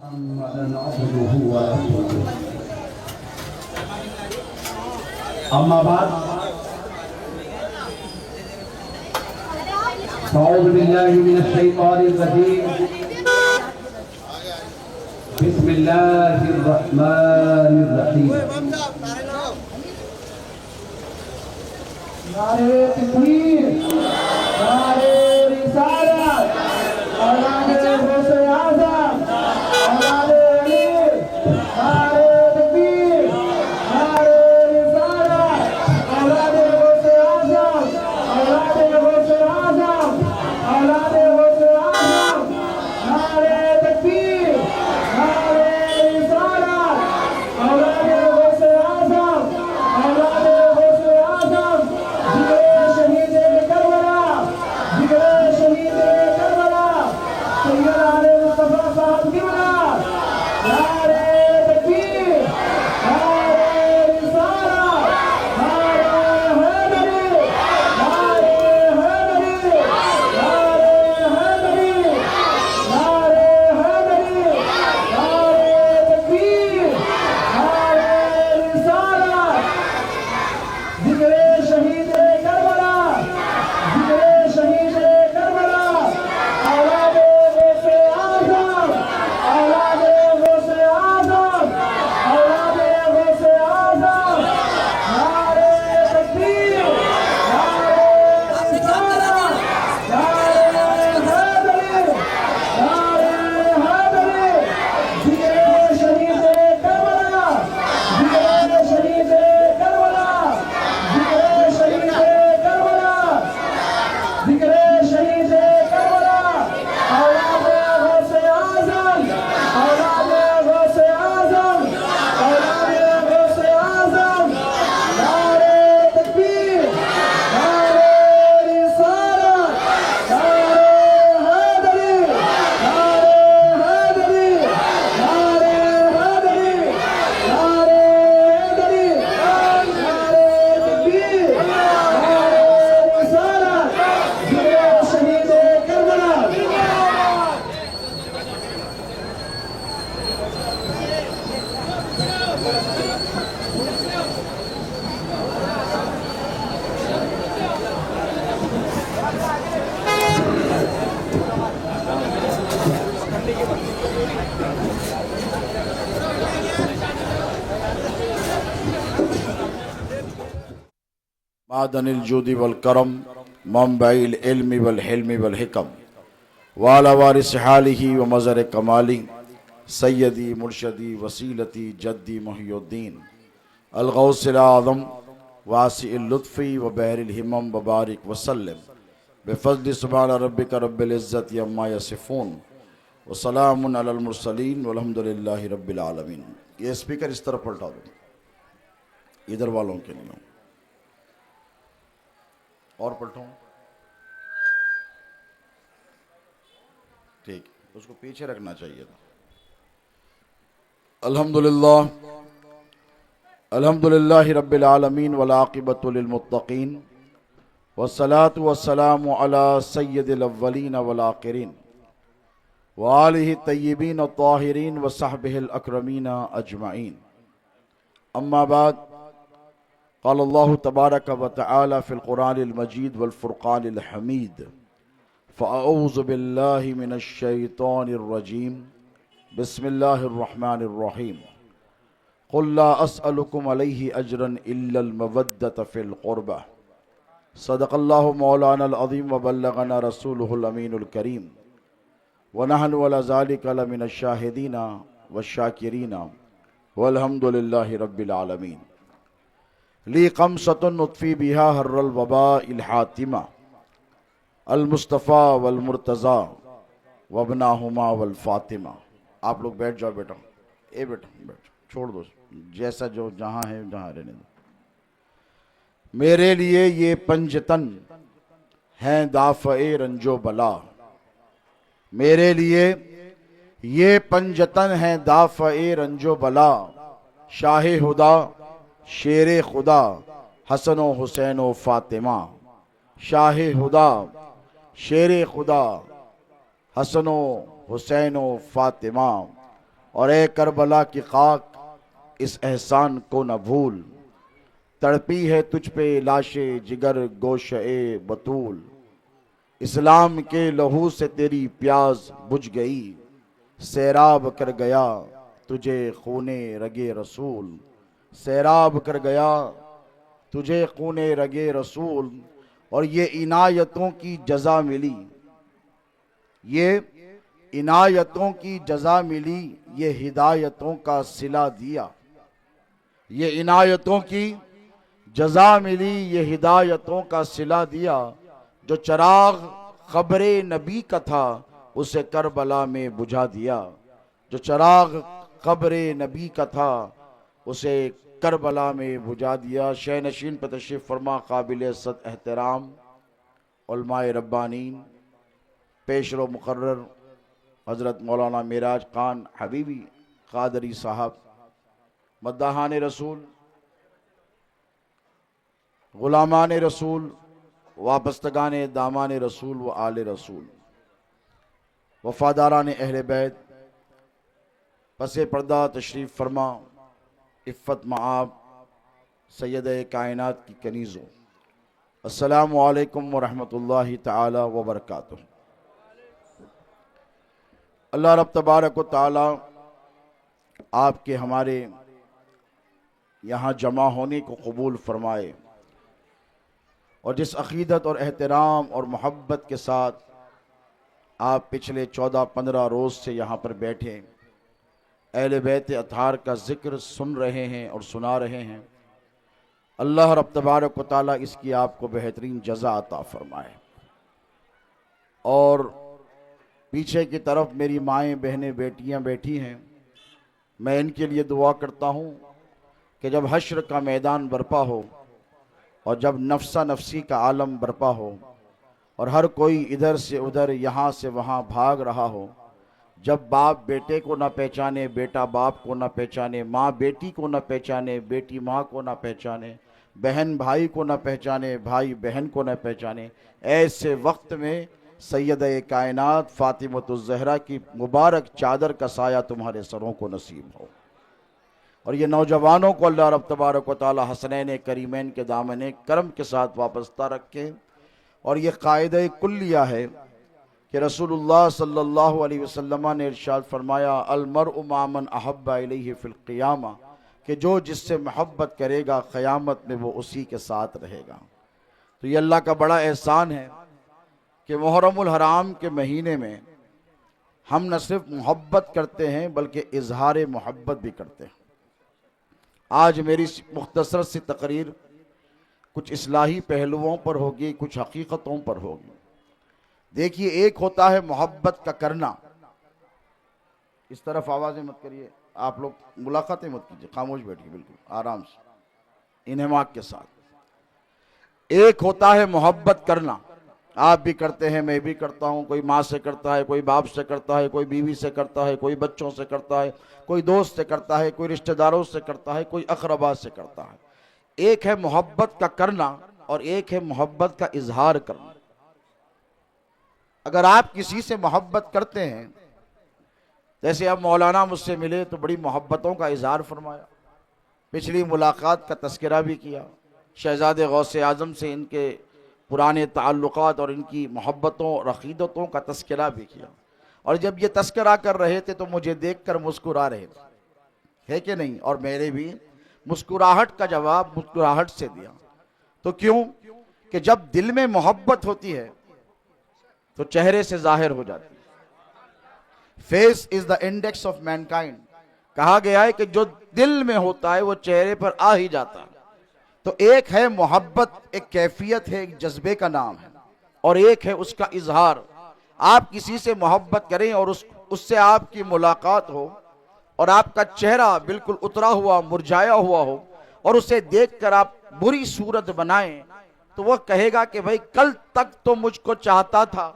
अम्मा बाद अऊज़ु बिल्लाहि मिनश शैतानिर रजीम बिस्मिल्लाहिर रहमानिर रहीम नारे तकबीर नारे रिसालत औलाद गौसे आज़म औलाद अली नारे तकबीर नारे रिसालत औलाद गौसे आज़म औलाद गौसे आज़म औलाद गौसे आज़म नारे तकबीर नारे रिसालत औलाद गौसे आज़म औलाद गौसे आज़म शहीद करबला जिगरे शहीद करबला सैयद आले मुस्तफा साहब की बला नारे तकबीर नारे रिसालत नारे हैदरी नारे हैदरी नारे हैदरी नारे हैदरी नारे तकबीर नारे रिसालत जिगरे शहीद करबला जिगरे शहीद करबला औलाद गौसे आज़म औलाद गौसे आज़म औलाद गौसे आज़म नारे तकबीर नारे रिसालत नारे हैदरी नारे हैदरी जिगरे शहीद करबला जिगरे शहीद करबला जिगरे शहीद करबला जिगरे शहीद करबला औलाद गौसे आज़म औलाद गौसे आज़म औलाद गौसे आज़म नारे तकबीर नारे रिसालत नारे हैदरी नारे हैदरी नारे हैदरी नारे हैदरी नारे तकबीर नारे रिसालत जिगरे शहीद करबला मादनिल जूदी वल करम मंबइल इल्मी वल हिल्मी वल हिकम वाला वारिस हालिही व मज़र कमाली सैयदी मुर्शदी वसीलती जद्दी मुहियुद्दीन अल गौसिल आज़म वासिइल लुत्फ़ी व बहरिल हिमम व बारिक वसल्लम बिफ़ज़्लि सुब्हान रब्बिका रब्बिल इज़्ज़ति अम्मा यसिफ़ून व सलामुन अलल मुरसलीन वल्हम्दुलिल्लाहि रब्बिल आलमीन। ये स्पीकर इस तरफ पलटा दो, इधर वालों के लिए और पलटो, ठीक, उसको पीछे रखना चाहिए था। अल्हम्दुलिल्लाह अल्हम्दुलिल्लाहि रब्बिल आलमीन वल आक़िबतु लिल मुत्तक़ीन वस्सलातु वस्सलामु अला सय्यिदिल अव्वलीन वल आख़िरीन व आलिहि तय्यिबीन अत्ताहिरीन व सहबिहिल अकरमीन अजमईन। अम्मा बाद क़ाल अल्लाहु तबारक व तआला फ़िल क़ुरानिल मजीद वल फ़ुरक़ानिल हमीद फ़अऊज़ु बिल्लाहि मिनश शैतानिर रजीम बिस्मिल्लाहिर रहमानिर रहीम क़ुल ला अस्अलुकुम अलैहि अजरन इल्लल मवद्दत फ़िल क़ुरबा सदक़ल्लाहु मौलानल अज़ीम व बल्लगना रसूलुहुल अमीनुल करीम व नहनु अला ज़ालिका लमिनश शाहिदीना वश्शाकिरीना वल्हम्दुलिल्लाहि रब्बिल आलमीन। ली क़म्सतुन नुत्फ़ी बिहा हर्रल वबा इल हातिमा अल मुस्तफ़ा वल मुर्तज़ा वबनाहुमा वल फ़ातिमा। आप लोग बैठ जाओ बेटा, ए बेटा बैठ, छोड़ दो, जैसा जो जहाँ है जहाँ रहने दो। मेरे लिए ये पंजतन हैं दाफ़े रंजो बला, मेरे लिए ये पंजतन हैं दाफ़े रंजो बला, शाह हुदा शेर खुदा हसन व हुसैन व फ़ातिमा। शाह हुदा शेर खुदा हसन व हुसैन व फ़ातिमा और ए करबला की खाक इस एहसान को न भूल, तड़पी है तुझ पे लाशे जिगर गोशे बतूल, इस्लाम के लहू से तेरी प्यास बुझ गई, सैराब कर गया तुझे खूने रगे रसूल, सैराब कर गया तुझे खूने रगे रसूल। और ये इनायतों की जजा मिली, ये इनायतों की जजा मिली, ये हिदायतों का सिला दिया, ये इनायतों की जजा मिली, ये हिदायतों का सिला दिया। जो चराग खबरे नबी का था उसे करबला में बुझा दिया, जो चराग खबरे नबी का था उसे करबला में बुझा दिया। शह नशीन पर तशरीफ़ फरमा काबिल सद एहतराम उलमाए रब्बानीन पेशरो मुकर्रर हज़रत मौलाना मिराज खान हबीबी कादरी साहब, मद्दाहान रसूल, गुलामान रसूल, वाबस्तगान दामान रसूल व आले रसूल, वफादारान अहले बैत, पसे पर्दा तशरीफ़ फरमा इफ़्फ़त मआब सैयद कायनात की कनीज़ों, अस्सलामु अलैकुम व रहमतुल्लाहि तआला व बरकातुहू। अल्लाह रब तबारक व तआला आपके हमारे यहाँ जमा होने को कबूल फरमाए और जिस अक़ीदत और एहतराम और मोहब्बत के साथ आप पिछले 14-15 रोज़ से यहाँ पर बैठे अहले बैत अतार का ज़िक्र सुन रहे हैं और सुना रहे हैं, अल्लाह रब तबारक व तआला इसकी आपको बेहतरीन जज़ा अता फरमाए। और पीछे की तरफ मेरी माएँ बहनें बेटियाँ बैठी हैं, मैं इनके लिए दुआ करता हूँ कि जब हश्र का मैदान बरपा हो और जब नफ्सा नफसी का आलम बरपा हो और हर कोई इधर से उधर यहाँ से वहाँ भाग रहा हो, जब बाप बेटे को न पहचाने, बेटा बाप को न पहचाने, माँ बेटी को न पहचाने, बेटी माँ को न पहचाने, बहन भाई को न पहचाने, भाई बहन को न पहचाने, ऐसे वक्त में सैयद-ए कायनात फातिमतुज़ ज़हरा की मुबारक चादर का साया तुम्हारे सरों को नसीब हो। और ये नौजवानों को अल्लाह रब तबारक व तआला हसनैन करीमैन के दामन करम के साथ वाबस्ता रखे। और ये कायदे कुल्लिया है कि रसूलुल्लाह सल्लल्लाहु अलैहि वसल्लम ने इरशाद फरमाया, अल मरउ मा मन अहब्बा इलैहि फिल क़ियामा, कि जो जिससे मोहब्बत करेगा क़यामत में वो उसी के साथ रहेगा। तो ये अल्लाह का बड़ा एहसान है कि मुहर्रमुल हराम के महीने में हम न सिर्फ मोहब्बत करते हैं बल्कि इजहार मोहब्बत भी करते हैं। आज मेरी मुख्तसर सी तकरीर कुछ इस्लाही पहलुओं पर होगी, कुछ हकीकतों पर होगी। देखिए, एक होता है मोहब्बत का करना, इस तरफ आवाज़ें मत करिए, आप लोग मुलाकातें मत कीजिए, खामोश बैठिए बिल्कुल आराम से इन्हमाक के साथ। एक होता है मोहब्बत करना, आप भी करते हैं, मैं भी करता हूँ, कोई माँ से करता है, कोई बाप से करता है, कोई बीवी से करता है, कोई बच्चों से करता है, कोई दोस्त से करता है, कोई रिश्तेदारों से करता है, कोई अक़रबा से करता है। एक है मोहब्बत का करना और एक है मोहब्बत का इजहार करना। अगर आप किसी से मोहब्बत करते हैं, जैसे अब मौलाना मुझसे मिले तो बड़ी मोहब्बतों का इजहार फरमाया, पिछली मुलाकात का तस्करा भी किया, शहजादे गौसे आज़म से इनके पुराने ताल्लुकात और इनकी मोहब्बतों और अक़ीदतों का तस्करा भी किया। और जब ये तस्करा कर रहे थे तो मुझे देखकर मुस्कुरा रहे थे, है कि नहीं? और मैंने भी मुस्कुराहट का जवाब मुस्कुराहट से दिया। तो क्यों? कि जब दिल में मोहब्बत होती है तो चेहरे से जाहिर हो जाती है। Face is the index of Mankind, कहा गया है कि जो दिल में होता है वो चेहरे पर आ ही जाता है। तो एक है मोहब्बत, एक कैफियत है, एक जज्बे का नाम है, और एक है उसका इजहार। आप किसी से मोहब्बत करें और उससे आपकी मुलाकात हो और आपका चेहरा बिल्कुल उतरा हुआ मुरझाया हुआ हो और उसे देखकर आप बुरी सूरत बनाएं, तो वह कहेगा कि भाई कल तक तो मुझको चाहता था,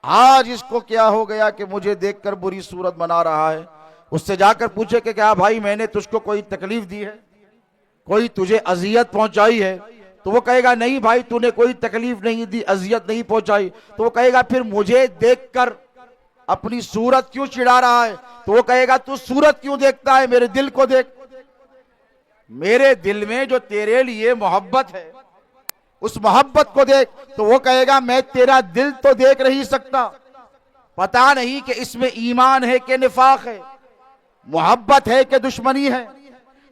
आज इसको क्या हो गया कि मुझे देखकर बुरी सूरत बना रहा है। उससे जाकर पूछे कि क्या भाई मैंने तुझको कोई तकलीफ दी है, कोई तुझे अजियत पहुंचाई है? तो वो कहेगा नहीं भाई तूने कोई तकलीफ नहीं दी, अजियत नहीं पहुंचाई। तो वो कहेगा फिर मुझे देखकर अपनी सूरत क्यों चिढ़ा रहा है? तो वो कहेगा तू सूरत क्यों देखता है, मेरे दिल को देख। मेरे दिल में जो तेरे लिए मोहब्बत है उस मोहब्बत को देख। तो वो कहेगा मैं तेरा दिल तो देख नहीं सकता, पता नहीं कि इसमें ईमान है कि निफाक है, मोहब्बत है कि दुश्मनी है,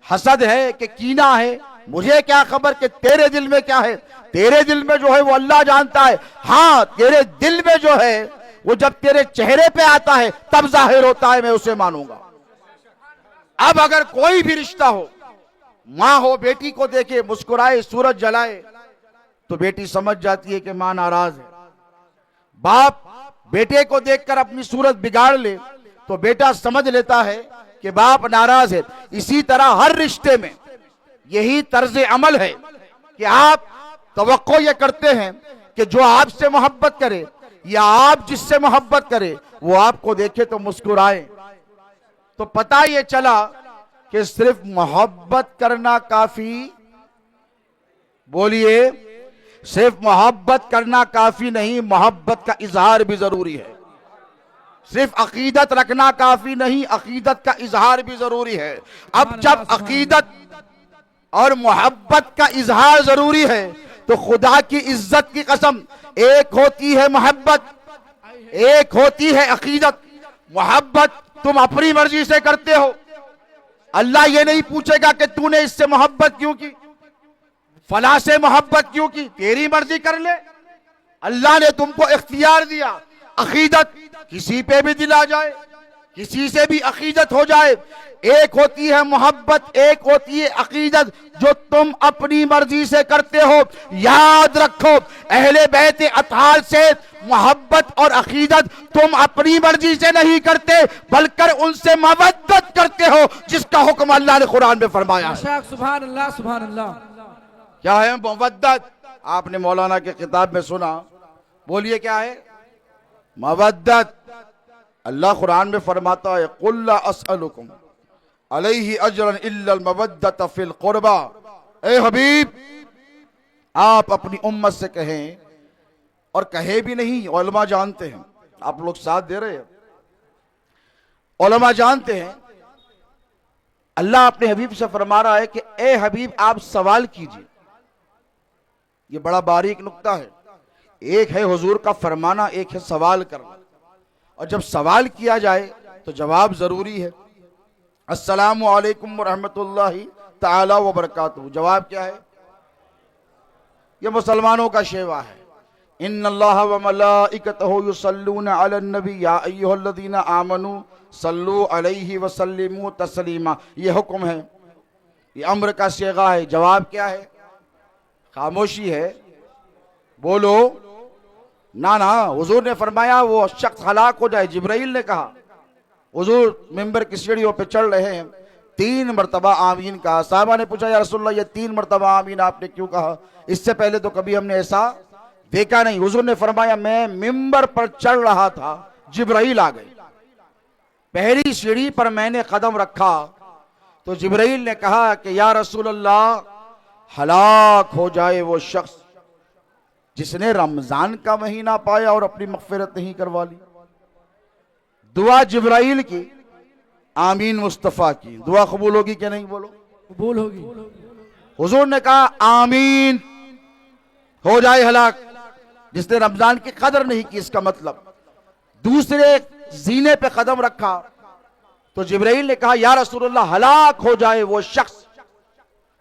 हसद है कि कीना है, मुझे क्या खबर कि तेरे दिल में क्या है। तेरे दिल में जो है वो अल्लाह जानता है। हाँ, तेरे दिल में जो है वो जब तेरे चेहरे पे आता है तब जाहिर होता है, मैं उसे मानूंगा। अब अगर कोई भी रिश्ता हो, माँ हो बेटी को देखे मुस्कुराए सूरज जलाए तो बेटी समझ जाती है कि माँ नाराज है। बाप बेटे को देखकर अपनी सूरत बिगाड़ ले तो बेटा समझ लेता है कि बाप नाराज है। इसी तरह हर रिश्ते में यही तर्ज अमल है कि आप तवक्को ये करते हैं कि जो आपसे मोहब्बत करे या आप जिससे मोहब्बत करे वो आपको देखे तो मुस्कुराए। तो पता ये चला कि सिर्फ मोहब्बत करना काफी, बोलिए, सिर्फ मोहब्बत करना काफी नहीं, मोहब्बत का इजहार भी जरूरी है। सिर्फ अकीदत रखना काफी नहीं, अकीदत का इजहार भी जरूरी है। अब जब अकीदत और मोहब्बत का इजहार जरूरी है तो खुदा की इज्जत की कसम, एक होती है मोहब्बत, एक होती है अकीदत। मोहब्बत तुम अपनी मर्जी से करते हो, अल्लाह ये नहीं पूछेगा कि तूने इससे मोहब्बत क्यों की, फला से मोहब्बत क्यों की, तेरी मर्जी कर ले। अल्लाह ने तुमको इख्तियार दिया। अकीदत किसी पे भी दिल आ जाए, किसी से भी अकीदत हो जाए। एक होती है मोहब्बत, एक होती है अकीदत जो तुम अपनी मर्जी से करते हो। याद रखो, अहले बैत अतहार से मोहब्बत और अकीदत तुम अपनी मर्जी से नहीं करते बल्कि उनसे मवद्दत करते हो, जिसका हुक्म अल्लाह ने कुरान में फरमाया है। सुभान अल्लाह, सुभान अल्लाह। क्या है मवद्दत? आपने मौलाना के किताब में सुना, बोलिए क्या है मवद्दत? अल्लाह कुरान में फरमाता है कुल ला अस्अलुकुम अलैहि अजरन इल्लल मवद्दत फिल कुर्बा। ए हबीब, आप अपनी उम्मत से कहें, और कहे भी नहीं, उलमा जानते हैं, आप लोग साथ दे रहे हैं, उलमा जानते हैं। अल्लाह अपने हबीब से फरमा रहा है कि ए हबीब आप सवाल कीजिए। ये बड़ा बारीक नुक्ता है। एक है हुजूर का फरमाना, एक है सवाल करना। और जब सवाल किया जाए तो जवाब जरूरी है। अस्सलामु अलैकुम व रहमतुल्लाहि ताला व बरकातहू, जवाब क्या है? यह मुसलमानों का शेवा है। इन्नल्लाह व मलाइकतहू युसल्लूना अलन नबी या अय्युहल्लज़ीना आमनू सल्लू अलैहि व सल्लिमू तस्लीमा। यह हुक्म है, यह अम्र का शेगा है। जवाब क्या है? खामोशी है, बोलो ना ना। हुजूर ने फरमाया वो शख्स हलाक हो जाए। जिब्राइल ने कहा, हुजूर मिंबर की सीढ़ियों पे चढ़ रहे हैं, 3 मरतबा आमीन कहा। साहबा ने पूछा या रसूलल्लाह ये 3 मरतबा आमीन आपने क्यों कहा? इससे पहले तो कभी हमने ऐसा देखा नहीं। हुजूर ने फरमाया मैं मिंबर पर चढ़ रहा था, जिब्राइल आ गए, पहली सीढ़ी पर मैंने कदम रखा तो जिब्राइल ने कहा कि या रसूलल्लाह हलाक हो जाए वो शख्स जिसने रमजान का महीना पाया और अपनी मगफिरत नहीं करवा ली। दुआ जिब्राइल की, आमीन मुस्तफा की। दुआ कबूल होगी क्या नहीं? बोलो कबूल होगी। हुजूर ने कहा आमीन हो जाए हलाक जिसने रमजान की कदर नहीं की। इसका मतलब दूसरे जीने पे कदम रखा तो जिब्राइल ने कहा या रसूलल्लाह हलाक हो जाए वो शख्स,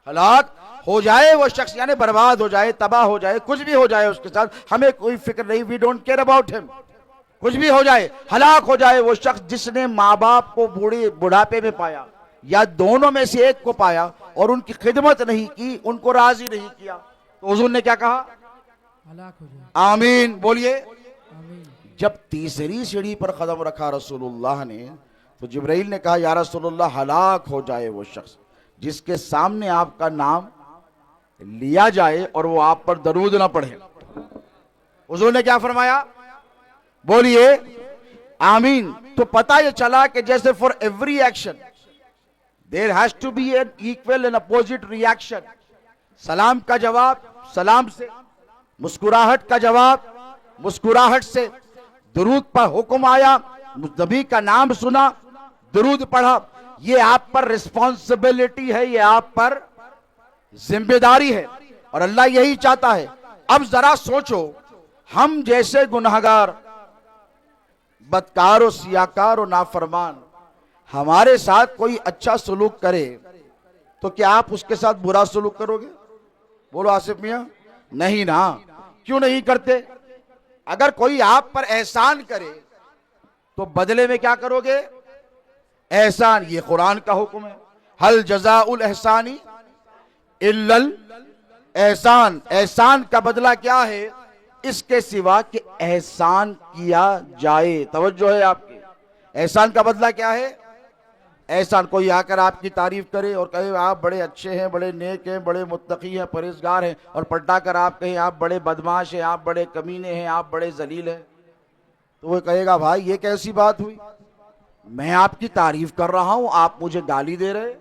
हलाक हो जाए वो शख्स यानी बर्बाद हो जाए, तबाह हो जाए, कुछ भी हो जाए उसके साथ, हमें कोई फिक्र नहीं, we don't care about him, कुछ भी हो जाए। हलाक हो जाए वो शख्स जिसने माँ बाप को बुढ़ापे में पाया या दोनों में से एक को पाया और उनकी खिदमत नहीं की, उनको राजी नहीं किया। तो हुजूर ने क्या कहा? हलाक हो जाए। आमीन बोलिए। आमीन। जब तीसरी सीढ़ी पर कदम रखा रसूलुल्लाह ने तो जिब्राइल ने कहा या रसूलुल्लाह हलाक हो जाए वो शख्स जिसके सामने आपका नाम लिया जाए और वो आप पर दरूद ना पढ़े। हुजूर ने क्या फरमाया? बोलिए आमीन। तो पता ये चला कि जैसे for every action there has to be an equal and opposite reaction. सलाम का जवाब सलाम से, मुस्कुराहट का जवाब मुस्कुराहट से, दुरूद पर हुक्म आया नबी का नाम सुना, दुरूद पढ़ा, ये आप पर रिस्पॉन्सिबिलिटी है, ये आप पर जिम्मेदारी है और अल्लाह यही चाहता है। अब जरा सोचो, हम जैसे गुनहगार, बदकार और सियाकार और नाफरमान हमारे साथ कोई अच्छा सलूक करे तो क्या आप उसके साथ बुरा सलूक करोगे? बोलो आसिफ मियां, नहीं ना। क्यों नहीं करते? अगर कोई आप पर एहसान करे तो बदले में क्या करोगे? एहसान। ये कुरान का हुक्म है, हल जज़ाउल एहसानी इल्लल एहसान। एहसान का बदला क्या है? इसके सिवा कि एहसान किया जाए। तवज्जो है आपकी? एहसान का बदला क्या है? एहसान। कोई आकर आपकी तारीफ करे और कहे आप बड़े अच्छे हैं, बड़े नेक हैं, बड़े मुत्तकी हैं, परहेजगार हैं, और पलटा कर आप कहें आप बड़े बदमाश हैं, आप बड़े कमीने हैं, आप बड़े जलील हैं, तो वो कहेगा भाई ये कैसी बात हुई? मैं आपकी तारीफ कर रहा हूं, आप मुझे गाली दे रहे।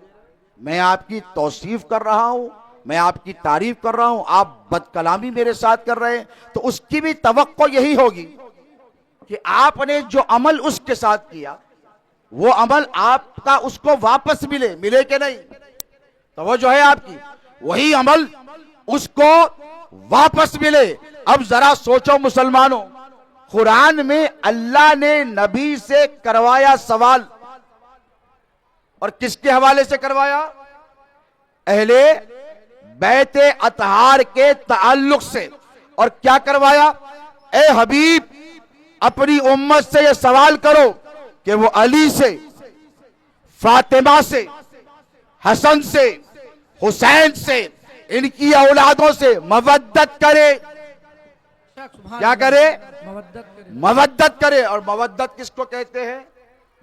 मैं आपकी तौसीफ कर रहा हूं, मैं आपकी तारीफ कर रहा हूं, आप बदकलामी मेरे साथ कर रहे हैं। तो उसकी भी तवक्को यही होगी कि आपने जो अमल उसके साथ किया वो अमल आपका उसको वापस मिले। मिले कि नहीं? तो वो जो है आपकी वही अमल उसको वापस मिले। अब जरा सोचो मुसलमानों, कुरान में अल्लाह ने नबी से करवाया सवाल, और किसके हवाले से करवाया? अहले बैते अतहार के ताल्लुक से। और क्या करवाया? ए हबीब, अपनी उम्मत से यह सवाल करो कि वो अली से, फातिमा से, हसन से, हुसैन से, इनकी औलादों से मवद्दत करे। क्या करे? मवद्दत करे। मवद्दत करे। और मवद्दत किसको कहते हैं?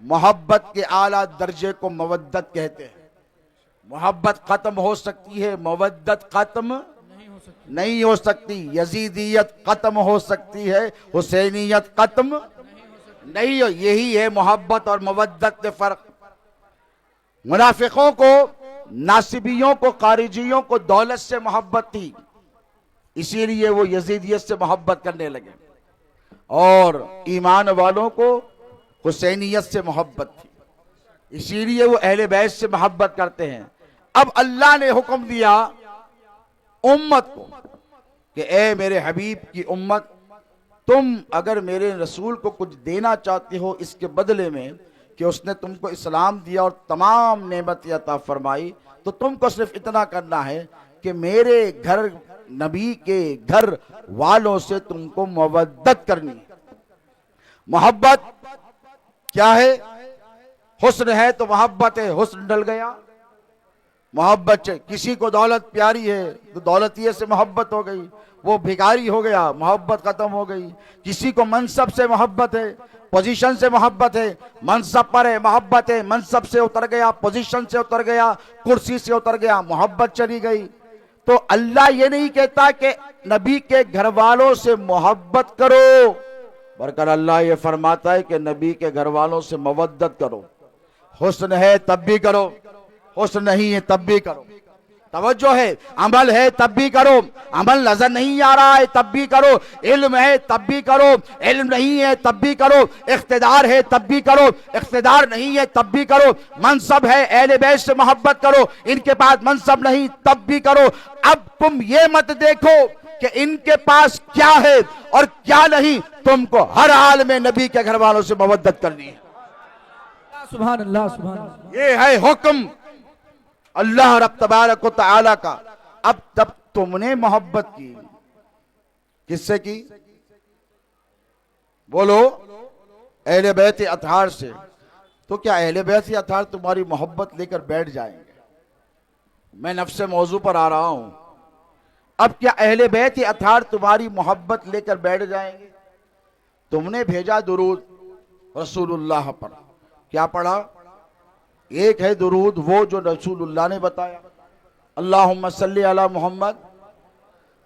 मोहब्बत के आला दर्जे को मवद्दत कहते हैं। मोहब्बत खत्म हो सकती है, मवद्दत खत्म नहीं हो सकती। यजीदियत खत्म हो सकती है, हुसैनियत खत्म नहीं हो। यही है मोहब्बत और मवद्दत में फर्क। मुनाफिकों को, नासिबियों को, खारिजियों को दौलत से मोहब्बत थी, इसीलिए वो यजीदियत से मोहब्बत करने लगे, और ईमान वालों को हुसैनियत से मोहब्बत थी, इसीलिए वो अहले बैत से मोहब्बत करते हैं। अब अल्लाह ने हुक्म दिया उम्मत को कि ए मेरे हबीब की उम्मत, तुम अगर मेरे रसूल को कुछ देना चाहते हो इसके बदले में कि उसने तुमको इस्लाम दिया और तमाम नेमत अता फरमाई, तो तुमको सिर्फ इतना करना है कि मेरे घर, नबी के घर वालों से तुमको मवद्दत करनी है। मोहब्बत क्या है? हुस्न है तो मोहब्बत है, हुस्न डल गया मोहब्बत से। किसी को दौलत प्यारी है तो दौलतिये से मोहब्बत हो गई, वो भिखारी हो गया, मोहब्बत खत्म हो गई। किसी को मनसब से मोहब्बत है, पोजीशन से मोहब्बत है, मनसब पर है मोहब्बत है, मनसब से उतर गया, पोजीशन से उतर गया, कुर्सी से उतर गया, मोहब्बत चली गई। तो अल्लाह ये नहीं कहता कि नबी के घर वालों से मोहब्बत करो, बल्कि अल्लाह ये फरमाता है कि नबी के घर वालों से मवद्दत करो। हुस्न है तब भी करो, हुस्न नहीं है तब भी करो। तवज्जो है, अमल है तब भी करो, अमल नजर नहीं आ रहा है तब भी करो, इल्म है तब भी करो, इल्म नहीं है तब भी करो, इख्तिदार है तब भी करो, इख्तिदार नहीं है तब भी करो, मनसब है अहले बैत से मोहब्बत करो, इनके पास मनसब नहीं तब भी करो। अब तुम ये मत देखो कि इनके पास क्या है और क्या नहीं, तुमको हर हाल में नबी के घर वालों से मवद्दत करनी है। सुभान अल्लाह, सुभान अल्लाह। ये है हुक्म अल्लाह रब तबारक व तआला का। अब तब तुमने मोहब्बत की, किससे की? बोलो, अहले बैत अतहार से। तो क्या अहले बैत अतहार तुम्हारी मोहब्बत लेकर बैठ जाएंगे? मैं नफ्से मौजू पर आ रहा हूं। अब क्या अहले बैत अतहार तुम्हारी मोहब्बत लेकर बैठ जाएंगे? तुमने भेजा दुरूद रसूलुल्लाह पर, क्या पढ़ा? एक है दुरूद वो जो रसूलुल्लाह ने बताया, अल्लाहुम्मा सल्ली अला मोहम्मद,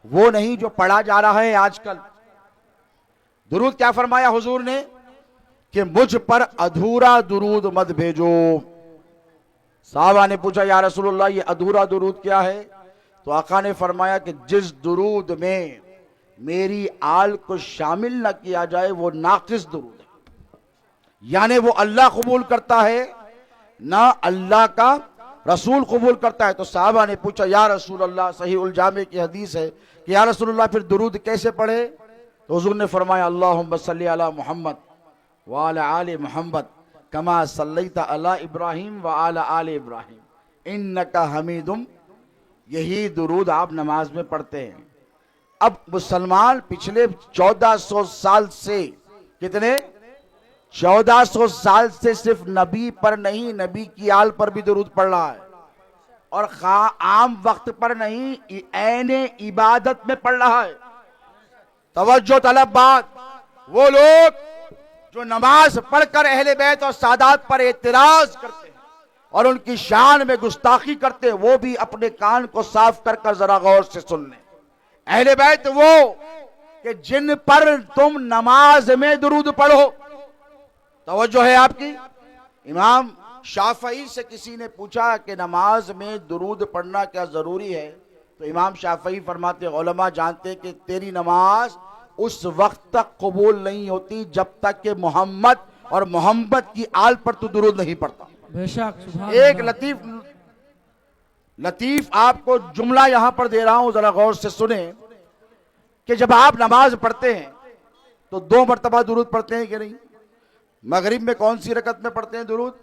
वो नहीं जो पढ़ा जा रहा है आजकल। दुरूद क्या फरमाया हुजूर ने कि मुझ पर अधूरा दुरूद मत भेजो। साहबा ने पूछा या रसूलुल्लाह ये अधूरा दुरूद क्या है? तो आका ने फरमाया कि जिस दुरूद में मेरी आल को शामिल न किया जाए वो नाकिस दुरूद है। यानी वो अल्लाह कबूल करता है ना अल्लाह का रसूल कबूल करता है। तो साहबा ने पूछा, या रसूल अल्लाह, सही उल जामे की हदीस है कि या रसूल अल्लाह फिर दुरूद कैसे पढ़े? तो हुजूर ने फरमाया, अल्लाहुम्मा सल्ली अला मुहम्मद व अला आले मुहम्मद कमा सल्लैता अला इब्राहिम व अला आले इब्राहिम इन्नका हमीदुम। यही दुरूद आप नमाज में पढ़ते हैं। अब मुसलमान पिछले 1400 साल से, कितने 1400 साल से सिर्फ नबी पर नहीं, नबी की आल पर भी दुरूद पढ़ रहा है, और आम वक्त पर नहीं, ऐने इबादत में पढ़ रहा है। तवज्जो तलब बात, वो लोग जो नमाज पढ़कर अहले बैत और सादात पर एतराज करते हैं और उनकी शान में गुस्ताखी करते हैं, वो भी अपने कान को साफ कर जरा गौर से सुन लें। अहले बैत वो कि जिन पर तुम नमाज में दुरूद पढ़ो। तवज्जो है आपकी। इमाम शाफई से किसी ने पूछा कि नमाज में दुरूद पढ़ना क्या जरूरी है? तो इमाम शाफई फरमाते, उलमा जानते कि तेरी नमाज उस वक्त तक कबूल नहीं होती जब तक कि मोहम्मद और मोहम्मद की आल पर तू दुरूद नहीं पढ़ता। बेशक, सुभान एक अल्लाह। लतीफ आपको जुमला यहां पर दे रहा हूं, जरा गौर से सुने कि जब आप नमाज पढ़ते हैं तो 2 मरतबा दुरूद पढ़ते हैं कि नहीं? मगरिब में कौन सी रकत में पढ़ते हैं दुरूद?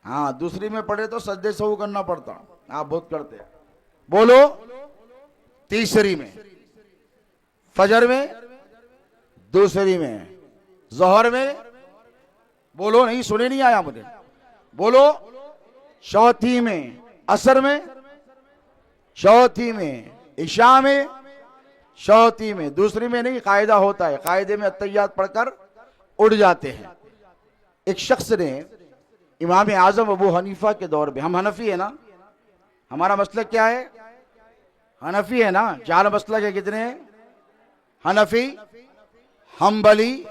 हाँ, दूसरी में पढ़े तो सजदे सहू करना पड़ता, आप बहुत करते हैं। बोलो, तीसरी में, फजर में, दूसरी में, जोहर में, बोलो, नहीं सुने नहीं आया मुझे, बोलो, चौथी में, असर में, चौथी में, इशा में, चौथी में, दूसरी में नहीं। कायदा होता है, कायदे में अत्तहियात पढ़कर उड़ जाते हैं। एक शख्स ने इमाम आजम अबू हनीफा के दौर में, हम हनफी है ना, हमारा मसलक क्या है? हनफी है ना। 4 मसलक है, कितने हैं? हनफी, हम्बली,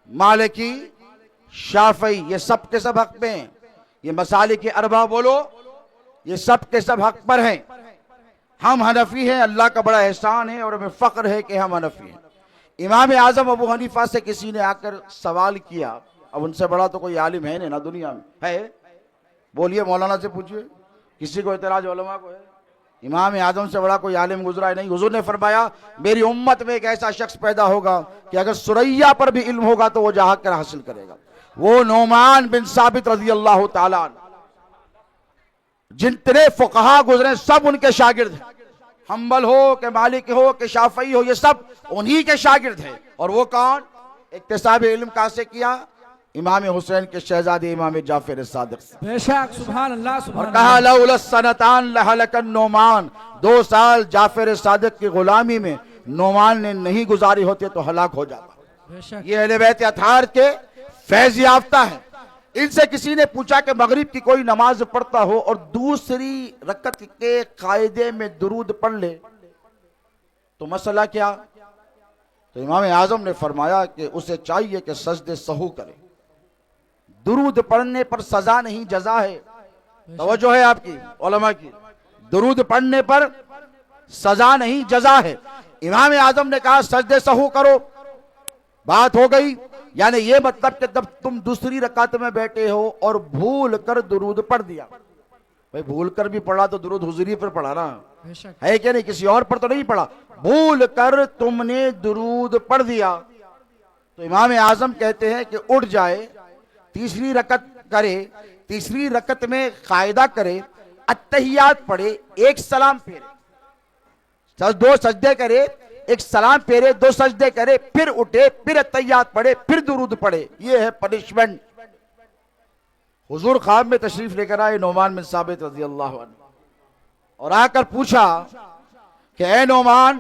मालिकी, शाफई, ये सब के सब हक पे हैं। ये मसाले के अरबा बोलो, ये सब के सब हक पर हैं। हम हनफी हैं, अल्लाह का बड़ा एहसान है और हमें फख्र है कि हम हनफी हैं। इमाम आजम अबू हनीफा से किसी ने आकर सवाल किया, अब उनसे बड़ा तो कोई आलिम है नहीं ना दुनिया में, है? बोलिए, मौलाना से पूछिए, किसी को एतराज उलमा को है? इमाम आजम से बड़ा कोई आलिम गुजरा है नहीं। हुजूर ने फरमाया, मेरी उम्मत में एक ऐसा शख्स पैदा होगा कि अगर सुरैया पर भी इल्म होगा तो वो जहां कर हासिल करेगा। वो नोमान बिन साबित रज़ी अल्लाह ताला अन्हु, जितने फुकहा गुजरे सब उनके शागिर्द हैं। हम्बल हो कि मालिक हो कि शाफई हो, ये सब उन्हीं के शागिर्द हैं। और वो कौन? इक्तिसाब इल्म कहां से किया? इमाम हुसैन के शहजादे इमाम जाफर सादिक से। बेशक, सुभान अल्लाह, सुभान और कहा, लौला सनतान लहलकन नोमान, 2 साल जाफर सादिक की गुलामी में नोमान ने नहीं गुजारी होते तो हलाक हो जाता। बेशक, ये अहले बैत अताहर के फैज़ याफ्ता है। इनसे किसी ने पूछा कि मगरिब की कोई नमाज पढ़ता हो और दूसरी रकत के कायदे में दुरूद पढ़ ले तो मसला क्या? तो इमाम आजम ने फरमाया कि उसे चाहिए कि सजदे सहू करे। दुरूद पढ़ने पर सजा नहीं, जजा है। तवज्जो है आपकी उलमा की। दुरूद पढ़ने पर सजा नहीं, जजा है। इमाम आजम ने कहा सजदे सहू करो, बात हो गई। यानी ये मतलब कि जब तुम दूसरी रकात में बैठे हो और भूल कर दुरूद पढ़ दिया, भाई भूल कर भी पढ़ा तो दुरूद हुजूरी पर पढ़ा ना, है क्या नहीं? किसी और पर तो नहीं पढ़ा। भूल कर तुमने दुरूद पढ़ दिया तो इमाम आजम कहते हैं कि उठ जाए, तीसरी रकत करे, तीसरी रकत में कायदा करे, अत्तहियात पढ़े, एक सलाम फेरे, 2 सजदे करे, एक सलाम फेरे, 2 सजदे करे, फिर उठे, फिर अत्तहियात पढ़े, फिर दुरूद पढ़े। ये है पनिशमेंट। हुजूर ख्वाब में तशरीफ लेकर आए नोमान बिन साबित रज़ी अल्लाह अन्हु और आकर पूछा कि ए नोमान,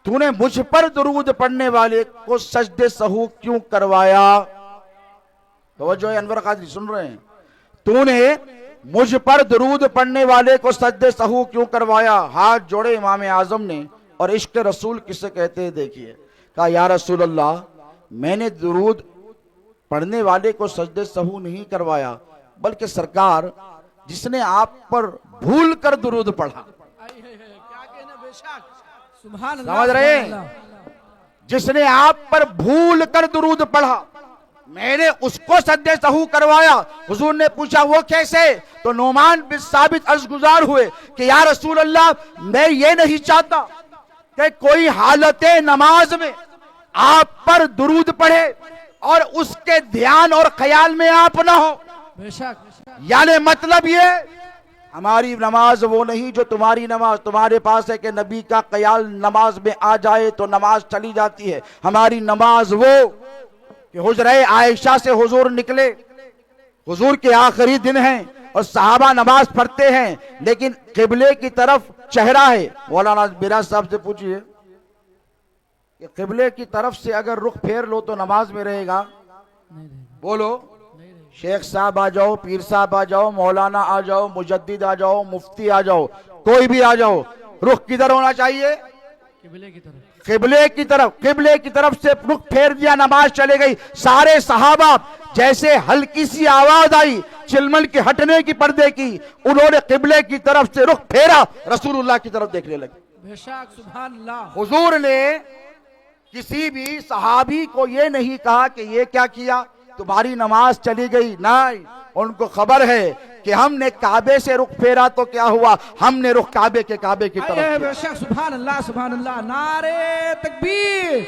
तूने मुझ पर दुरूद पढ़ने वाले को सजदे सहू क्यों करवाया? तो जो अनवर कादरी सुन रहे हैं, तूने मुझ पर दुरूद पढ़ने वाले को सजदे सहू क्यों करवाया? हाथ जोड़े इमाम आजम ने और इश्क रसूल किसे कहते हैं देखिए। कहा, या रसूल अल्लाह, मैंने दुरूद पढ़ने वाले को सजदे सहू नहीं करवाया, बल्कि सरकार जिसने आप पर भूल कर दुरूद पढ़ा, क्या कहना, बेशक, सुभान अल्लाह, समझ रहे सुभान हैं? अल्लाह। जिसने आप पर भूल कर दुरूद पढ़ा, मैंने उसको सद्दे सहू करवाया। हुजूर ने पूछा वो कैसे? तो नोमान बिन साबित अर्ज गुजार हुए कि या रसूल अल्लाह, मैं ये नहीं चाहता कि कोई हालत नमाज में आप पर दुरूद पढ़े और उसके ध्यान और ख्याल में आप ना हो। बेशक यानी मतलब ये, हमारी नमाज वो नहीं जो तुम्हारी नमाज तुम्हारे पास है कि नबी का ख्याल नमाज में आ जाए तो नमाज चली जाती है। हमारी नमाज वो कि हुजरे आयशा से हुजूर निकले, हुजूर के आखिरी दिन हैं और सहाबा नमाज पढ़ते हैं, लेकिन किबले की तरफ चेहरा है। मौलाना बिराज साहब से पूछिए कि किबले की तरफ से अगर रुख फेर लो तो नमाज में रहेगा? बोलो। शेख साहब आ जाओ, पीर साहब आ जाओ, मौलाना आ जाओ, मुजद्दिद आ जाओ, मुफ्ती आ जाओ, कोई भी आ जाओ, रुख किधर होना चाहिए? किबले की तरफ। किबले की तरफ। किबले की तरफ से रुख फेर दिया, नमाज चले गई। सारे सहाबा जैसे हल्की सी आवाज आई चिलमन के हटने की, पर्दे की, उन्होंने किबले की तरफ से रुख फेरा, रसूलुल्लाह की तरफ देखने लगे। बेशक सुभान अल्लाह। हुजूर ने किसी भी सहाबी को ये नहीं कहा कि ये क्या किया, तुम्हारी नमाज चली गई। नहीं, उनको खबर है कि हमने काबे से रुख फेरा तो क्या हुआ, हमने रुख काबे की तरफ किया। बेशक सुभान अल्लाह सुभान अल्लाह। नारे तकबीर,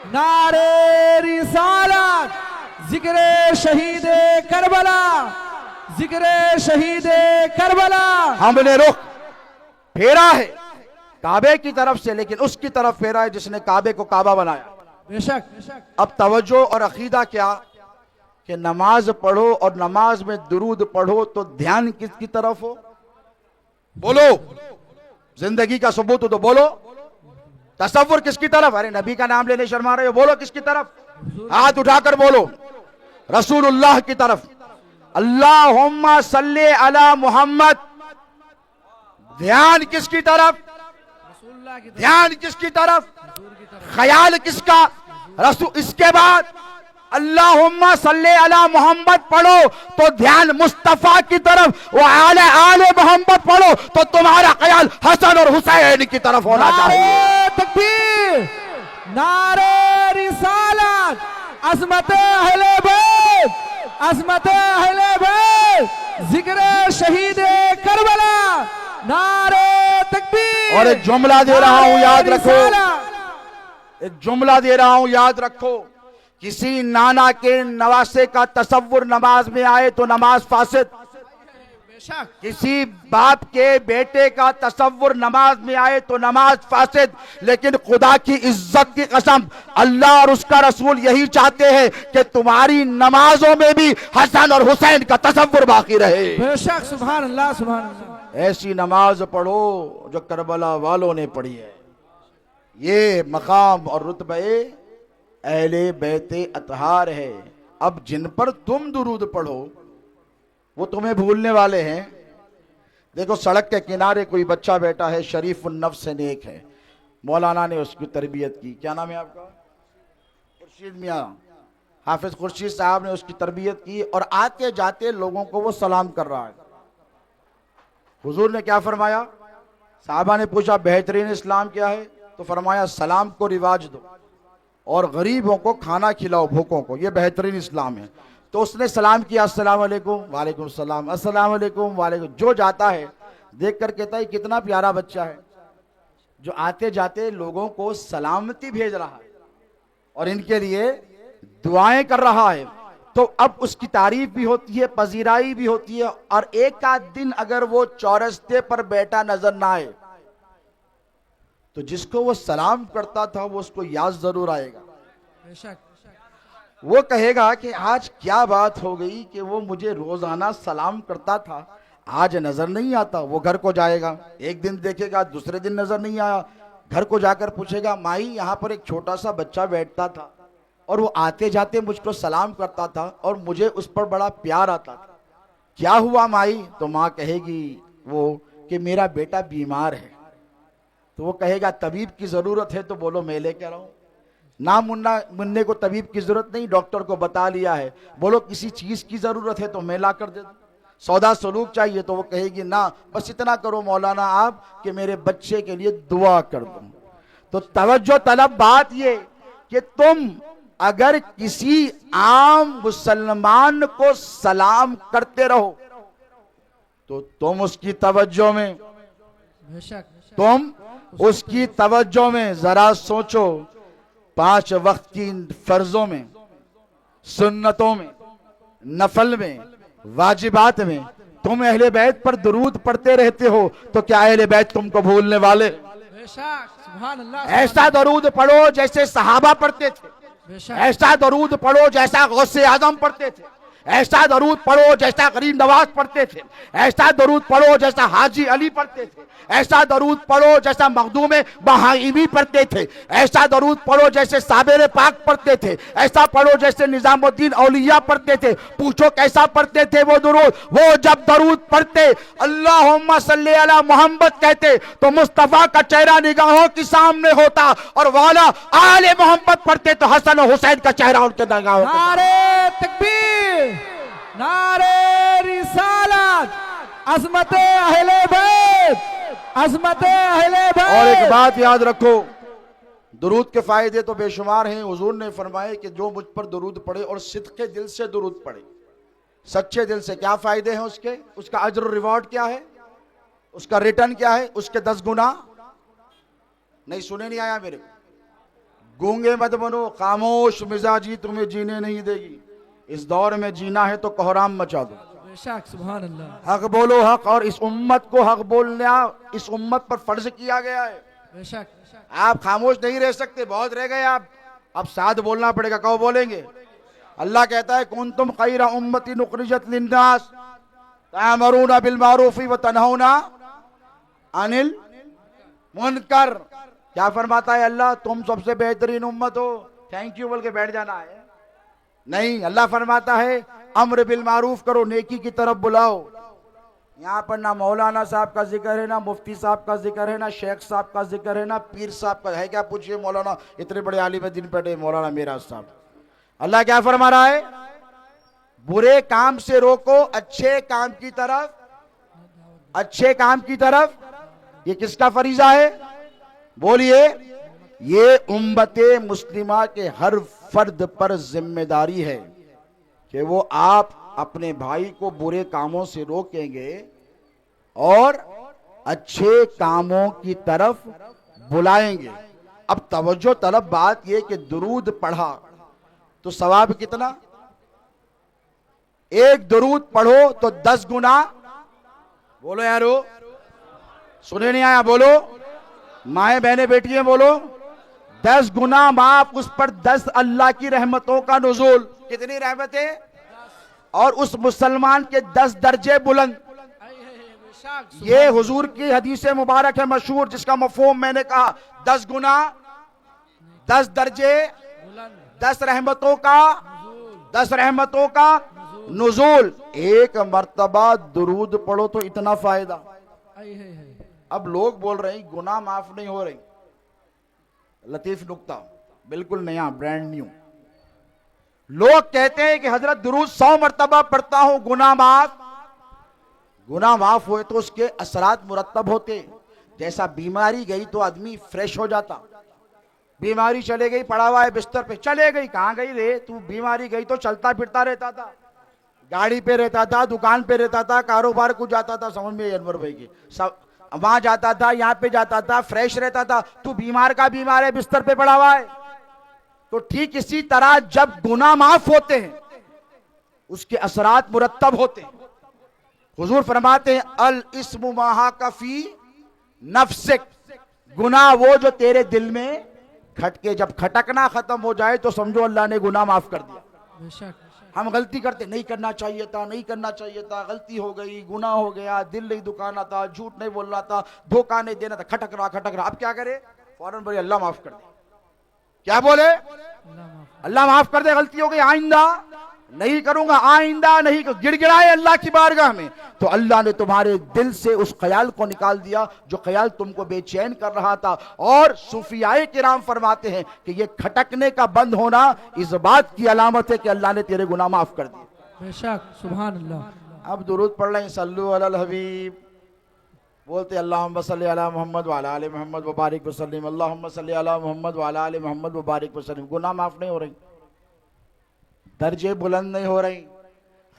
नारे रिसालत, जिक्रे शहीद करबला, जिक्रे शहीद करबला। हमने रुख फेरा है काबे की तरफ से, लेकिन उसकी तरफ फेरा है जिसने काबे को काबा बनाया। बेशक। अब तवज्जो और अकीदा क्या कि नमाज पढ़ो और नमाज में दुरूद पढ़ो तो ध्यान किसकी तरफ हो? बोलो। जिंदगी का सबूत हो तो बोलो। तसव्वुर किसकी तरफ? अरे नबी का नाम लेने शर्मा रहे हो, बोलो किसकी तरफ? हाथ उठाकर बोलो। रसूलुल्लाह की तरफ। अल्लाहुम्मा सल्ली अला मुहम्मद। ध्यान किसकी तरफ? ध्यान किसकी तरफ? ख्याल किसका? रसूल। इसके बाद अल्लाहुम्मा सल्ले अला मोहम्मद पढ़ो तो ध्यान मुस्तफा की तरफ, वो आले आले मोहम्मद पढ़ो तो तुम्हारा ख्याल हसन और हुसैन की तरफ होना चाहिए। तकबीर, नारे रिसालत, अज़मत अहले बैत, अज़मत अहले बैत, जिक्र शहीद करबला। नारे तकबीर। और एक जुमला दे रहा हूं, याद रखो। एक जुमला दे रहा हूं, याद रखो। किसी नाना के नवासे का तसव्वुर नमाज में आए तो नमाज फासिद। किसी बाप के बेटे का तसव्वुर नमाज में आए तो नमाज फासिद। लेकिन खुदा की इज्जत की कसम, अल्लाह और उसका रसूल यही चाहते हैं कि तुम्हारी नमाजों में भी हसन और हुसैन का तसव्वुर बाकी रहे। बेशक सुभान अल्लाह सुभान अल्लाह। ऐसी नमाज पढ़ो जो करबला वालों ने पढ़ी है। ये मकाम और रुतबे अहले बैते अतहार है। अब जिन पर तुम दुरूद पढ़ो वो तुम्हें भूलने वाले हैं। देखो, सड़क के किनारे कोई बच्चा बैठा है, शरीफ नफ्स नेक है, मौलाना ने उसकी तरबियत की। क्या नाम है आपका? खुर्शीद मियाँ। हाफिज खुर्शीद साहब ने उसकी तरबियत की और आते जाते लोगों को वो सलाम कर रहा है। हुजूर ने क्या फरमाया? साहबा ने पूछा बेहतरीन इस्लाम क्या है? तो फरमाया सलाम को रिवाज दो और गरीबों को खाना खिलाओ, भूखों को, ये बेहतरीन इस्लाम है। तो उसने सलाम किया, अस्सलाम वालेकुम, वालेकुम सलाम, अस्सलाम वालेकुम, वालेकुम। जो जाता है देख कर कहता है कितना प्यारा बच्चा है जो आते जाते लोगों को सलामती भेज रहा है और इनके लिए दुआएं कर रहा है। तो अब उसकी तारीफ भी होती है, पजीराई भी होती है। और एक आध दिन अगर वो चौरस्ते पर बैठा नजर ना आए तो जिसको वो सलाम करता था वो उसको याद जरूर आएगा। वो कहेगा कि आज क्या बात हो गई कि वो मुझे रोजाना सलाम करता था, आज नजर नहीं आता। वो घर को जाएगा, एक दिन देखेगा, दूसरे दिन नजर नहीं आया। घर को जाकर पूछेगा, माई यहाँ पर एक छोटा सा बच्चा बैठता था और वो आते जाते मुझको सलाम करता था और मुझे उस पर बड़ा प्यार आता था, क्या हुआ माई? तो माँ कहेगी वो कि मेरा बेटा बीमार है। तो वो कहेगा तबीब की जरूरत है? तो बोलो मैं लेकर आऊं। ना मुन्ने को तबीब की जरूरत नहीं, डॉक्टर को बता लिया है। बोलो किसी चीज की जरूरत है तो मैं ला कर दे दूं। सौदा सलूक चाहिए तो वो कहेगी ना, बस इतना करो मौलाना आप कि मेरे बच्चे के लिए दुआ कर दो। तो तवज्जो तलब बात ये कि तुम अगर किसी आम मुसलमान को सलाम करते रहो तो तुम उसकी तवज्जो में, बेशक तुम उसकी तवज्जो में जरा सोचो, 5 वक्त की फर्जों में, सुन्नतों में, नफल में, वाजिबात में तुम अहले बैत पर दुरूद पढ़ते रहते हो, तो क्या अहले बैत तुमको भूलने वाले? बेशक सुभान अल्लाह। ऐसा दरूद पढ़ो जैसे सहाबा पढ़ते थे, बेशक ऐसा दरूद पढ़ो जैसा गौसे आजम पढ़ते थे, ऐसा दरूद पढ़ो जैसा गरीब नवाज पढ़ते थे, ऐसा दरूद पढ़ो जैसा हाजी अली पढ़ते थे, ऐसा दरूद पढ़ो जैसा मखदूम बहाइमी पढ़ते थे, ऐसा दरूद पढ़ो जैसे साबिर पाक पढ़ते थे, ऐसा पढ़ो जैसे निजामुद्दीन औलिया पढ़ते थे। पूछो कैसा पढ़ते थे वो दरूद? वो जब दरूद पढ़ते अल्लाहुम्मा सल्ली अला मोहम्मद कहते तो मुस्तफा का चेहरा निगाहों के सामने होता, और वाला आले मोहम्मद पढ़ते तो हसन और हुसैन का चेहरा उनके निगाहों के सामने। नारे तकबीर, नारे रिसालत, अज़मते अहले बैत, अज़मते अहले बैत। और एक बात याद रखो, दुरूद के फायदे तो बेशुमार हैं। हुजूर ने फरमाए कि जो मुझ पर दुरूद पढ़े और सिद्के दिल से दुरूद पढ़े, सच्चे दिल से, क्या फायदे हैं उसके? उसका अज्र और रिवॉर्ड क्या है? उसका रिटर्न क्या है? उसके 10 गुना। नहीं सुने नहीं आया मेरे को? गूंगे मत बनो, खामोश मिजाजी तुम्हें जीने नहीं देगी। इस दौर में जीना है तो कोहराम मचा दो। बेशक सुभान अल्लाह। हक बोलो हक, और इस उम्मत को हक बोलना इस उम्मत पर फर्ज किया गया है। बेशक आप खामोश नहीं रह सकते, बहुत रह गए आप, अब साथ बोलना पड़ेगा। कहो बोलेंगे? अल्लाह कहता है कुंतुम खैरा उम्मतिन उखरिजत लिन्नास तामरूना बिल मारूफी व तनहौना अनिल मुनकर। क्या फरमाता है अल्लाह? तुम सबसे बेहतरीन उम्मत हो। थैंक यू बोल के बैठ जाना है? नहीं, अल्लाह फरमाता है अम्र बिल मारूफ करो, नेकी की तरफ बुलाओ। यहाँ पर ना मौलाना साहब का जिक्र है, ना मुफ्ती साहब का जिक्र है, ना शेख साहब का जिक्र है, ना पीर साहब का है। क्या पूछिए मौलाना, इतने बड़े आलिम दिन बैठे मौलाना मेरा साहब। अल्लाह क्या फरमा रहा है? बुरे काम से रोको, अच्छे काम की तरफ, अच्छे काम की तरफ। ये किसका फरीजा है? बोलिए। ये उम्मते मुस्लिमा के हर फर्द पर जिम्मेदारी है कि वो आप अपने भाई को बुरे कामों से रोकेंगे और अच्छे कामों की तरफ बुलाएंगे। अब तवज्जो तलब बात यह कि दुरूद पढ़ा तो सवाब कितना? एक दुरूद पढ़ो तो 10 गुना। बोलो यारो, सुने नहीं आया? बोलो माए बहने बेटियां, बोलो 10 गुना माफ, उस पर 10 अल्लाह की रहमतों का नुज़ूल। कितनी रहमतें? और उस मुसलमान के 10 दर्जे बुलंद। ये हुजूर की हदीस मुबारक है मशहूर, जिसका मफहूम मैंने कहा 10 गुना, 10 दर्जे, 10 रहमतों का, 10 रहमतों का नुज़ूल। एक मर्तबा दुरूद पढ़ो तो इतना फायदा। अब लोग बोल रहे हैं गुनाह माफ नहीं हो रही। लतीफ नुक्ता, बिल्कुल नया, ब्रांड न्यू। लोग कहते हैं कि हजरत दुरूद 100 मर्तबा पढ़ता हूं गुनाह माफ। गुनाह माफ हुए तो उसके असरात मुरत्तब होते। जैसा बीमारी गई तो आदमी फ्रेश हो जाता। बीमारी चले गई, पड़ा हुआ है बिस्तर पे, चले गई, कहां गई रे तू? बीमारी गई तो चलता फिरता रहता था, गाड़ी पे रहता था, दुकान पे रहता था, कारोबार को जाता था। समझ में अनवर भाई की सब, वहां जाता था, यहां पे जाता था, फ्रेश रहता था। तू बीमार का बीमार है, बिस्तर पे पड़ा हुआ है। तो ठीक इसी तरह जब गुनाह माफ होते हैं उसके असरात मुरत्तब होते हैं। हुजूर फरमाते हैं अल इस्मु माहा कफी नफ्सिक, गुनाह वो जो तेरे दिल में खटके, जब खटकना खत्म हो जाए तो समझो अल्लाह ने गुनाह माफ कर दिया। हम गलती करते, नहीं करना चाहिए था, नहीं करना चाहिए था, गलती हो गई, गुनाह हो गया, दिल नहीं दुखाना था, झूठ नहीं बोलना था, धोखा नहीं देना था, खटक रहा। अब क्या करे? फौरन बोले अल्लाह माफ कर दे। क्या बोले? अल्लाह माफ कर दे, गलती हो गई, आइंदा नहीं करूंगा, आइंदा नहीं। गिड़गिड़ाए अल्लाह की बारगाह में तो अल्लाह ने तुम्हारे दिल से उस ख्याल को निकाल दिया जो ख्याल तुमको बेचैन कर रहा था। और सूफियाए किराम फरमाते हैं कि ये खटकने का बंद होना इस बात की अलामत है कि अल्लाह ने तेरे गुनाह माफ कर दिए। बेशक सुभान अल्लाह। अब दुरूद पढ़ रहे हैं, सल्लु अलल हबीब, बोलते अल्लाहुम्मा सल्ली अला मोहम्मद व अला आलि मोहम्मद व बारिक वसल्लिम, अल्लाहुम्मा सल्ली अला मोहम्मद व अला आलि मोहम्मद व बारिक वसल्लिम। गुनाह माफ नहीं हो रही, दर्जे बुलंद नहीं हो रही,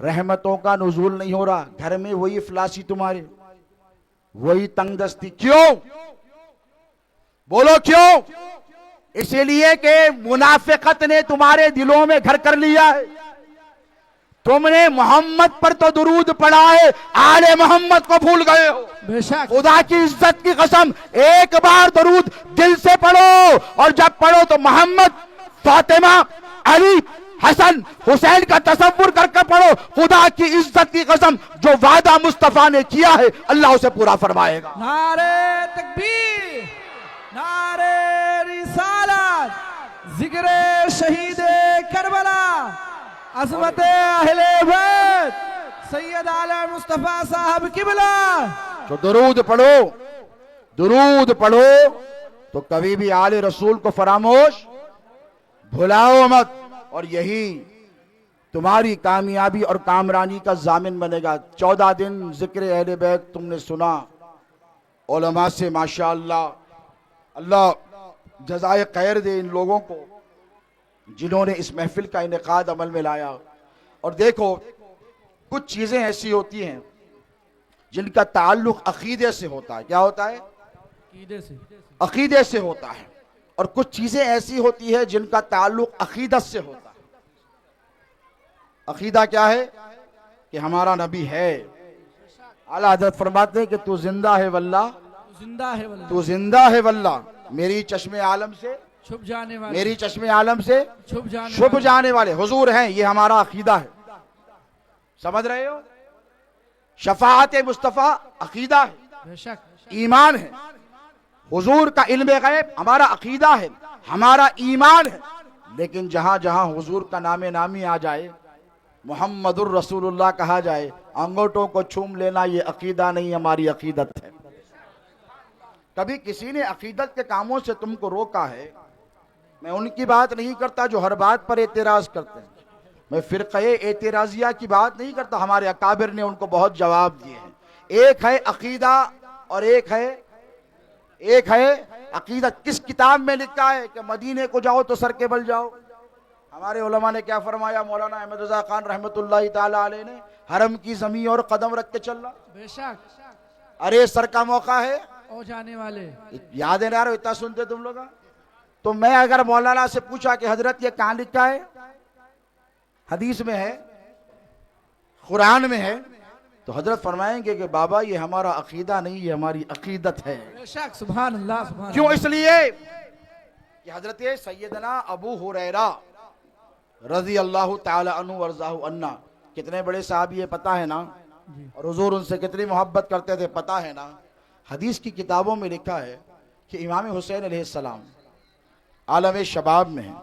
रहमतों का नुज़ूल नहीं हो रहा, घर में वही इफलासी तुम्हारी, वही तंगदस्ती। क्यों? बोलो क्यों? इसीलिए कि मुनाफिकत ने तुम्हारे दिलों में घर कर लिया है। तुमने मोहम्मद पर तो दुरूद पढ़ा है, आले मोहम्मद को भूल गए हो। बेशक खुदा की इज्जत की कसम, एक बार दुरूद दिल से पढ़ो, और जब पढ़ो तो मोहम्मद, फातिमा, अली, हसन, हुसैन का तसव्वुर करके पढ़ो। खुदा की इज्जत की कसम, जो वादा मुस्तफा ने किया है अल्लाह उसे पूरा फरमाएगा। नारे तकबीर, नारे रिसालत, जिक्रे शहीदे करबला, अज़मत अहले बैत, सैयद आला मुस्तफा साहब किबला। तो दुरूद पढ़ो, दुरूद पढ़ो तो कभी भी आले रसूल को फरामोश भुलाओ मत, और यही तुम्हारी कामयाबी और कामरानी का जामिन बनेगा। 14 दिन जिक्र अहले बैत तुमने सुना, उलमा से माशाअल्लाह, अल्लाह जज़ाए खैर दे इन लोगों को जिन्होंने इस महफिल का इनेकाद अमल में लाया। और देखो, कुछ चीज़ें ऐसी होती हैं जिनका ताल्लुक अकीदे से होता है। क्या होता है? अकीदे से होता है। और कुछ चीज़ें ऐसी होती है जिनका ताल्लुक अकीदत से होता है। अकीदा क्या है? कि हमारा नबी है। आला हज़रत फरमाते हैं कि तू जिंदा है वल्लाह, जिंदा है वल्लाह, तू जिंदा है वल्लाह, मेरी चश्मे आलम से छुप जाने वाले, मेरी चश्मे आलम से छुप जाने वाले हुजूर हैं। ये हमारा अकीदा है, समझ रहे हो? शफाअत मुस्तफ़ा अकीदा है, बेशक ईमान है। हुजूर का इल्म गैब हमारा अकीदा है, हमारा ईमान है। लेकिन जहां जहां हुजूर का नामे नामी आ जाए, मुहम्मदुर रसूलुल्लाह कहा जाए, अंगूठों को छूम लेना ये अकीदा नहीं, हमारी अकीदत है। कभी किसी ने अकीदत के कामों से तुमको रोका है? मैं उनकी बात नहीं करता जो हर बात पर एतराज करते हैं, मैं फिरक़े एतराजिया की बात नहीं करता। हमारे अकाबिर ने उनको बहुत जवाब दिए हैं। एक है अकीदा और एक है अकीदत। किस किताब में लिखा है कि मदीने को जाओ तो सर के बल जाओ? हमारे उलमा ने क्या फरमाया? मौलाना अहमद रज़ा खान रहमतुल्लाहि ताला अलैह ने, हरम की जमीन और कदम रख के चलना। बेशक अरे सर का मौका है, ओ जाने वाले, याद है ना यार, इतना सुनते तुम लोग। तो मैं अगर मौलाना से पूछा कि हजरत ये कहां लिखा है, हदीस में है, कुरान में है, तो हजरत फरमाएंगे कि बाबा ये हमारा अकीदा नहीं, ये हमारी अकीदत है। बेशक सुभान अल्लाह, सुभान क्यों? इसलिए कि हजरत सैयदना अबू हुरैरा रज़ी अल्लाह ताला अन्हु वरज़ाहु अन्ना, कितने बड़े साहबी है पता है ना, और हुजूर उनसे कितनी मोहब्बत करते थे पता है ना। हदीस की किताबों में लिखा है कि इमाम हुसैन अलैहिस्सलाम आलम शबाब में हैं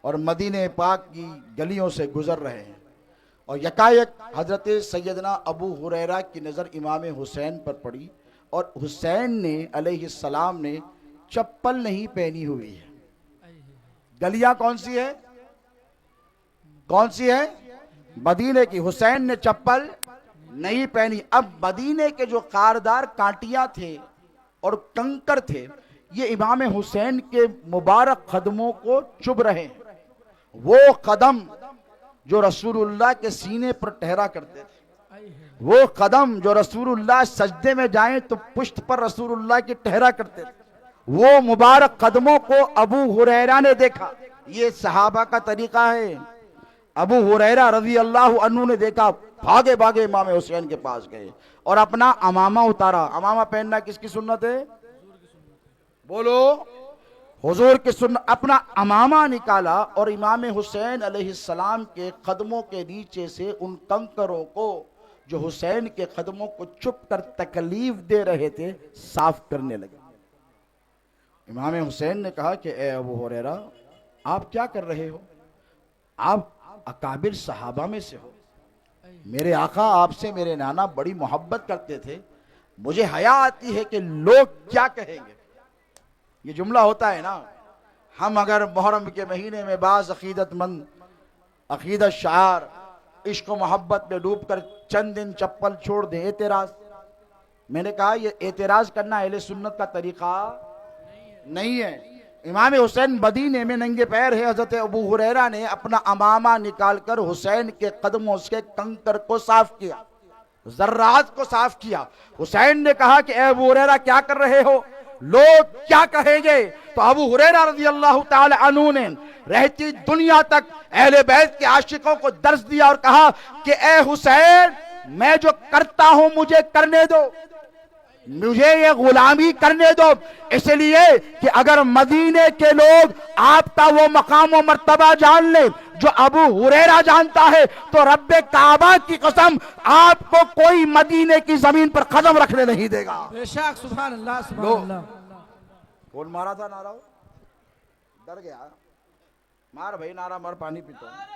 और मदीने पाक की गलियों से गुजर रहे हैं, और यकायक हजरत सैयदना अबू हुरैरा की नज़र इमाम हुसैन पर पड़ी, और हुसैन ने अलैहिस्सलाम ने चप्पल नहीं पहनी हुई है। गलियां कौन सी है? कौन सी है? मदीने की। हुसैन ने चप्पल नहीं पहनी। अब मदीने के जो कारदार कांटियां थे और कंकर थे, ये इमाम हुसैन के मुबारक कदमों को चुभ रहे हैं। वो कदम जो रसूलुल्लाह के सीने पर ठहरा करते थे, वो कदम जो रसूलुल्लाह सजदे में जाएं तो पुष्ट पर रसूलुल्लाह की ठहरा करते थे, वो मुबारक कदमों को अबू हुरैरा ने देखा। ये सहाबा का तरीका है। अबू हुरैरा रज़ी अल्लाह अन्हु ने देखा, भागे भागे इमाम हुसैन के पास गए और अपना अमामा उतारा। अमामा पहनना किसकी सुन्नत है? बोलो, हुजूर की सुन्नत। अपना अमामा निकाला और इमाम हुसैन अलैहिस्सलाम के कदमों के नीचे से उन कंकरों को जो हुसैन के कदमों को चुप कर तकलीफ दे रहे थे साफ करने लगे। इमाम हुसैन ने कहा कि ए अबू हुरैरा, आप क्या कर रहे हो? आप अकाबिर सहाबा में से हो, मेरे आका आपसे मेरे नाना बड़ी मोहब्बत करते थे, मुझे हया आती है कि लोग क्या कहेंगे। ये जुमला होता है ना, हम अगर मुहर्रम के महीने में बाज अकीदतमंद, अकीदत शार, इश्क मोहब्बत में डूब कर चंद दिन चप्पल छोड़ दें, एतराज। मैंने कहा ये एतराज करना अहले सुन्नत का तरीका नहीं है। इमाम हुसैन मदीने में नंगे पैर है। हजरत अबू हुरैरा ने अपना अमामा निकालकर हुसैन के कदमों से कंकर को साफ किया, जर्रात को साफ किया। हुसैन ने कहा कि ए अबू हुरैरा क्या कर रहे हो, लोग क्या कहेंगे। तो अबू हुरैरा रज़ियल्लाहु ताला अन्हु ने रहती दुनिया तक अहले बैत के आशिकों को दर्श दिया और कहा कि ए हुसैन, मैं जो करता हूं मुझे करने दो, मुझे ये गुलामी करने दो। इसलिए कि अगर मदीने के लोग आपका वो मकाम व मर्तबा जान ले जो अबू हुरैरा जानता है, तो रब्बे काबा की कसम आपको कोई मदीने की जमीन पर कदम रखने नहीं देगा। बेशक, सुभान अल्लाह, सुभान अल्लाह। कौन मारा था नारा? डर गया। मार भाई नारा, मार, पानी पीता हूं।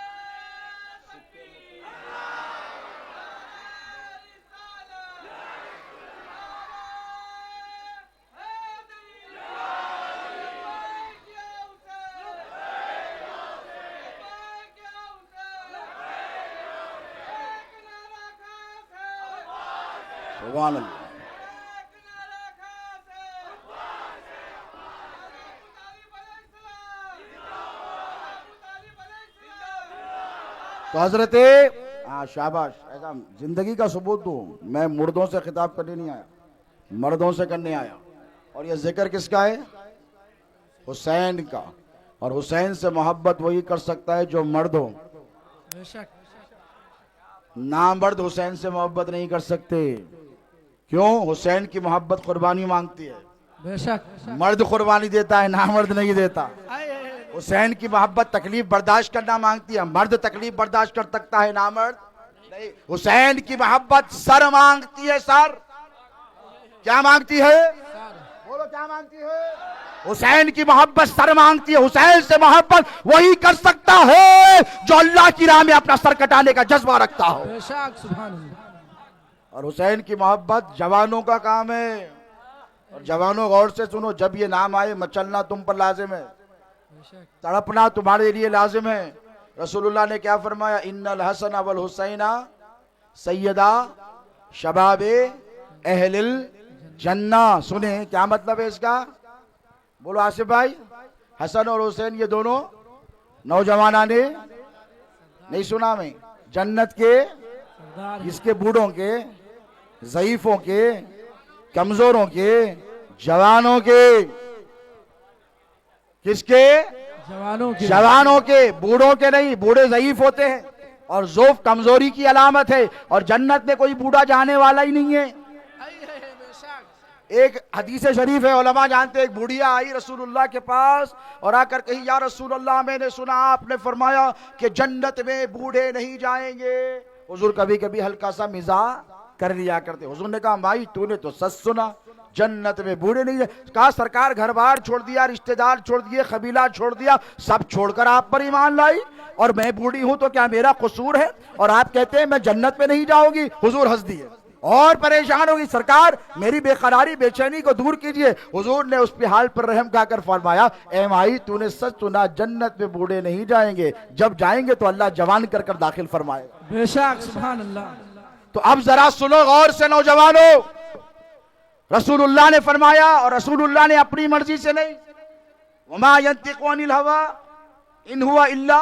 सुभान अल्लाह। तो हजरत शाबाश, ऐसा जिंदगी का सबूत दो। मैं मुर्दों से खिताब करने नहीं आया, मर्दों से करने आया। और ये जिक्र किसका है? हुसैन का। और हुसैन से मोहब्बत वही कर सकता है जो मर्द हो। बेशक, नामर्द हुसैन से मोहब्बत नहीं कर सकते। क्यों? हुसैन की मोहब्बत कुर्बानी मांगती है। बेशक, मर्द कुर्बानी देता है, नामर्द नहीं देता। हुसैन की मोहब्बत तकलीफ बर्दाश्त करना मांगती है, मर्द तकलीफ बर्दाश्त कर सकता है, नामर्द नहीं। हुसैन की मोहब्बत सर मांगती है, सर। क्या मांगती है? बोलो, क्या मांगती है? हुसैन की मोहब्बत सर मांगती है। हुसैन से मोहब्बत वही कर सकता है जो अल्लाह की राह में अपना सर कटाने का जज्बा रखता हो। बेशक, सुभान अल्लाह। और हुसैन की मोहब्बत जवानों का काम है। और जवानों गौर से सुनो, जब ये नाम आए, मचलना तुम पर लाजिम है, तड़पना तुम्हारे लिए लाजिम है। रसूलुल्लाह ने क्या फरमाया? इन्नल हसन वल हुसैना सैयदा शबाबे अहलिल जन्ना। सुने क्या मतलब है इसका? बोलो आसिफ भाई। हसन और हुसैन ये दोनों नौजवाना ने नहीं सुना मैं, जन्नत के, इसके बूढ़ों के, ज़ईफों के, कमजोरों के, जवानों के। किसके? जवानों के। जवानों के, बूढ़ों के नहीं। बूढ़े ज़ईफ होते हैं और ज़ौफ कमजोरी की अलामत है। और जन्नत में कोई बूढ़ा जाने वाला ही नहीं है। एक हदीस शरीफ है, उलमा जानते, एक बुढ़िया आई रसूलुल्लाह के पास और आकर कही, या रसूलुल्लाह, मैंने सुना आपने फरमाया कि जन्नत में बूढ़े नहीं जाएंगे। हुजूर कभी कभी हल्का सा मिजाज कर लिया करते। हुजूर ने कहा, भाई तूने तो सच सुना, जन्नत में बूढ़े नहीं। कहा, सरकार घर बार छोड़ दिया, रिश्तेदार छोड़ दिए, कबीला छोड़ दिया, सब छोड़कर आप पर ईमान लाई, और मैं बूढ़ी हूं तो क्या मेरा कसूर है? और आप कहते हैं मैं जन्नत में नहीं जाऊंगी। हुजूर हंस दिए और परेशान होगी, सरकार मेरी बेकरारी बेचैनी को दूर कीजिए। हुजूर ने उस पे हाल पर रहम खाकर फरमाया, ए माई तूने सच सुना, जन्नत में बूढ़े नहीं जाएंगे, जब जाएंगे तो अल्लाह जवान कर कर दाखिल फरमाएगा। बेशक, सुभान अल्लाह। तो अब जरा सुनो गौर से नौजवानों, रसूलुल्लाह ने फरमाया, और रसूलुल्लाह ने अपनी मर्जी से नहीं, वमा यंतिकु अनिल हवा इन हुवा इल्ला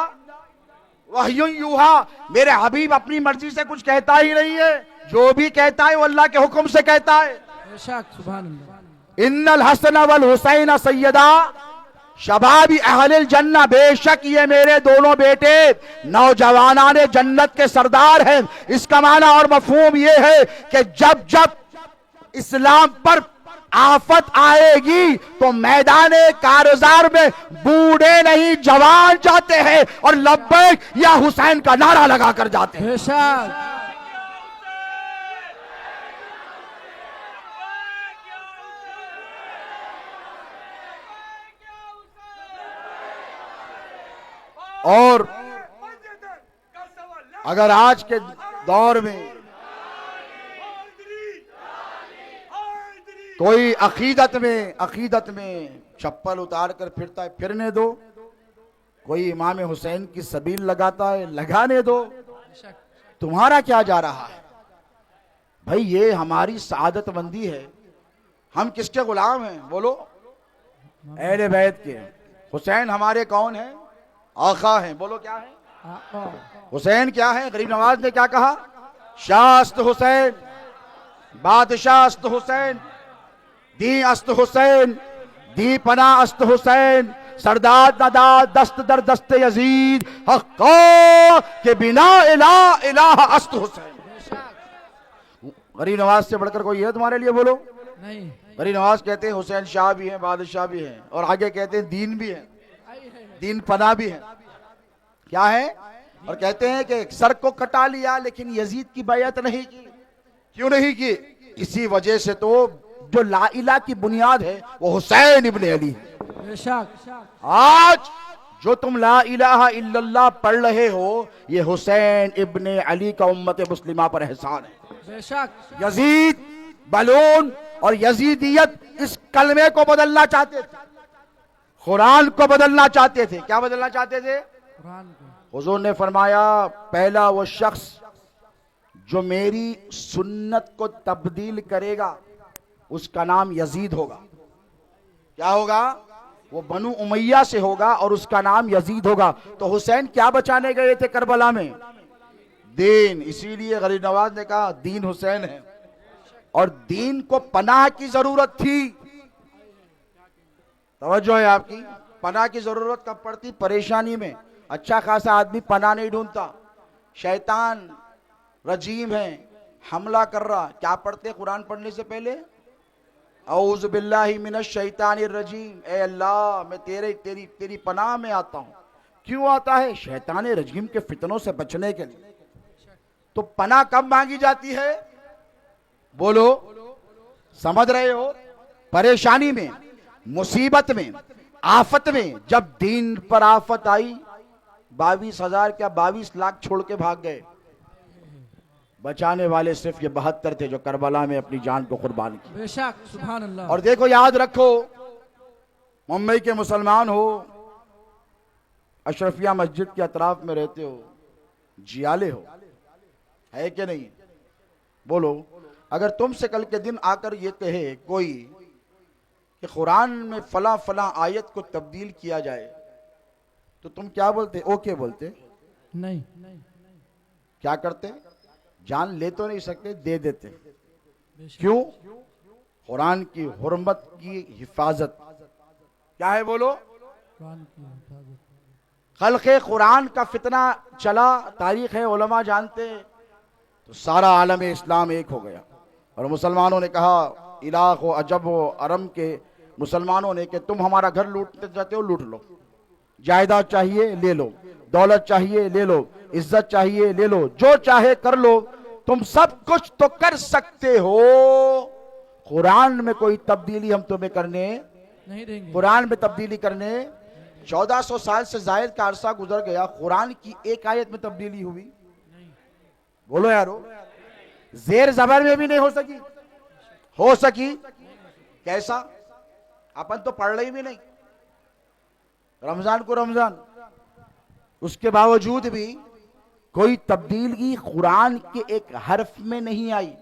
वह्युन यूहा। मेरे हबीब अपनी मर्जी से कुछ कहता ही नहीं है, जो भी कहता है वो अल्लाह के हुक्म से कहता है। बेशक, सुभान अल्लाह। इन्नल हसन वल हुसैन सैयदा शबाबी अहलिल जन्ना। बेशक ये मेरे दोनों बेटे नौजवानाने जन्नत के सरदार हैं। इसका माना और मफहूम ये है कि जब जब इस्लाम पर आफत आएगी तो मैदाने कारजार में बूढ़े नहीं जवान जाते हैं और लब्बैक या हुसैन का नारा लगाकर जाते हैं। बेशक, और अगर आज के दौर में कोई अकीदत में चप्पल उतार कर फिरता है, फिरने दो। कोई इमाम हुसैन की सबील लगाता है, लगाने दो। तुम्हारा क्या जा रहा है भाई ये हमारी सादतमंदी है, हम किसके गुलाम हैं? बोलो, अहले बैत के। हुसैन हमारे कौन है? आका हैं। बोलो क्या है? हुसैन क्या है? गरीब नवाज ने क्या कहा? शास्त हुसैन, बादशाह अस्त हुसैन, दी अस्त हुसैन, दी पना अस्त हुसैन, सरदार दादा दस्त दर दस्त यजीद, हक्का के बिना इला इलाह अस्त हुसैन। गरीब नवाज से बढ़कर कोई है तुम्हारे लिए? बोलो नहीं। गरीब नवाज कहते हैं हुसैन शाह भी हैं, बादशाह भी हैं, और आगे कहते हैं दीन भी है, दीन पना भी है। क्या है? और कहते हैं कि सर को कटा लिया लेकिन यजीद की बैयत नहीं की। क्यों नहीं की? इसी वजह से तो जो ला इला की बुनियाद है वो हुसैन इब्ने अली है। आज जो तुम ला इलाहा इल्लल्लाह पढ़ रहे हो ये हुसैन इब्ने अली का उम्मत मुस्लिमा पर एहसान है। यजीद, बलून और यजीदियत इस कलमे को बदलना चाहते थे, कुरान को बदलना चाहते थे। क्या बदलना चाहते थे? हुजूर ने फरमाया पहला वो शख्स जो मेरी सुन्नत को तब्दील करेगा उसका नाम यजीद होगा। क्या होगा? वो बनु उमैया से होगा और उसका नाम यजीद होगा। तो हुसैन क्या बचाने गए थे करबला में? दीन। इसीलिए गरीब नवाज ने कहा दीन हुसैन है, और दीन को पनाह की जरूरत थी। तवज्जो है आपकी? पनाह की जरूरत कब पड़ती? परेशानी में। अच्छा खासा आदमी पनाह नहीं ढूंढता, शैतान रजीम है, हमला कर रहा, क्या पढ़ते कुरान पढ़ने से पहले? औज़ु बिल्लाहि मिनश शैतानिर रजीम, ए अल्लाह मैं तेरी पनाह में आता हूं। क्यों आता है? शैतान रजीम के फितनों से बचने के लिए। तो पनाह कब मांगी जाती है? बोलो, समझ रहे हो? परेशानी में, मुसीबत में, आफत में। जब दीन पर आफत आई 22,000 क्या 22 लाख छोड़ के भाग गए। बचाने वाले सिर्फ ये 72 थे जो करबला में अपनी जान को कुर्बान की। बेशक, सुभान अल्लाह। और देखो, याद रखो, मुंबई के मुसलमान हो, अशरफिया मस्जिद के अतराफ में रहते हो, जियाले हो, है कि नहीं? बोलो, अगर तुमसे कल के दिन आकर ये कहे कोई कि कुरान में फला फला आयत को तब्दील किया जाए तो तुम क्या बोलते? ओके बोलते? नहीं। क्या करते? जान ले तो नहीं सकते, दे देते। क्यों? कुरान की हुर्मत की हिफाजत। क्या है? बोलो। खल्क़े कुरान का फितना चला, तारीख है, उलमा जानते, तो सारा आलम इस्लाम एक हो गया। और मुसलमानों ने कहा, इलाह हो अजब हो अरम के मुसलमानों ने कि तुम हमारा घर लूटते जाते हो, लूट लो, जायदाद चाहिए ले लो, दौलत चाहिए ले लो, इज्जत चाहिए ले लो, जो चाहे कर लो, तुम सब कुछ तो कर सकते हो, कुरान में कोई तब्दीली हम तुम्हें करने नहीं देंगे। कुरान में तब्दीली करने 1400 साल से जायद का अरसा गुजर गया, कुरान की एक आयत में तब्दीली हुई? बोलो यारो, जेर जबर में भी नहीं हो सकी। हो सकी कैसा? अपन तो पढ़ रही भी नहीं, रमजान को रमजान, उसके बावजूद भी कोई तब्दीली कुरान के एक हर्फ में नहीं आई।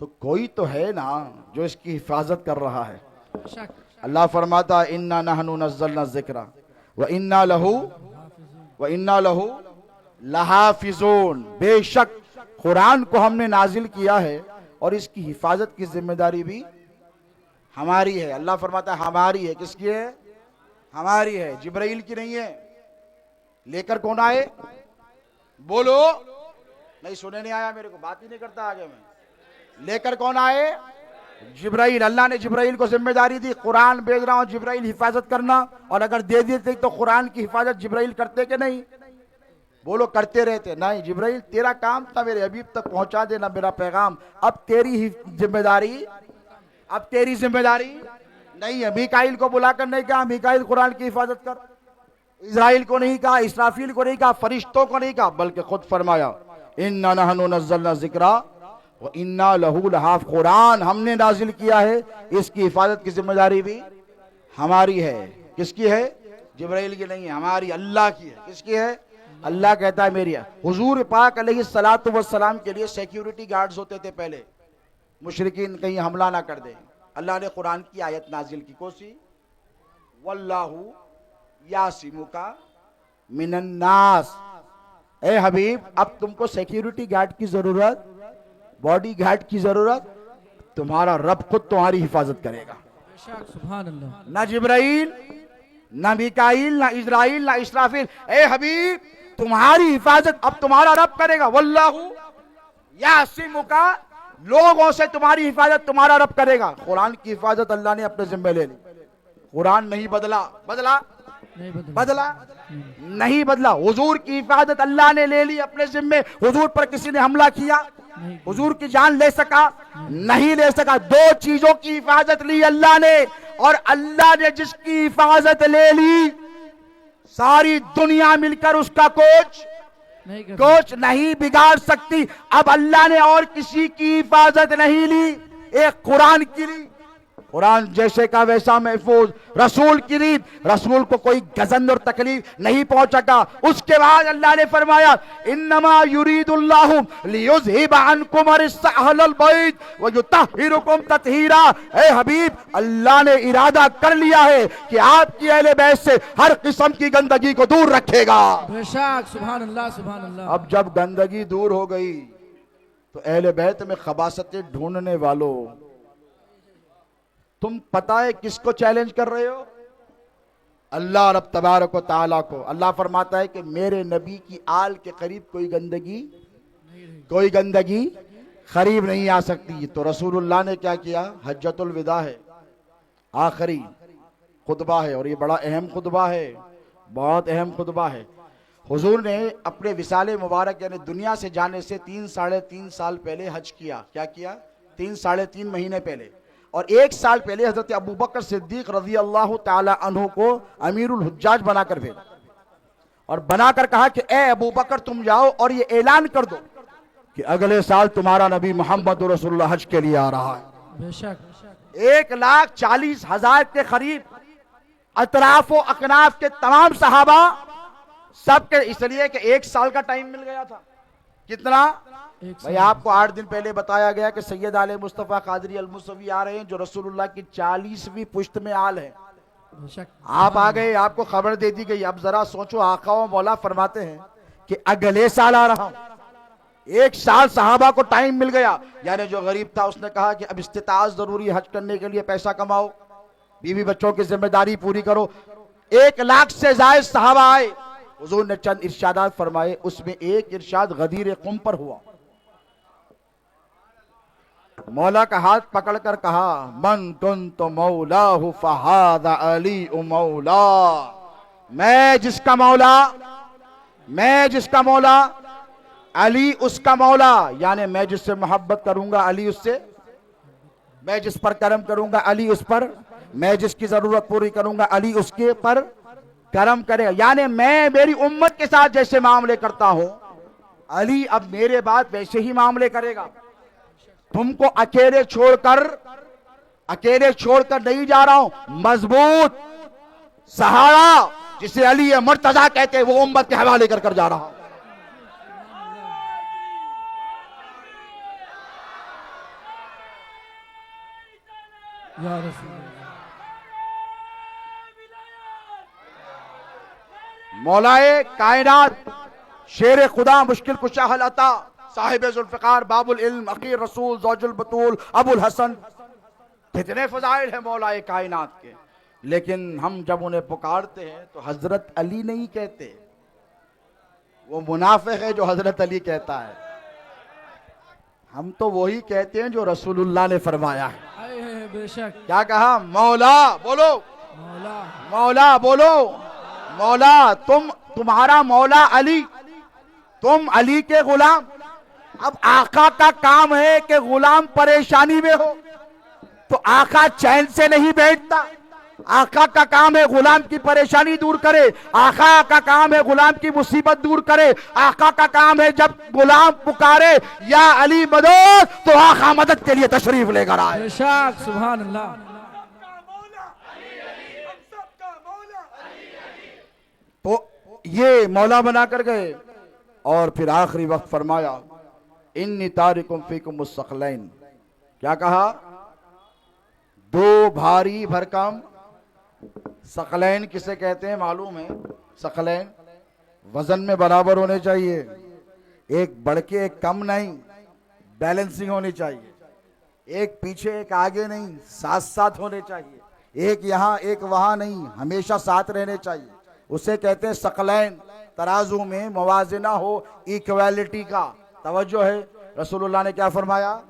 तो कोई तो है ना जो इसकी हिफाजत कर रहा है। अल्लाह फरमाता इन्ना नहनु नज़्ज़लना ज़िक्रा व इन्ना लहू लहाफिज़ून, बेशक कुरान को हमने नाजिल किया है और इसकी हिफाजत की जिम्मेदारी भी हमारी है। अल्लाह फरमाता है हमारी है। किसकी है? हमारी है, जिब्राइल की नहीं है। लेकर कौन आए? बोलो, नहीं सुने नहीं आया मेरे को, बात ही नहीं करता आगे में। लेकर कौन आए? जिब्राइल। अल्लाह ने जिब्राइल को जिम्मेदारी दी, कुरान भेज रहा हूं, जिब्राइल हिफाजत करना। और अगर दे देते तो कुरान की हिफाजत जिब्राइल करते कि नहीं? बोलो, करते रहते। नहीं, जिब्राइल तेरा काम था मेरे हबीब तक पहुंचा देना मेरा पैगाम, अब तेरी जिम्मेदारी, अब तेरी जिम्मेदारी नहीं है। मीकाइल को बुलाकर नहीं कहा मीकाइल कुरान की हिफाजत कर, इज़राइल को नहीं कहा, इसराफील को नहीं कहा, फरिश्तों को नहीं कहा, बल्कि खुद फरमाया इन्ना नहनु नज़्ज़लना ज़िक्रा व इन्ना लहू लहाफ़, कुरान हमने नाजिल किया है, इसकी हिफाजत की जिम्मेदारी भी हमारी है। किसकी है? जिब्राइल की नहीं है, हमारी, अल्लाह की है। किसकी है? अल्लाह कहता है मेरी। हुजूर पाक अलैहिस्सलातु वस्सलाम के लिए सिक्योरिटी गार्ड्स होते थे पहले, मुशरिकीन कहीं हमला ना कर दे। अल्लाह ने कुरान की आयत नाजिल की, कोसी वल्लाहु यासिमुका मिनन्नास। ए हबीब, अब तुमको सिक्योरिटी गार्ड की जरूरत, बॉडी गार्ड की जरूरत, तुम्हारा रब खुद तुम्हारी हिफाजत करेगा। बेशक सुभान अल्लाह। ना जिब्राइल, ना मिकाइल, ना इजराइल, ना इसराफिल। ए हबीब, तुम्हारी हिफाजत अब तुम्हारा रब करेगा। वल्लाहु यासिमुका, लोगों से तुम्हारी हिफाजत तुम्हारा रब करेगा। कुरान की हिफाजत अल्लाह ने अपने जिम्मे ले ली। कुरान नहीं बदला, बदला बदला नहीं बदला। हुजूर की हिफाजत अल्लाह ने ले ली अपने जिम्मे। हुजूर पर किसी ने हमला किया, हुजूर की जान ले सका? नहीं ले सका। दो चीजों की हिफाजत ली अल्लाह ने, और अल्लाह ने जिसकी हिफाजत ले ली, सारी दुनिया मिलकर उसका कोच नहीं बिगाड़ सकती। अब अल्लाह ने और किसी की हिफाजत नहीं ली, एक कुरान की ली। कुरान जैसे का वैसा महफूज। रसूल की रीत, रसूल को कोई गजन और तकलीफ नहीं पहुंचेगा। उसके बाद अल्लाह ने फरमाया, इन्नमा युरीदुल्लाहु लियुज़हिबा अन्कुम रिज्सा अहलल बैत व युतहिरुकुम तत्हीरा। ए हबीब, अल्लाह ने इरादा कर लिया है कि आपकी अहले बैत से हर किस्म की गंदगी को दूर रखेगा। बेशक सुभान अल्लाह सुभान अल्लाह। अब जब गंदगी दूर हो गई तो अहले बैत में खबासतें ढूंढने वालों, तुम पता है किसको चैलेंज कर रहे हो? अल्लाह रब तबारक व तआला को। अल्लाह फरमाता है कि मेरे नबी की आल के करीब कोई गंदगी करीब नहीं आ सकती। तो रसूलुल्लाह ने क्या किया? हज्जतुल विदा है, आखिरी खुतबा है, और ये बड़ा अहम खुतबा है, बहुत अहम खुतबा है। हुजूर ने अपने विसाले मुबारक यानी दुनिया से जाने से 3-3.5 साल पहले हज किया। क्या किया? 3-3.5 महीने पहले। और 1 साल पहले हजरत अबू बकर सिद्दीक रजी अल्लाह ताला अन्हु को अमीरुल हुज्जाज बनाकर भेजा, और बनाकर कहा कि ए अबू बकर, तुम जाओ और ये ऐलान कर दो कि अगले साल तुम्हारा नबी मोहम्मद रसूलुल्लाह हज के लिए आ रहा है। बेशक 1,40,000 के करीब अतराफ व अकनाफ के तमाम सहाबा, सबके, इसलिए कि 1 साल का टाइम मिल गया था। कितना भाई? आपको 8 दिन पहले बताया गया कि सैयद आले मुस्तफ़ा कादरी अल मुसवी आ रहे हैं, जो रसूलुल्लाह की 40वीं पुश्त में आल है। आप आ गए, आपको खबर दे दी गई। अब जरा सोचो, आका व मौला फरमाते हैं कि अगले साल आ रहा हूं। 1 साल सहाबा को टाइम मिल गया। यानी जो गरीब था उसने कहा कि अब इस्तिताअत जरूरी, हज करने के लिए पैसा कमाओ, बीवी बच्चों की जिम्मेदारी पूरी करो। 1 लाख से ज्यादा सहाबा आए। हुजूर ने चंद इरशादात फरमाए, उसमें एक इरशाद गदीर कुम पर हुआ। मौला का हाथ पकड़कर कहा, मन कुंत मौलाहु फहादा अली मौला। मैं जिसका मौला, अली उसका मौला। यानी मैं जिससे मोहब्बत करूंगा, अली उससे, मैं जिस पर करम करूंगा, अली उस पर, मैं जिसकी जरूरत पूरी करूंगा, अली उसके पर करम करेगा। यानी मैं मेरी उम्मत के साथ जैसे मामले करता हूं, अली अब मेरे बाद वैसे ही मामले करेगा। तुमको अकेले छोड़कर नहीं जा रहा हूं। मजबूत सहारा जिसे अली मुर्तजा कहते हैं, वो उम्मत के हवाले कर जा रहा हूं। या रसूल मौलाए कायनात, शेर खुदा, मुश्किल कुशा हल अता, साहिब जुल्फ़िकार, बाबुल इल्म, अकीर रसूल, ज़ौजुल बतूल, अबुल हसन, कितने फज़ाइल हैं मौलाए कायनात के। लेकिन हम जब उन्हें पुकारते हैं तो हजरत अली नहीं कहते। वो मुनाफिक है जो हजरत अली कहता है। हम तो वही कहते हैं जो रसूलुल्लाह ने फरमाया है। बेशक। क्या कहा? मौला बोलो, मौला बोलो, मौला। तुम्हारा मौला अली, तुम अली के गुलाम। अब आका का काम है कि गुलाम परेशानी में हो तो आका चैन से नहीं बैठता। आका का काम है गुलाम की परेशानी दूर करे। आका का काम है गुलाम की मुसीबत दूर करे। आका का काम है जब गुलाम पुकारे या अली मदद, तो आका मदद के लिए तशरीफ लेकर आए। बेशक सुभान अल्लाह। तो ये मौला बना कर गए। और फिर आखिरी वक्त फरमाया इन्नी तारिकुम फीकुम मुस्तक़लैन, क्या कहा? दो भारी भरकम। सकलैन किसे कहते हैं मालूम है? सकलैन वजन में बराबर होने चाहिए, एक बढ़ के एक कम नहीं, बैलेंसिंग होनी चाहिए। एक पीछे एक आगे नहीं, साथ साथ होने चाहिए। एक यहाँ एक वहाँ नहीं, हमेशा साथ रहने चाहिए। उसे कहते हैं सकलैन। तराजू में मवाजना हो, इक्वालिटी का। तवज्जो है, रसूलुल्लाह ने क्या फरमाया?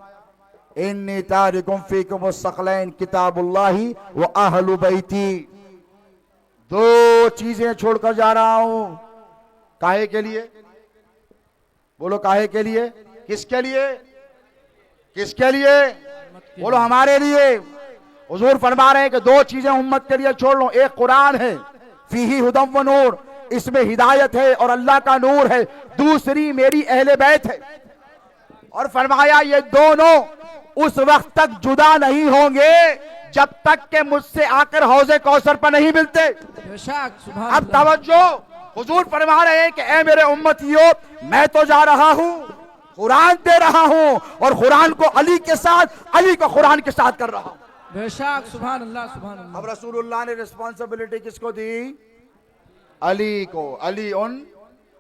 इन्नी तारिकुम फीकुम सकलैन किताबुल्लाही व अहलु बैती। दो चीजें छोड़कर जा रहा हूं। काहे के लिए? बोलो काहे के लिए? किसके लिए? किसके लिए? बोलो हमारे लिए। हुजूर फरमा रहे हैं कि दो चीजें उम्मत के लिए छोड़ लो। एक कुरान है, फीही हुदम व नूर, इसमें हिदायत है और अल्लाह का नूर है। दूसरी मेरी अहले बैत है। और फरमाया ये दोनों उस वक्त तक जुदा नहीं होंगे जब तक के मुझसे आकर हौजे कौसर पर नहीं मिलते। अब तवज्जो, हुजूर फरमा रहे हैं कि ए मेरे उम्मतियों, मैं तो जा रहा हूं, कुरान दे रहा हूं और कुरान को अली के साथ, अली को कुरान के साथ कर रहा हूं। बेशक, सुभान अल्लाह, सुभान अल्लाह। अब रसूलुल्लाह ने रिस्पांसिबिलिटी किसको दी? अली को। अली उन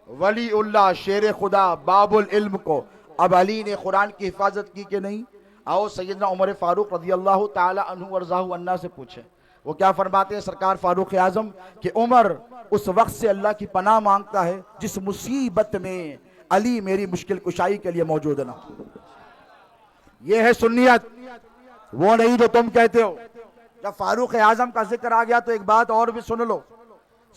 वली उल्लाह शेर खुदा बाबुल इल्म को। अब अली ने कुरान की हिफाजत की कि नहीं? आओ सैयदना उमर फारूक रज़ी अल्लाह ताला अन्हु वरज़ाहु अन्ना से पूछे। वो क्या फरमाते हैं सरकार फारूक आजम कि उमर उस वक्त से अल्लाह की पनाह मांगता है जिस मुसीबत में अली मेरी मुश्किल कुशाई के लिए मौजूद ना। ये है सुन्नियत, वो नहीं जो तुम कहते हो। जब फारूक आजम का जिक्र आ गया तो एक बात और भी सुन लो।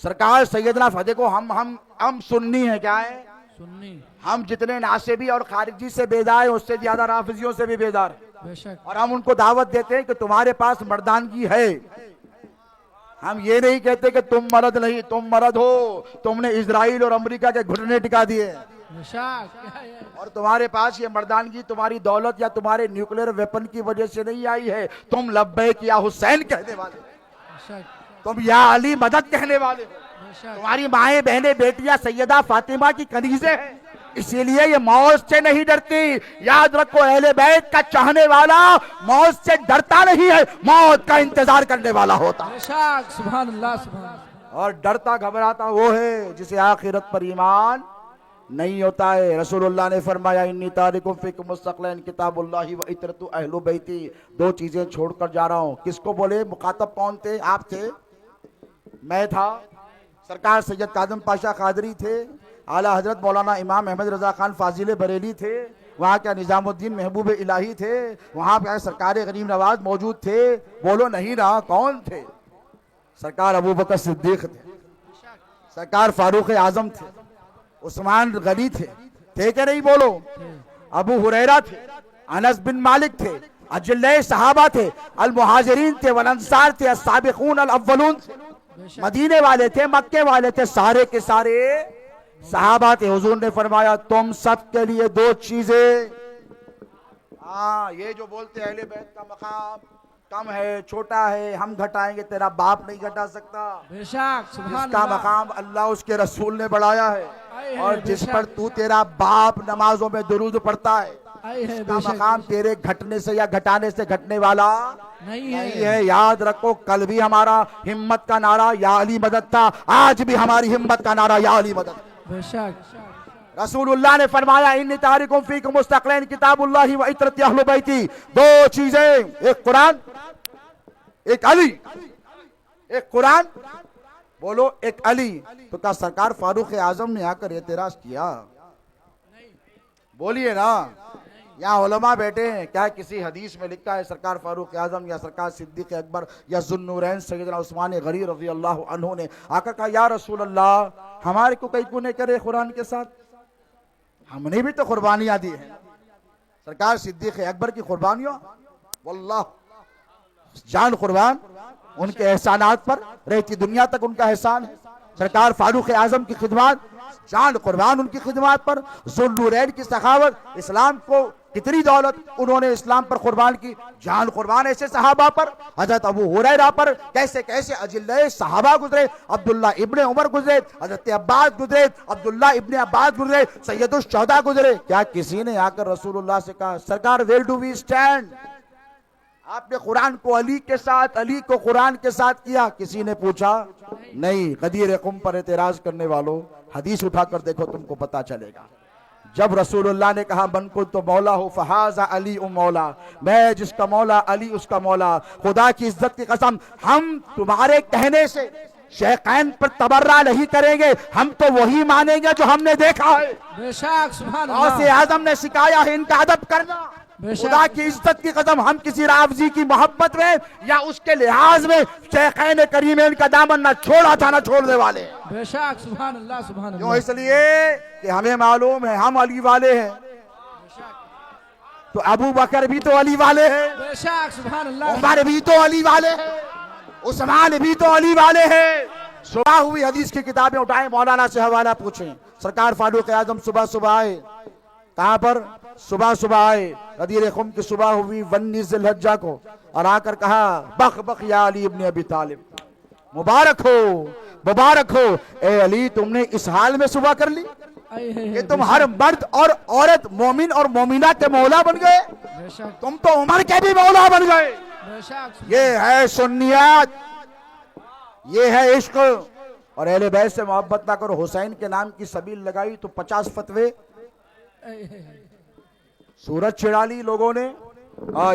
सरकार सैयदना फतेह को हम सुन्नी है। क्या है? सुन्नी। हम जितने नासिबी और खारिजी से बेदार हैं उससे ज्यादा राफिजियों से भी बेदार हैं। और हम उनको दावत देते हैं कि तुम्हारे पास मर्दानगी है। हम ये नहीं कहते कि तुम मर्द नहीं, तुम मर्द हो। तुमने इजराइल और अमेरिका के घुटने टिका दिए और तुम्हारे पास ये मर्दानगी तुम्हारी दौलत या तुम्हारे न्यूक्लियर वेपन की वजह से नहीं आई है। तुम लब्बैक या हुसैन कहने वाले, तुम या अली मदद कहने वाले हो। तुम्हारी माएं बहनें बेटियां सैयदा फातिमा की कनीज़ें हैं, इसीलिए ये मौत से नहीं डरती। याद रखो, अहले बैत का चाहने वाला मौत से डरता नहीं है, मौत का इंतजार करने वाला होता है। सुभान अल्लाह, सुभान अल्लाह। और डरता घबराता वो है जिसे आखिरत पर ईमान नहीं होता है। रसूलुल्लाह ने फरमाया इन्नी तारिकुम फीकुम मुस्तक़लैन किताबुल्लाही व इतरतु अहलु बैती। दो चीजें छोड़कर जा रहा हूं। किसको बोले? मुखातब कौन थे? आप थे, मैं था, सरकार सैयद कादम पाशा कादरी थे, आला हजरत मौलाना इमाम अहमद रजा खान फाजिल बरेली थे, वहाँ क्या निजामुद्दीन महबूब इलाही थे, वहाँ क्या सरकार गरीब नवाज मौजूद थे। बोलो नहीं ना, कौन थे? सरकार अबू बकर सिद्दीक थे, सरकार फारूक आजम थे, उस्मान गनी थे क्या नहीं? बोलो। अबू हुरैरा थे, अनस बिन मालिक थे, अजल्ले सहाबा थे, अल मुहाजिरीन थे, वल अंसार थे, अस्साबिकून अल अव्वलून थे। मदीने वाले थे, मक्के वाले थे, सारे के सारे सहाबा थे। हुजूर ने फरमाया तुम सब के लिए दो चीजें। हाँ, ये जो बोलते अहले बैत का मकाम कम है, छोटा है, हम घटाएंगे, तेरा बाप नहीं घटा सकता। बेशक, जिसका मकाम अल्लाह उसके रसूल ने बढ़ाया है और जिस पर तू तेरा बाप नमाजों में दुरूद पढ़ता है, इसका मकाम तेरे घटने से या घटाने से घटने वाला नहीं है। याद रखो, कल भी हमारा हिम्मत का नारा या अली मदद था, आज भी हमारी हिम्मत का नारा या अली मदद। रसूलुल्लाह ने फरमाया इन्नी तारिकुम फीकुम मुस्तक़लैन किताबुल्लाही व इतरतु अहलु बैती। दो चीजें, एक कुरान, एक अली। एक कुरान, बोलो, एक अली। तो क्या सरकार फारूक आजम ने आकर एतराज किया? बोलिए ना। यहाँ उलमा बैठे हैं, क्या किसी हदीस में लिखा है सरकार फारूक आजम या सरकार सिद्दीक अकबर या ज़ुन्नूरैन सैयदना उस्मान गनी रज़ी अल्लाह अन्हु ने आकर कहा या रसूल अल्लाह हमारे को कई कुने करे कुरान के साथ, हमने भी तो कुर्बानियां दी हैं। सरकार सिद्दीक अकबर की कुर्बानियां, वल्लाह जान कुर्बान उनके एहसानात पर रहती दुनिया तक उनका एहसान है। सरकार फारूक आजम की खिदमत, जान कुर्बान उनकी खिदमत पर। ज़ुन्नूरैन की सखावत, इस्लाम को कितनी दौलत उन्होंने इस्लाम पर कुर्बान की, जान कुर्बान ऐसे सहाबा पर, हजरत अबू हुरैरा पर कैसे कैसे अजिल्ले सहाबा गुजरे, अब्दुल्ला इब्ने उमर गुजरे, हजरत अब्बास गुजरे, अब्दुल्ला इब्ने अब्बास गुजरे, सैयदुल शुहदा गुजरे। क्या किसी ने आकर रसूलुल्लाह से कहा सरकार वेयर डू वी स्टैंड? आपने कुरान को अली के साथ, अली को कुरान के साथ किया, किसी ने पूछा नहीं। गदीर कुम पर एतराज करने वालों, हदीस उठाकर देखो, तुमको पता चलेगा। जब रसूलुल्लाह ने कहा मन को तो मौला हो फहाजा अली उ मौला, मैं जिसका मौला अली उसका मौला, खुदा की इज्जत की कसम हम तुम्हारे कहने से शेखैन पर तबर्रा नहीं करेंगे, हम तो वही मानेंगे जो हमने देखा है। बेशक सुभान और से अल्लाह, आजम ने सिखाया है इनका अदब करना। खुदा की इज्जत की कसम हम किसी रावजी की मोहब्बत में या उसके लिहाज में शेखैन करीमैन का दामन ना छोड़ा था ना छोड़ने वाले। बेशक सुभान अल्लाह, सुभान क्यों? अल्लाह। इसलिए कि हमें मालूम है हम अली वाले हैं, तो अबू बकर भी तो अली वाले हैं, बेशक सुभान अल्लाह। उमर भी तो अली वाले हैं, उस्मान भी तो अली वाले हैं। सुबह हुई हदीस की किताबें उठाएं, मौलाना से हवाला पूछें। सरकार फारूक आजम सुबह सुबह आए, कहां पर? सुबह सुबह आए, गदीर खुम की सुबह हुई 19 ज़िलहज्जा को, और आकर कहा बख बख या अली इब्ने अबी तालिब, मुबारक हो मुबारक हो ए अली, तुमने इस हाल में सुबह कर ली कि तुम हर मर्द और औरत, मोमिन और मोमिना के मौला बन गए, बेशक तुम तो उमर के भी मौला बन गए। बेशक। ये है सुन्नियत, ये है इश्क। और अहले बैत से मोहब्बत ना करो, हुसैन के नाम की सबील लगाई तो 50 फतवे, सूरज छिड़ा ली लोगों ने।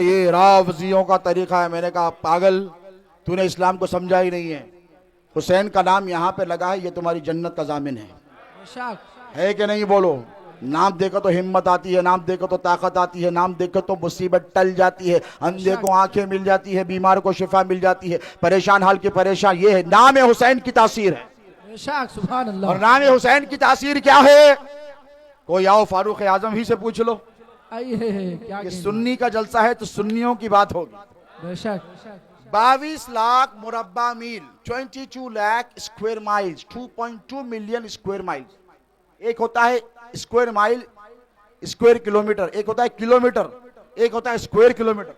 ये रावजियों का तरीका है। मैंने कहा पागल, तूने इस्लाम को समझा ही नहीं है। हुसैन का नाम यहाँ पे लगा है, ये तुम्हारी जन्नत का जामिन है। बेशक है कि नहीं? बोलो। नाम देखो तो हिम्मत आती है, नाम देखो तो ताकत आती है, नाम देखो तो मुसीबत टल जाती है, अंधे को आंखें मिल जाती है, बीमार को शिफा मिल जाती है, परेशान हाल के परेशान। ये है नाम हुसैन की तासीर है। बेशक सुभान अल्लाह। और नाम हुसैन की तासीर क्या है? कोई आओ फारूक आजम ही से पूछ लो। क्या कि सुन्नी का जलसा है तो सुन्नियों की बात होगी। बेशक 22 लाख मुरब्बा मील, 22 lakh square miles, 2.2 million square miles. एक होता है स्क्वायर माइल, स्क्वायर किलोमीटर, एक होता है किलोमीटर, एक होता है स्क्वायर किलोमीटर।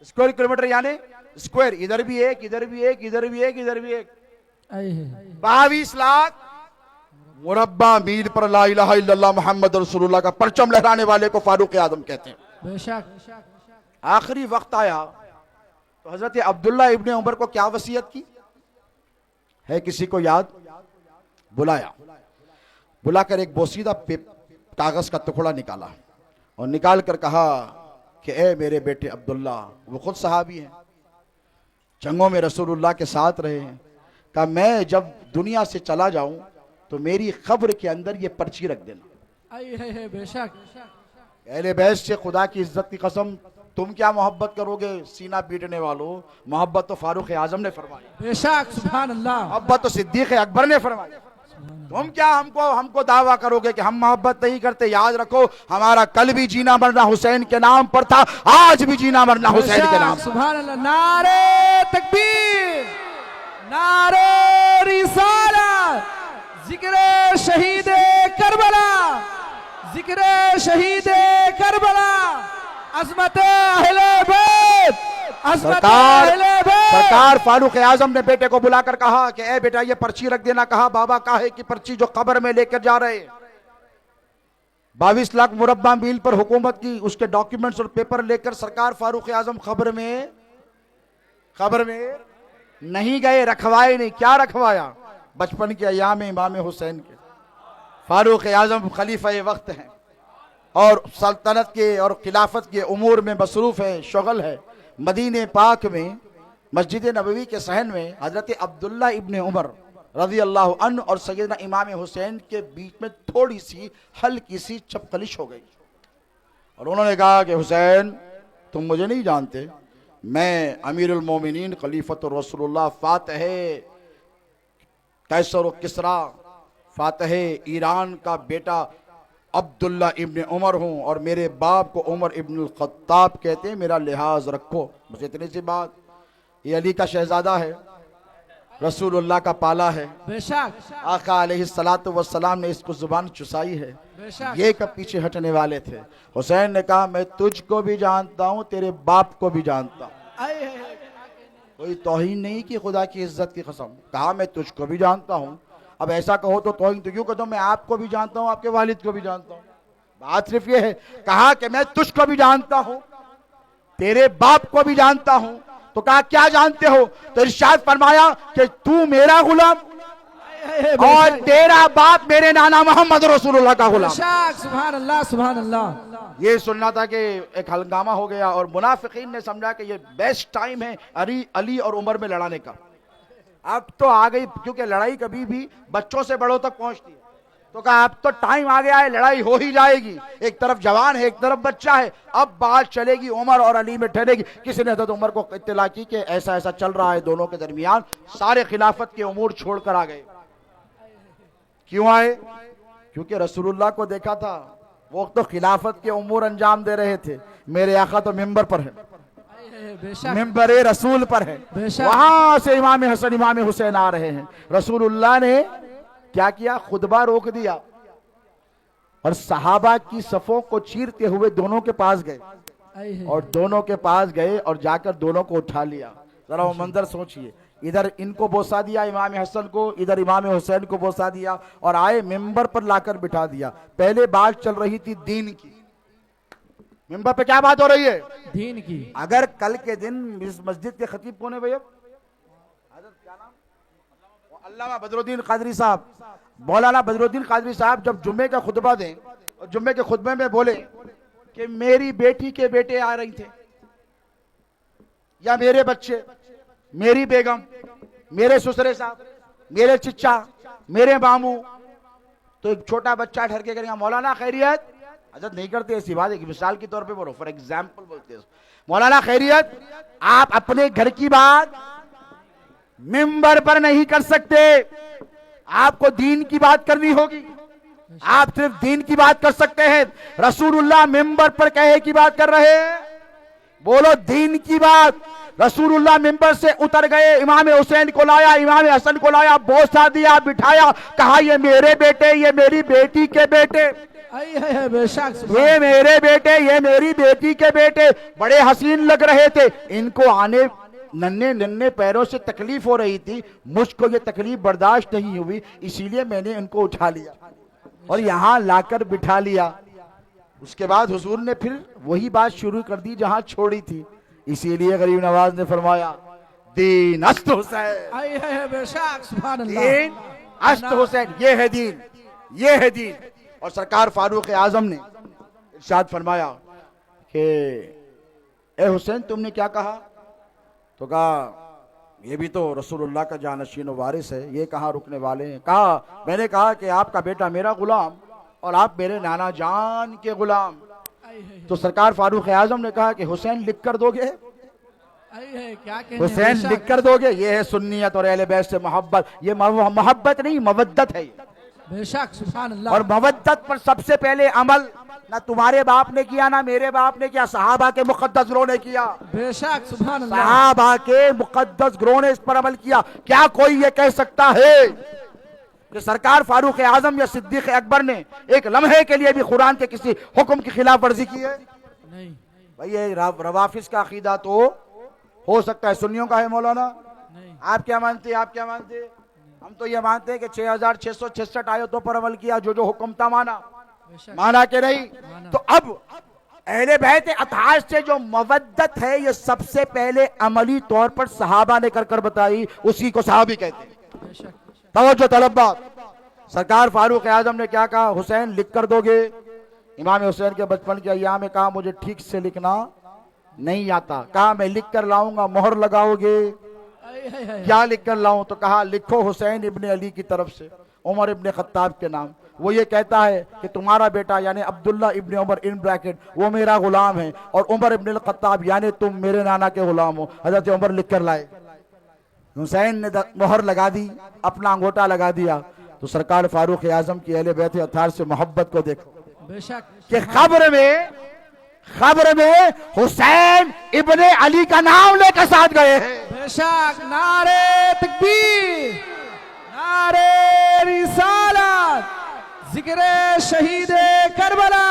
स्क्वायर किलोमीटर यानी स्क्वायर, इधर भी एक, इधर भी एक, इधर भी एक, इधर भी एक। 22 लाख मुरब्बा मील पर ला इलाहा इल्लल्लाह मुहम्मद रसूलुल्लाह का परचम लहराने वाले को फारूक आजम कहते हैं। बेशक। आखिरी वक्त आया तो हजरत अब्दुल्ला इब्ने उमर को क्या वसीयत की है? किसी को याद? बुलाया, बुलाकर एक बोसीदा कागज का टुकड़ा निकाला और निकाल कर कहा कि ए मेरे बेटे अब्दुल्ला, वो खुद सहाबी हैं, जंगों में रसूलुल्लाह के साथ रहे हैं, कहा मैं जब दुनिया से चला जाऊं तो मेरी कब्र के अंदर ये पर्ची रख देना। बेशक। अहले बैत से खुदा की इज्जत की कसम, तुम क्या मोहब्बत करोगे सीना पीटने वालों? मोहब्बत तो फारूक आजम ने फरमाई, बेशक सुभान अल्लाह। मोहब्बत तो सिद्दीक अकबर ने फरमाई। तुम क्या हमको दावा करोगे कि हम मोहब्बत नहीं करते? याद रखो, हमारा कल भी जीना मरना हुसैन के नाम पर था, आज भी जीना मरना हुसैन के नाम। सुभान अल्लाह। नारे तकबीर, नारे रिसालत, जिक्र शहीद करबला, जिक्र शहीद करबला, अज़मत अहले बैत, अज़मत अहले बैत। सरकार फारूक आजम ने बेटे को बुलाकर कहा कि ए बेटा ये पर्ची रख देना। कहा बाबा काहे की पर्ची? जो कब्र में लेकर जा रहे। 22 लाख मुरब्बा मील पर हुकूमत की उसके डॉक्यूमेंट्स और पेपर लेकर सरकार फारूक आजम कब्र में नहीं गए, रखवाए नहीं। क्या रखवाया? बचपन के अयाम इमाम हुसैन के। फारूक आजम खलीफा वक्त हैं और सल्तनत के और खिलाफत के उमूर में मसरूफ है, शुगल है। मदीने पाक में मस्जिद नबवी के सहन में हजरत अब्दुल्ला इब्ने उमर रज़ी अल्लाह अन्हु और सैयदना इमाम हुसैन के बीच में थोड़ी सी हल्की सी चपकलिश हो गई और उन्होंने कहा कि हुसैन तुम मुझे नहीं जानते, मैं अमीरुल मोमिनीन खलीफतुर रसूलुल्लाह फातिह कैसर और किसरा फातिह ईरान का बेटा अब्दुल्ला इब्ने उमर हूँ और मेरे बाप को उमर इब्नुल खत्ताब कहते हैं, मेरा लिहाज रखो। बस इतनी सी बात। ये अली का शहजादा है। रसूलुल्लाह का पाला है। बेशक आका अलैहिस्सलातु वस्सलाम ने इसको जुबान चुसाई है। बेशक ये कब पीछे हटने वाले थे। हुसैन ने कहा मैं तुझको भी जानता हूँ, तेरे बाप को भी जानता हूँ। आए है। कोई तौहीन नहीं की खुदा की इज्जत की कसम। कहा मैं तुझको भी जानता हूँ। अब ऐसा कहो तो तौहीन तो क्यों कहता हूँ, मैं आपको भी जानता हूँ, आपके वालिद को भी जानता हूँ। बात सिर्फ ये है, कहा कि मैं तुझको भी जानता हूँ, तेरे बाप को भी जानता हूँ। तो कहा क्या जानते हो, तो इरशाद फरमाया कि तू मेरा गुलाम और तेरा बाप मेरे नाना मोहम्मद रसूलुल्लाह का गुलाम। बेशक सुभान अल्लाह सुभान अल्लाह। ये सुनना था कि एक हंगामा हो गया और मुनाफिकीन ने समझा कि ये बेस्ट टाइम है अली और उमर में लड़ाने का। अब तो आ गई, क्योंकि लड़ाई कभी भी बच्चों से बड़ों तक पहुंचती है। तो कहा अब तो टाइम आ गया है, लड़ाई हो ही जाएगी। एक तरफ जवान है, एक तरफ बच्चा है, अब बात चलेगी उमर और अली में ठहरेगी। किसी ने हज़रत उमर को इत्तला की कि ऐसा ऐसा चल रहा है दोनों के दरमियान। सारे खिलाफत के उमूर छोड़कर आ गए। क्यों आए? क्योंकि रसूलुल्लाह को देखा था, वो तो खिलाफत के उमूर अंजाम दे रहे थे। मेरे आका तो मिंबर पर है, मिंबर रसूल पर है, वहां से इमाम हसन इमाम हुसैन आ रहे हैं। रसूलुल्लाह ने क्या किया, खुतबा रोक दिया और सहाबा की सफों को चीरते हुए दोनों के पास गए और दोनों के पास गए और जाकर दोनों को उठा लिया। जरा वो मंजर सोचिए, इधर इनको बोसा दिया इमाम हसन को, इधर इमाम हुसैन को बोसा दिया और आए मिंबर पर लाकर बिठा दिया। पहले बात चल रही थी दीन की। मिंबर पे क्या बात हो रही है? दीन की। अगर कल के दिन इस मस्जिद के खतीब कौन है भैया? अल्लामा बदरुद्दीन कादरी साहब, मौलाना बदरुद्दीन कादरी साहब जब जुम्मे का खुतबा दें और जुम्मे के खुतबे में बोले कि मेरी बेटी के बेटे आ रही थे या मेरे बच्चे, मेरी बेगम, मेरे ससुरे साहब, मेरे चिच्चा, मेरे मामू, तो एक छोटा बच्चा ठहर के करेगा मौलाना खैरियत। हजरत नहीं करते ऐसी बात, एक मिसाल के तौर पे बोलो, फॉर एग्जाम्पल बोलते हैं मौलाना खैरियत, आप अपने घर की बात मिंबर पर नहीं कर सकते, आपको दीन की बात करनी होगी। आप सिर्फ दीन की बात कर सकते हैं। रसूलुल्लाह मिंबर पर कहे की बात कर रहे हैं, बोलो दीन की बात। रसूलुल्लाह मिंबर से उतर गए, इमाम हुसैन को लाया, इमाम हसन को लाया, बोसा दिया, बिठाया, कहा ये मेरे बेटे, ये मेरी बेटी के बेटे, ये मेरे बेटे, ये मेरी बेटी के बेटे। बड़े हसीन लग रहे थे, इनको आने नन्हे नन्हे पैरों से तकलीफ हो रही थी, मुझको ये तकलीफ बर्दाश्त नहीं हुई, इसीलिए मैंने इनको उठा लिया और यहां लाकर बिठा लिया। उसके बाद हुजूर ने फिर वही बात शुरू कर दी जहां छोड़ी थी। इसीलिए गरीब नवाज ने फरमाया दीन अस्त हुसैन, दीन अस्त हुसैन, ये है दीन, ये है दीन। और सरकार फारूक आजम ने इरशाद फरमाया कि ए हुसैन तुमने क्या कहा? तो कहा ये भी तो रसूलुल्लाह का जानशीन वारिस है, ये कहाँ रुकने वाले हैं। कहा मैंने कहा कि आपका बेटा मेरा गुलाम और आप मेरे नाना जान के गुलाम। तो सरकार फारूक आजम ने कहा कि हुसैन लिख कर दोगे? हुसैन लिख कर दोगे? ये है सुन्नियत और अहले बैत से मोहब्बत। ये मोहब्बत नहीं, मवद्दत है। बेशक सुभान अल्लाह। और मवद्दत पर सबसे पहले अमल ना तुम्हारे बाप ने किया, ना मेरे बाप ने किया, सहाबा के मुकद्दस ग्रोह ने किया। बेशक सुभान अल्लाह। सहाबा के मुकद्दस ग्रोह ने इस पर अमल किया। क्या कोई ये कह सकता है कि सरकार फारूक आजम या सिद्दीक अकबर ने एक लम्हे के लिए भी कुरान के किसी हुक्म की खिलाफ वर्जी की है? नहीं भाई ये रवाफिज का अकीदा तो हो सकता है, सुन्नियों का है मौलाना। आप क्या मानते हैं? आप क्या मानते हैं? हम तो ये मानते हैं कि 6666 आयतों पर अमल किया, जो जो हुक्म था माना के नहीं। तो अब अहले बैत अतार से जो मवद्दत है, ये सबसे पहले अमली तौर पर सहाबा ने कर बताई, उसी को सहाबी कहते हैं। तवज्जो तलब्बा, सरकार फारूक आजम ने क्या कहा? हुसैन लिख कर दोगे? इमाम हुसैन के बचपन के अय्याम में कहा मुझे ठीक से लिखना नहीं आता। कहा मैं लिख कर लाऊंगा, मोहर लगाओगे? क्या लिख कर लाऊं? तो कहा लिखो हुसैन इब्ने अली की तरफ से उमर इब्ने खत्ताब के नाम। वो ये कहता है कि तुम्हारा बेटा यानी अब्दुल्ला इब्ने उमर इन ब्रैकेट वो मेरा गुलाम है और उमर इब्ने खत्ताब यानी तुम मेरे नाना के गुलाम हो। हजरत उमर लिख कर लाए, हुसैन ने मोहर लगा दी, अपना अंगूठा लगा दिया। तो सरकार फारूक आजम की अहले बैत अतार से मोहब्बत को देखो कि खबर में हुसैन इब्ने अली का नाम लेकर साथ गए हैं। बेशक नारे तकबीर, नारे रिसालत, जिक्र शहीद करबला।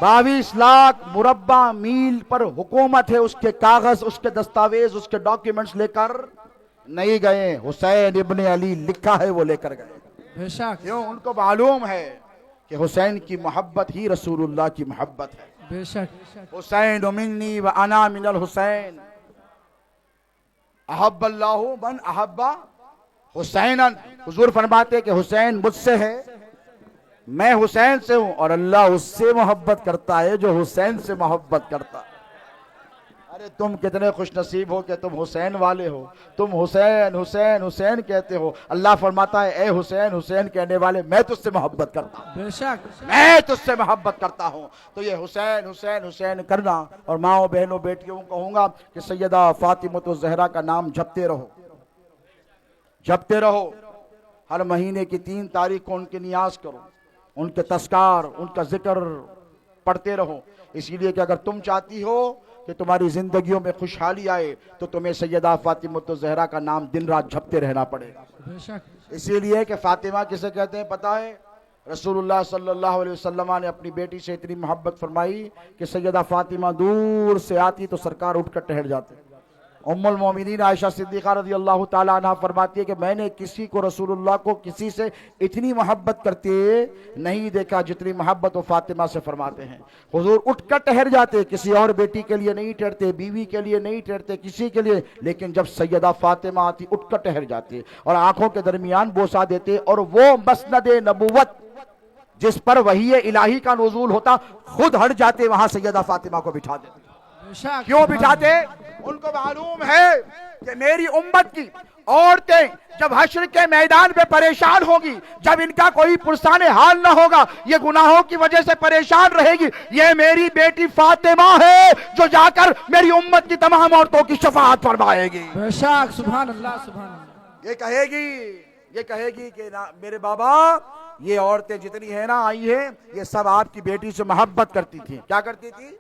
22 लाख मुरब्बा मील पर हुकूमत है, उसके कागज, उसके दस्तावेज, उसके डॉक्यूमेंट्स लेकर नहीं गए। हुसैन इब्ने अली लिखा है, वो लेकर गए। बेशक क्यों? उनको मालूम है कि हुसैन की मोहब्बत ही रसूलुल्लाह की मोहब्बत है। बेशक हुसैन मिन्नी व अना मिनल हुसैन, अहब्बल्लाहु मन अहब्बा हुसैनन। हुजूर फरमाते कि हुसैन मुझसे है, मैं हुसैन से हूं, और अल्लाह उससे मोहब्बत करता है जो हुसैन से मोहब्बत करता है। अरे तुम कितने खुश नसीब हो कि तुम हुसैन वाले हो। तुम हुसैन हुसैन हुसैन कहते हो। अल्लाह फरमाता है, ए हुसैन हुसैन कहने वाले, मैं तुझसे मोहब्बत करता हूं, बेशक मैं तुझसे मोहब्बत करता हूं। तो ये हुसैन हुसैन हुसैन करना। और माओ बहनों बेटियों को कहूंगा कि सैयदा फातिमा ज़हरा का नाम जपते रहो, जपते रहो। हर महीने की 3 तारीख को उनके नियाज करो, उनके तस्कार, उनका जिक्र पढ़ते रहो। इसीलिए कि अगर तुम चाहती हो कि तुम्हारी जिंदगियों में खुशहाली आए तो तुम्हें सैयदा फातिमा ज़हरा का नाम दिन रात जपते रहना पड़ेगा। बेशक इसीलिए कि फातिमा किसे कहते हैं पता है? रसूलुल्लाह सल्लल्लाहु अलैहि वसल्लम ने अपनी बेटी से इतनी मोहब्बत फरमाई कि सैयदा फातिमा दूर से आती तो सरकार उठकर ठहर जाते। उम्मुल मोमिनीन आयशा सिद्दीक़ा रज़ियल्लाहु ताला अन्हा फरमाती है कि मैंने किसी को, रसूलुल्लाह को, किसी से इतनी मोहब्बत करते नहीं देखा जितनी मोहब्बत वो फातिमा से फरमाते हैं। हुजूर उठकर ठहर जाते, किसी और बेटी के लिए नहीं ठहरते, बीवी के लिए नहीं ठहरते, किसी के लिए, लेकिन जब सैयदा फातिमा आती उठकर ठहर जाते और आंखों के दरमियान बोसा देते, और वो मसनद नबुव्वत जिस पर वही इलाही का नुज़ूल होता खुद हट जाते, वहां सैयदा फातिमा को बिठा देते। बेशक क्यों बिठाते? उनको मालूम है कि मेरी उम्मत की औरतें जब हश्र के मैदान पे परेशान होगी, जब इनका कोई पुरसाने हाल ना होगा, ये गुनाहों की वजह से परेशान रहेगी, ये मेरी बेटी फातिमा है जो जाकर मेरी उम्मत की तमाम औरतों की शफाअत फरमाएगी। बेशक सुभान अल्लाह, सुभान अल्लाह। ये कहेगी कि ना मेरे बाबा, ये औरतें जितनी है ना आई है, ये सब आपकी बेटी से मोहब्बत करती थी। क्या करती थी?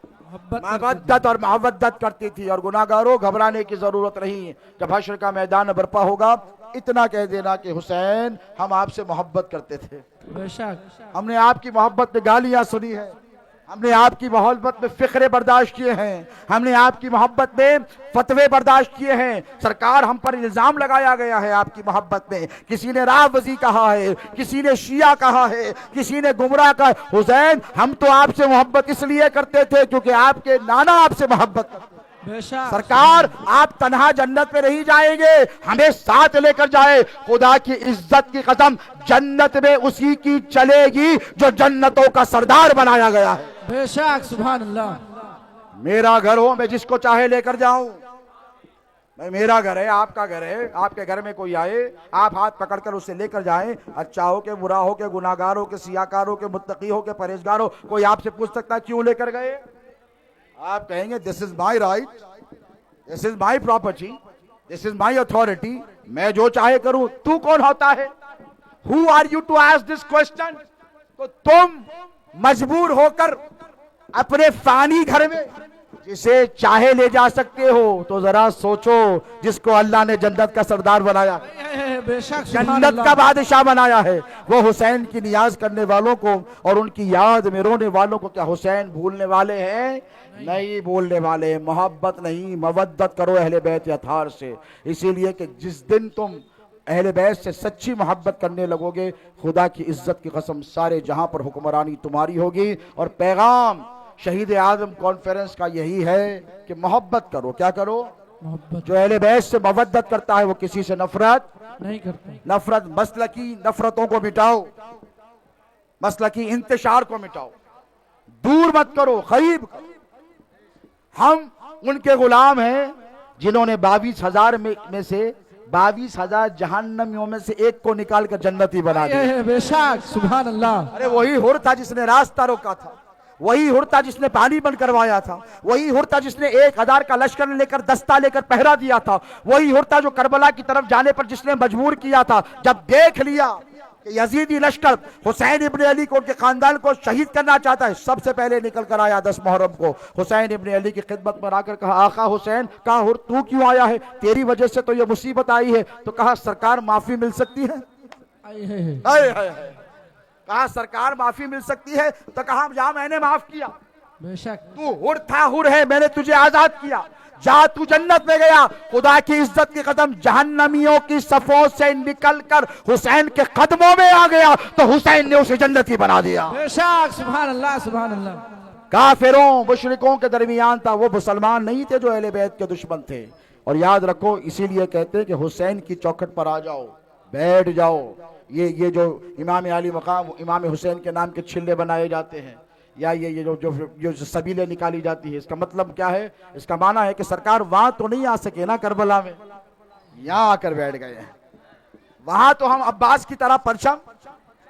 मवद्दत और मोहब्बत करती थी। और गुनाहगारों, घबराने की जरूरत नहीं। जब हश्र का मैदान बर्पा होगा, इतना कह देना कि हुसैन, हम आपसे मोहब्बत करते थे, बेशक हमने आपकी मोहब्बत में गालियां सुनी है, हमने आपकी मोहब्बत में फिक्रे बर्दाश्त किए हैं, हमने आपकी मोहब्बत में फतवे बर्दाश्त किए हैं। सरकार, हम पर इल्जाम लगाया गया है आपकी मोहब्बत में। किसी ने रावजी कहा है, किसी ने शिया कहा है, किसी ने गुमराह कहा। हुसैन, हम तो आपसे मोहब्बत इसलिए करते थे क्योंकि आपके नाना आपसे मोहब्बत करते थे। सरकार, आप तन्हा जन्नत में नहीं जाएंगे, हमें साथ लेकर जाए। खुदा की इज्जत की कसम, जन्नत में उसी की चलेगी जो जन्नतों का सरदार बनाया गया है। बेशक सुभान अल्लाह। मेरा घर हो, मैं जिसको चाहे लेकर जाऊं। मेरा घर है, आपका घर है, आपके घर में कोई आए, आप हाथ पकड़कर उसे लेकर जाएं। अच्छा हो के, बुरा हो के, गुनाहगार हो के, सियाकार हो के, मुत्तकी हो के, परहेजगार हो, कोई आपसे पूछ सकता है क्यों लेकर गए? आप कहेंगे this is my right, this is my property, this is my authority, मैं जो चाहे करूं। तू कौन होता है? Who are you to ask this question? तो तुम मजबूर होकर अपने फानी घर में जिसे चाहे ले जा सकते हो, तो जरा सोचो जिसको अल्लाह ने जन्नत का सरदार बनाया, जन्नत का बादशाह बनाया है, वो हुसैन की नियाज करने वालों को और उनकी याद में रोने वालों को क्या हुसैन भूलने वाले हैं? नहीं भूलने वाले। मोहब्बत नहीं, मवद्दत करो अहले बैत अथार से। इसीलिए कि जिस दिन तुम अहले बैत से सच्ची मोहब्बत करने लगोगे, खुदा की इज्जत की कसम सारे जहां पर हुक्मरानी तुम्हारी होगी। और पैगाम शहीद आजम कॉन्फ्रेंस का यही है कि मोहब्बत करो। क्या करो? मोहब्बत। जो अहले बैत से मोहब्बत करता है वो किसी से नफरत नहीं करता। नफरत, मसलकी नफरतों को मिटाओ, मसलकी इंतशार को मिटाओ, दूर मत करो, करीब करो। हम उनके गुलाम हैं जिन्होंने 22,000 में से 22,000 जहन्नमियों में से एक को निकाल कर जन्नती बना दिया। बेशक सुभान अल्लाह। अरे वही हुर था जिसने रास्ता रोका था, वही हुर था जिसने पानी बंद करवाया था, वही हुर था जिसने 1,000 का लश्कर लेकर, दस्ता लेकर पहरा दिया था, वही हुर था जो करबला की तरफ जाने पर जिसने मजबूर किया था। जब देख लिया कि यजीदी लश्कर हुसैन इब्न अली को, उनके खानदान को शहीद करना चाहता है, सबसे पहले निकल कर आया 10 मुहर्रम को। हुसैन इब्न अली की खिदमत में आकर कहा, आका हुसैन, कहा हुर तू क्यों आया है, तेरी वजह से तो ये मुसीबत आई है। तो कहा सरकार माफी मिल सकती है। कहा सरकार माफी मिल सकती है। तो कहा जा मैंने माफ किया, बेशक तू हुर था, हुर है, मैंने तुझे आजाद किया, जा तू जन्नत में गया। खुदा की इज्जत के कदम जहन्नमियों की सफों से निकलकर हुसैन के कदमों में आ गया तो हुसैन ने उसे जन्नती बना दिया। बेशक सुभान अल्लाह सुभान अल्लाह। काफिरों मुशरिकों के दरमियान था, वो मुसलमान नहीं थे जो अहले बैत के दुश्मन थे। और याद रखो, इसीलिए कहते हैं कि हुसैन की चौखट पर आ जाओ, बैठ जाओ। ये जो इमाम अली मकाम, इमाम हुसैन के नाम के छिल्ले बनाए जाते हैं, या ये जो सबीलें निकाली जाती है, इसका मतलब क्या है? इसका माना है कि सरकार वहां तो नहीं आ सके ना करबला में, यहां आकर बैठ गए हैं। वहां तो हम अब्बास की तरह परचम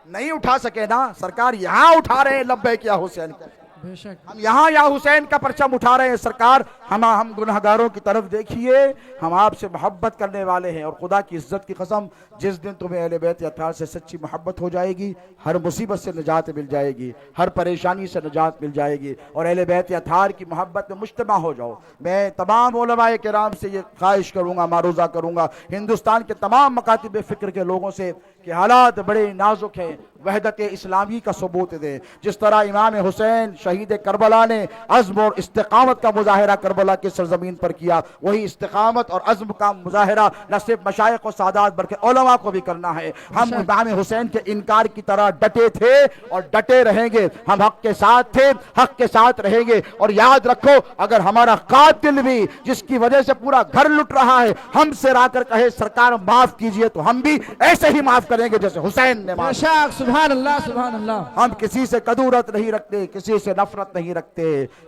नहीं उठा सके ना, सरकार यहां उठा रहे हैं लब्बैक या हुसैन का। बेशक हम यहाँ या हुसैन का परचम उठा रहे हैं। सरकार हम गुनहगारों की तरफ देखिए, हम आपसे मोहब्बत करने वाले हैं। और खुदा की इज्जत की कसम, जिस दिन तुम्हें अहले बैत अत्हार से सच्ची मोहब्बत हो जाएगी, हर मुसीबत से निजात मिल जाएगी, हर परेशानी से निजात मिल जाएगी, और अहले बैत अत्हार की मोहब्बत में मुज्तमा हो जाओ। मैं तमाम उलमाए किराम से ये ख्वाहिश करूँगा, मारूजा करूँगा, हिंदुस्तान के तमाम मकातिब फ़िक्र के लोगों से कि हालात बड़े नाजुक हैं, वहदत इस्लामी का सबूत दें। जिस तरह इमाम हुसैन शहीद करबला ने अज़्म और इस्तिकामत का मुजाहिरा करबला की सरजमीन पर किया, वही इस्तिकामत और अज़्म का मुजाहिरा न सिर्फ मशाइख और सादात बल्कि उलमा को भी करना है। हम इमाम हुसैन के इनकार की तरह डटे थे और डटे रहेंगे। हम हक के साथ थे, हक के साथ रहेंगे। और याद रखो, अगर हमारा कातिल भी, जिसकी वजह से पूरा घर लुट रहा है, हमसे आकर कहे सरकार माफ कीजिए, तो हम भी ऐसे ही माफ करेंगे जैसे हुसैन ने माफ। सुभान अल्लाह सुभान अल्लाह। हम किसी से कदूरत नहीं रखते, किसी से नफरत नहीं रखते।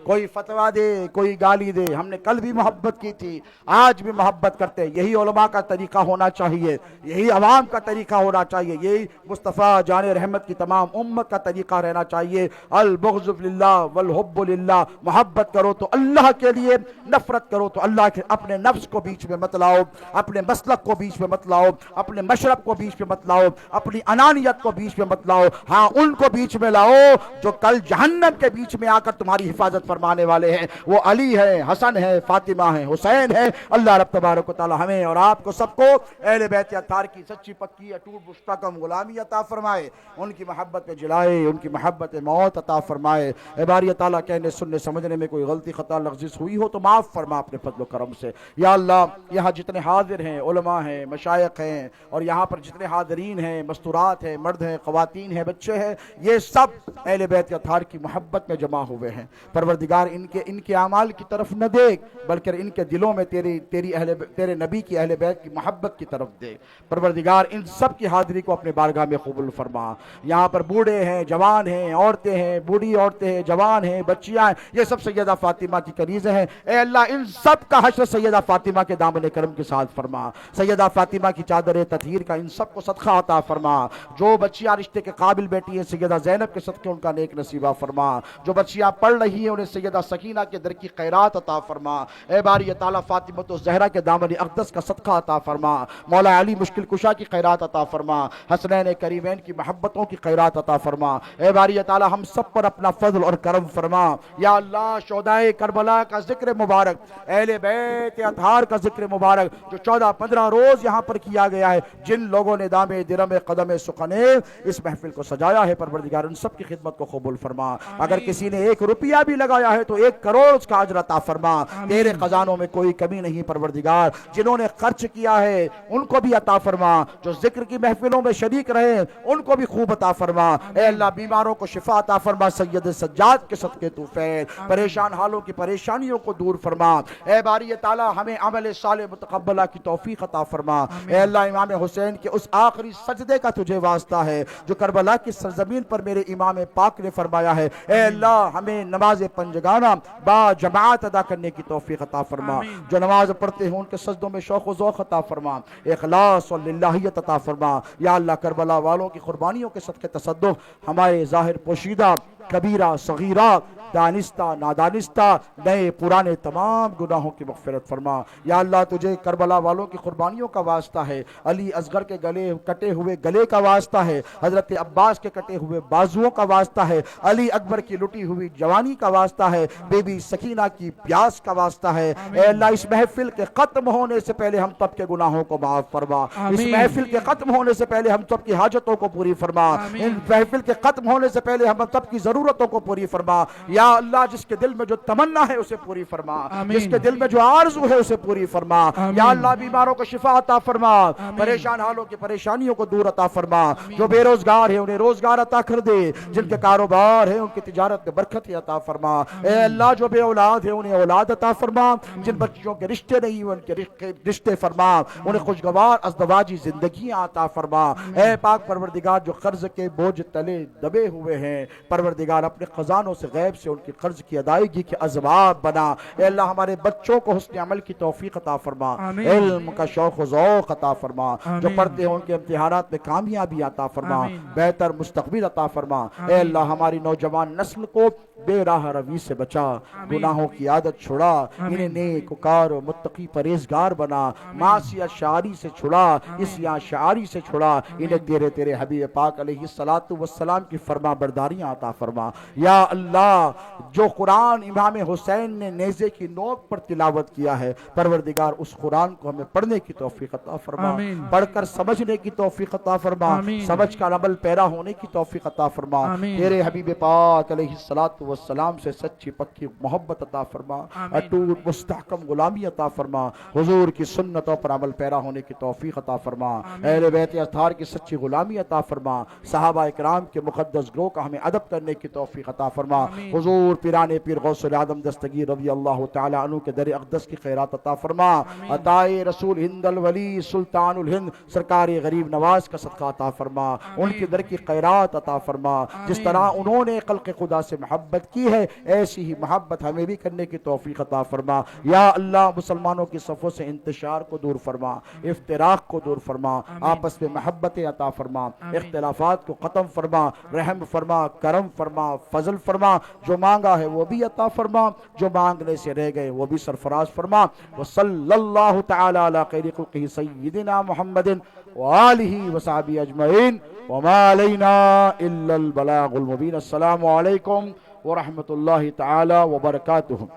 कोई फतवा दे, कोई गाली दे, हमने कल भी मोहब्बत की थी, आज भी मोहब्बत करते। यही उलमा का तरीका होना चाहिए, यही अवाम का तरीका होना चाहिए, यही मुस्तफ़ा जान रहमत की तमाम उम्मत का तरीका रहना चाहिए। अल बुग़्ज़ु लिल्लाह वल हुब्बु लिल्लाह, मोहब्बत करो तो अल्लाह के लिए, नफरत करो तो अल्लाह के। अपने नफ्स को बीच में मत लाओ, अपने मसलक को बीच में मत लाओ, अपने मशरब को बीच में मत लाओ, अपनी अनानियत को बीच में मत लाओ। हाँ, उनको बीच में लाओ जो कल जहन्नम के बीच में आकर तुम्हारी हिफाजत फरमाने वाले हैं। वो अली है, हसन है, फातिमा है, हुसैन है। अल्लाह रब तबारक व तआला हमें और आपको सबको अहले बैत अत्हार की सच्ची पक्की अटूट मुस्तकम गुलामी अता फरमाए, उनकी मोहब्बत में जिलाए, उनकी मोहब्बत मौत अता फरमाए। ए बारी ताला, कहने सुनने समझने में कोई गलती खता लफ्ज़ हुई हो तो माफ़ फरमा अपने फजल करम से। या अल्लाह, यहाँ जितने हाजिर हैं, उलमा हैं, मशाइख हैं, और यहाँ पर जितने हाज़रीन हैं, मस्तूरात हैं, मर्द हैं, ख़वातीन हैं, बच्चे हैं, ये सब अहले बैत अत्हार की मोहब्बत में जमा हुए हैं। परवरदिगार इनके अमाल की तरफ न देख, बल्कि इनके दिलों में तेरे नबी की अहले बैत की मोहब्बत की तरफ दे। परवरदिगार इन सब की हाज़िरी को अपने बारगाह में कबूल फरमा। यहाँ पर बूढ़े हैं, जवान हैं, औरतें हैं, बूढ़ी औरतें हैं, जवान हैं, बच्चियाँ हैं, ये सब सैयदा फातिमा की कनीज़ हैं। ए अल्लाह, इन सब का हश्र सैयदा फातिमा के दामन करम के साथ फरमा। सैयदा फातिमा की चादर ततहीर का इन सबको सदका अता फरमा। जो बच्चियाँ रिश्ते के काबिल बेटी हैं, सैयदा ज़ैनब के सदके उनका नेक नसीबा फरमा। जो बच्चियाँ पढ़ रही हैं, उन्हें सैयदा सकीना के दर की खैरात अता फरमा। ए बारी ताला, फातिमा तो ज़हरा के दामन अक़दस का सदका अता फरमा। मौला अली मुश्किल कुशा की खैरात अता फरमा। हसनैन करीमैन की मोहब्बतों की खैरात अता फरमा। ए बारी ताला, हम सब पर अपना फजल और करम फरमा। या अल्लाह, शोहदाए करबला का जिक्र मुबारक, अहले बैत अत्हार का जिक्र मुबारक जो 14-15 रोज यहाँ पर किया गया है, जिन लोगों ने दामे दिरमे कदमे सुखने इस महफिल को सजाया है, परवरदिगार उन सब की खिदमत को कबूल फरमा। अगर किसी ने 1 रुपया भी लगाया है तो 1 करोड़ उसका अजर अता फरमा। तेरे खजानों में कोई कमी नहीं परवरदिगार। जिन्होंने खर्च किया है उनको भी अता फरमा, जो जिक्र की महफिलों में शरीक रहे उनको भी खूब अता फरमा। ए अल्लाह, बीमारों को शिफा अता फरमा, सैयद सज्जाद के सदके तू फैल, परेशान हालों की परेशानियों को दूर फरमा। ए बारी ताला, हमें अमल साले मुतकब्बला की तौफीक अता फरमा। ए अल्लाह, इमाम हुसैन के उस आखिरी सजदे का तुझे वास्ता है जो करबला की सरजमीन पर मेरे इमाम पाक ने फरमाया है। ए अल्लाह, हमें नमाज पंजगाना बा जमात अदा करने की तौफीक अता फरमा। जो नमाज पढ़ते हैं उनके सजदों में शौक़ व ज़ौक़ अता फरमा, इखलास और लिल्लाहियत अता फरमा। या अल्लाह, करबला वालों की कुर्बानियों के सदक़े तसद्दुक़ हमारे ज़ाहिर पोशीदा कबीरा सगीरा, दानिस्ता नादानिस्ता, नए पुराने तमाम गुनाहों की मग़फ़िरत फरमा। या अल्लाह तुझे करबला वालों की कुर्बानियों का वास्ता है, अली असगर के गले कटे हुए गले का वास्ता है, हज़रत अब्बास के कटे हुए बाजुओं का वास्ता है, अली अकबर की लुटी हुई जवानी का वास्ता है, बेबी सकीना की प्यास का वास्ता है। ए अल्लाह इस महफिल के ख़त्म होने से पहले हम सब के गुनाहों को माफ़ फरमा, इस महफिल के ख़त्म होने से पहले हम सब की हाजतों को पूरी फरमा, इन महफिल के ख़त्म होने से पहले हम सब की ज़रूरतों को पूरी फरमा। या अल्लाह जिसके दिल में जो तमन्ना है उसे पूरी फरमा, जिसके दिल में जो आरज़ू है उसे पूरी फरमा। या अल्लाह बीमारों को शिफा अता फरमा, परेशान हालों की परेशानियों को दूर अता फरमा, जो बेरोजगार है उन्हें रोजगार अता कर दे, जिनके कारोबार है उनकी तिजारत में बरकत अता फरमा। ए अल्लाह जो बे औलाद है उन्हें औलाद अता फरमा, जिन बच्चों के रिश्ते नहीं हुए उनके रिश्ते फरमा, उन्हें खुशगवार अज़दवाजी जिंदगी अता फरमा। ए पाक परवरदिगार जो कर्ज के बोझ तले दबे हुए हैं, परवरदिगार अपने खजानों से गैब से उनकी कर्ज की अदायगी के असबाब बना। ए अल्लाह हमारे बच्चों को हुस्न अमल की तौफीक अता फरमा, इल्म का शौक व ज़ौक़ अता फरमा, जो पढ़ते हो उनके इम्तिहानात में कामयाबी अता फरमा, बेहतर मुस्तक़बिल अता फरमा। ए अल्लाह हमारी नौजवान नस्ल को बेराह रवी से बचा, गुनाहों की आदत छुड़ा, इन्हें नेक कार मुत्तकी परहेज़गार बना, मासियत शारी से छुड़ा, इस्यान शारी से छुड़ा, इन्हें तेरे तेरे हबीब पाक अलैहिस्सलातु वस्सलाम की फरमा बरदारियाँ अता फरमा। या अल्लाह जो कुरान इमाम हुसैन ने नेज़े की नोक पर तिलावत किया है, परवरदिगार उस कुरान को हमें पढ़ने की तौफीक अता फरमा, पढ़कर समझने की तौफीक अता फरमा, समझ कर अमल पैरा होने की तौफीक अता फरमा। तेरे हबीब पाक अलैहिस्सलातु वस्सलाम से सच्ची पक्की मोहब्बत अता फरमा, अटूट मुस्तहकम गुलामी अता फरमा, हुजूर की सुन्नतों पर अमल पैरा होने की तौफीक अता फरमा, अहले बैत अत्हार की सच्ची गुलामी अता फरमा, सहाबा इकराम के मुक़द्दस ग्रोह का हमें अदब करने की तौफीक अता फरमा। हुजूर पिराने पीर गौसुल आदम दस्तगीर रज़ी अल्लाह तआला अन्हु के दर अक़दस की खैरात अता फरमा। अताए रसूल हिंदल वली सुल्तानुल हिंद सरकार गरीब नवाज का सदका अता फरमा, उनके दर की खैरात अता फरमा। जिस तरह उन्होंने खल्क़ खुदा से मोहब्बत की है, ऐसी ही मोहब्बत हमें भी करने की तौफीक अता फरमा। या अल्लाह मुसलमानों की सफ़ों से इंतशार को दूर फरमा, इफ्तिराक को दूर फरमा, आपस में मोहब्बतें अता फरमा, इख्तिलाफात को ख़त्म फरमा, रहम फरमा, करम फरमा, फजल फरमा। जो मांगा है वो भी अता फरमा, जो मांगने से रह गए वो भी सरफराज फरमा। व सल्लल्लाहु तआला अला खैरि ख़ल्क़िही सय्यिदिना मुहम्मदिन व आलिहि व सहबिही अजमईन व मा अलैना इल्लल बलागुल मुबीन। अस्सलामु अलैकुम व रहमतुल्लाहि तआला व बरकातुहू।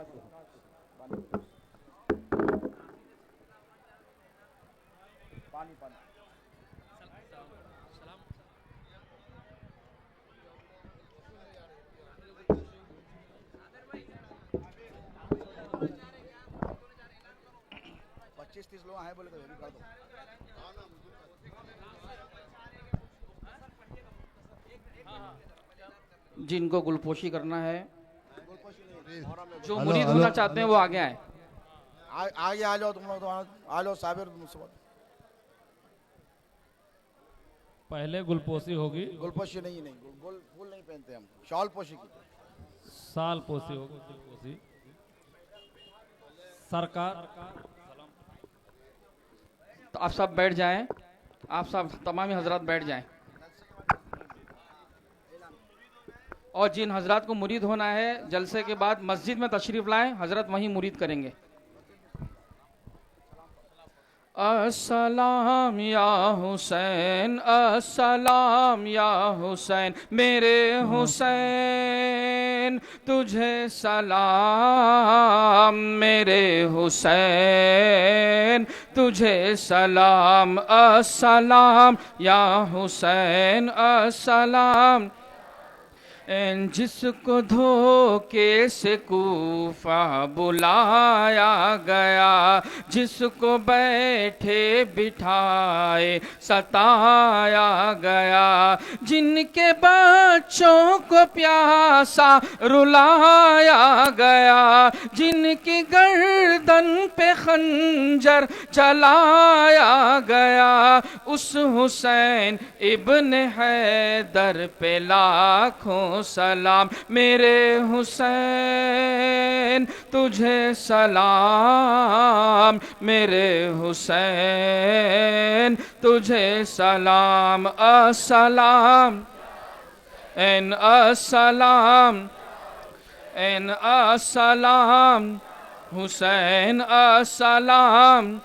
जिनको गुलपोशी करना है, जो मुरीद होना चाहते हैं वो आगे आए। आगे आ जाओ, तुम लोग तो आ जाओ साबिर। पहले गुलपोशी होगी, गुलपोशी नहीं फूल नहीं पहनते हम, शॉल पोशी की साल पोशी होगी, गुलपोशी सरकार। तो आप सब बैठ जाएं, आप सब तमामी हजरात बैठ जाएं, और जिन हजरात को मुरीद होना है जलसे के बाद मस्जिद में तशरीफ लाएं, हजरत वहीं मुरीद करेंगे। अस्सलाम या हुसैन, अस्सलाम या हुसैन, मेरे हुसैन तुझे सलाम, मेरे हुसैन तुझे सलाम, अस्सलाम या हुसैन अस्सलाम। जिसको धोखे से कूफा बुलाया गया, जिसको बैठे बिठाए सताया गया, जिनके बच्चों को प्यासा रुलाया गया, जिनकी गर्दन पे खंजर चलाया गया, उस हुसैन इब्न हैदर पे लाखों सलाम, मेरे हुसैन तुझे सलाम, मेरे हुसैन तुझे सलाम, अस्सलाम। एन अस्सलाम, एन अस्सलाम, हुसैन अस्सलाम,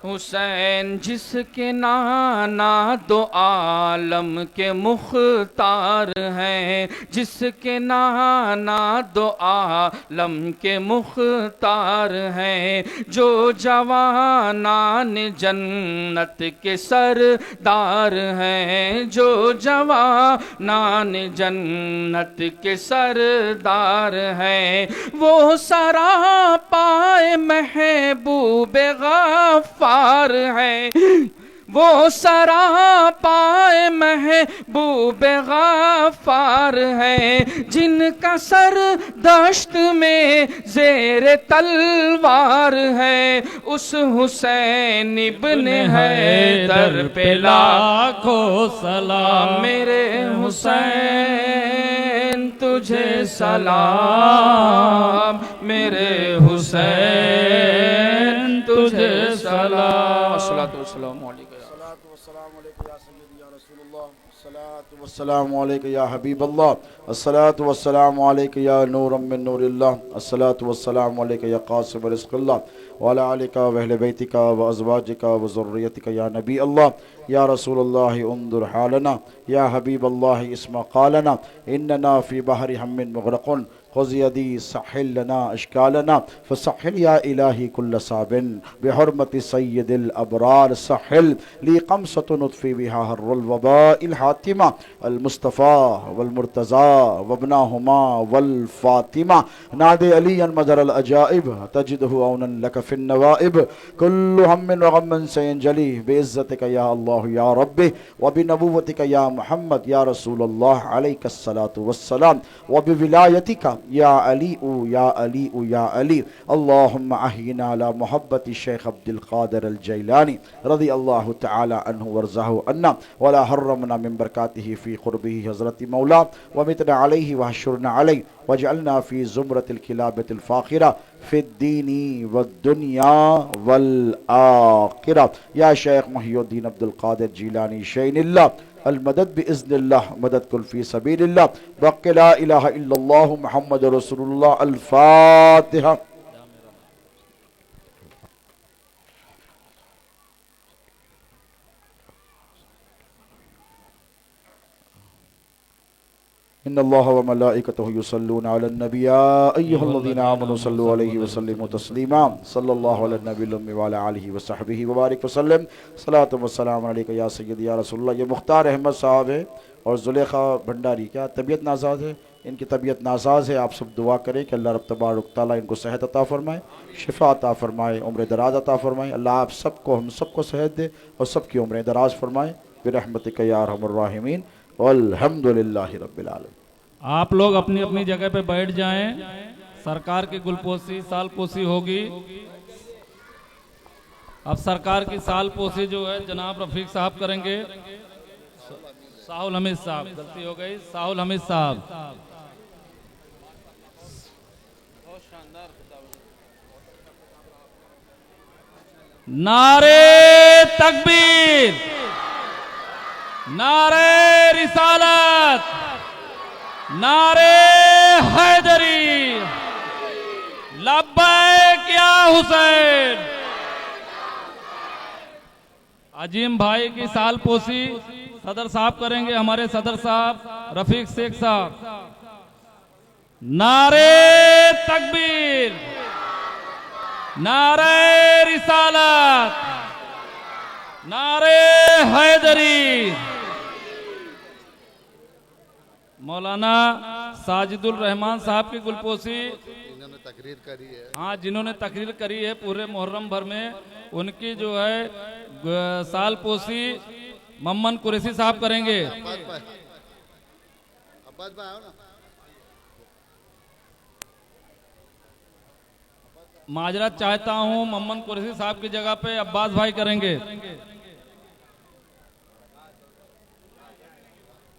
हुसैन जिसके नाना दो आलम के मुख्तार हैं, जिसके नाना दो आलम के मुख्तार हैं, जो जवानान जन्नत के सरदार हैं, जो जवानान जन्नत के सरदार हैं, वो सरापाए महबूब गफ्फार है, वो सरापाए महबूब गफ्फार है, जिनका सर दश्त में जेर तलवार है, उस हुसैन इब्न हैदर पे लाखों सलाम। मेरे हुसैन तुझे सलाम, मेरे हुसैन तुझे सलाम। अस्सलातु वस्सलामु अलैका वस्सलामु अलैका या हबीब अल्लाह, अस्सलातु वस्सलामु अलैका या नूरम मिन नूरिल्लाह, अस्सलातु वस्सलामु अलैका या कासिम रिज़्क़िल्लाह व अला आलिका व अहले बैतिका व अज़वाजिका व ज़ुर्रियतिका या नबी अल्लाह, या रसूलल्लाह उन्ज़ुर हालना, या हबीब अल्लाह इस्मा क़ालना, इन्नना फ़ी बहरि हम्मिन मुग़रक़ुन, ख़ुज़ यदी सहिल लना अश्कालना, फ़सहिल या इलाही कुल्ल साबिन बिहुर्मति सय्यदिल अबरार, सहिल ली क़म्सतुन उत्फ़ी बिहा हर्रुल वबाइल हातिमा अल मुस्तफ़ा वल मुर्तज़ा वब्नाहुमा वल फ़ातिमा, नादे अलियन मज़र अल अजाइब तजिदहु औनन लक फ़िन नवाइब, कुल्लु हम्मिन व गम्मिन सयंजली बिइज़्ज़तिका या अल्लाह या रब्बी व बिनबुव्वतिका या मुहम्मद या रसूलल्लाह अलैहिस्सलातु वस्सलाम व बिविलायतिका या अली या अली या अली। अल्लाहुम्मा अहिना अला मुहब्बति शेख अब्दुल क़ादिर अल जैलानी रज़ी अल्लाहु तआला अन्हु वरज़ाहु अन्ना वला हर्रमना मिन बरकातिही फ़ी क़ुर्बिही हज़रति मौला व मितना अलैहि व हशुरना अलैहि वजअलना फ़ी ज़ुमरतिल किलाबतिल फ़ाख़िरा फ़िद्दीनी वद्दुनिया वल आख़िरा। या शेख मुहियुद्दीन अब्दुल क़ादिर जीलानी शैनिल्लाह अल मदद बिइज़्निल्लाह, मदद कुल फ़ी सबीलिल्लाह, बक़ि ला इलाहा इल्लल्लाह मुहम्मद रसूलुल्लाह। अल फ़ातिहा। इन्नल्लाह व मलाइकतहु युसल्लूना अलन नबी या अय्युहल्लज़ीना आमनू सल्लु अलैहि व सल्लिमू तस्लीमा, सल्लल्लाहु अला नबिय्यिल उम्मी व अला आलिहि व सहबिहि व बारिक व सल्लम, सलातु व सलाम अलैका या सय्यदी या रसूलल्लाह। ये मुख्तार अहमद साहब है और जुलेखा भंडारी, क्या तबीयत नासाज है? इनकी तबीयत नासाज है। आप सब दुआ करें कि अल्लाह रब तबारक तआला इनको सेहत अता फरमाए, शिफा अता फरमाए, उम्र दराज अता फरमाए। अल्लाह आप सबको, हम सबको सेहत दे और सबकी उम्र दराज फरमाए बिरहमतिका या अरहमर राहिमीन। वल्हम्दुलिल्लाहि रब्बिल आलमीन। आप लोग अपनी अपनी जगह पे बैठ जाएं। सरकार की गुलपोशी सालपोशी होगी। अब सरकार की सालपोशी जो है जनाब रफीक साहब करेंगे। साहुल हमीद साहब, गलती हो गई, साहुल हमीद साहब। नारे तकबीर, नारे रिसालत, नारे हैदरी, लब्बैक या हुसैन। अजीम भाई की सालपोशी सदर साहब करेंगे, हमारे सदर साहब रफीक शेख साहब। नारे तकबीर, नारे रिसालत, नारे हैदरी। मौलाना साजिदुल रहमान साहब की गुलपोशी इन्होंने तकरीर करी है। हाँ, जिन्होंने तकरीर करी है पूरे मुहर्रम भर में, उनकी जो है सालपोशी मम्मन कुरैशी साहब करेंगे। अब्बास भाई आओ ना। माजरत चाहता हूँ, मम्मन कुरैशी साहब की जगह पे अब्बास भाई करेंगे।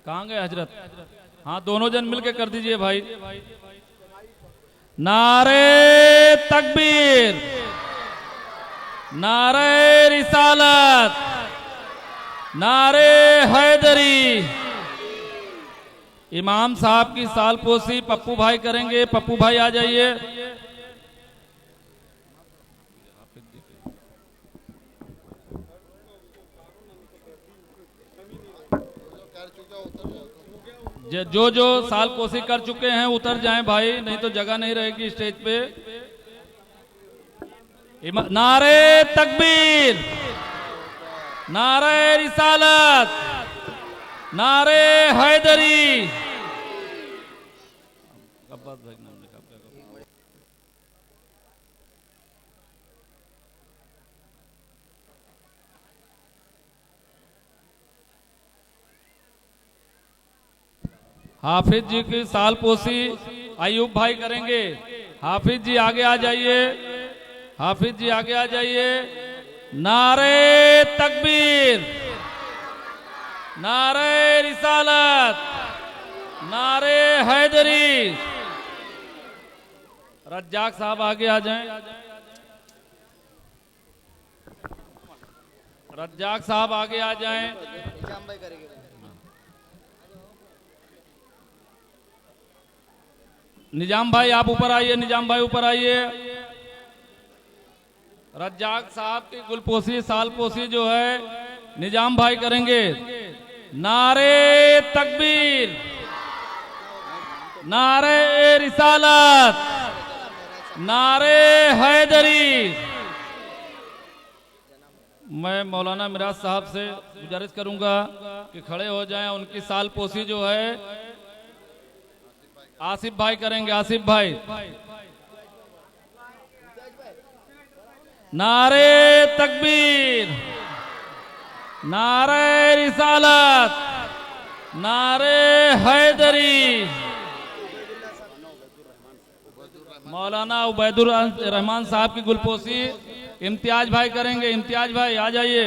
कहाँ गए हजरत? हाँ, दोनों जन मिलके कर दीजिए भाई। नारे तकबीर, नारे रिसालत, नारे हैदरी। इमाम साहब की सालपोशी पप्पू भाई करेंगे। पप्पू भाई आ जाइए। कर चुका उतर जाओ। जो जो सालपोशी कर चुके हैं उतर जाएं भाई, नहीं तो जगह नहीं रहेगी स्टेज पे। नारे तकबीर, नारे रिसालत, नारे हैदरी। हाफिज जी की सालपोशी अयूब भाई करेंगे। हाफिज जी आगे आ जाइए। हाफिज जी आगे आ जाइए। नारे तकबीर, नारे रिसालत, नारे हैदरी। रज्जाक साहब आगे आ जाएं। रज्जाक साहब आगे आ जाएं। निजाम भाई आप ऊपर आइए। निजाम भाई ऊपर आइए। रज्जाक साहब की गुलपोशी सालपोशी जो है निजाम भाई करेंगे। नारे तकबीर, नारे रिसालत, नारे हैदरी। मैं मौलाना मिराज साहब से गुजारिश करूंगा कि खड़े हो जाएं। उनकी सालपोशी जो है आसिफ भाई करेंगे। आसिफ भाई। नारे तकबीर, नारे रिसालत, नारे हैदरी। मौलाना उबैदुर रहमान साहब की गुलपोशी इम्तियाज भाई करेंगे। इम्तियाज भाई आ जाइए।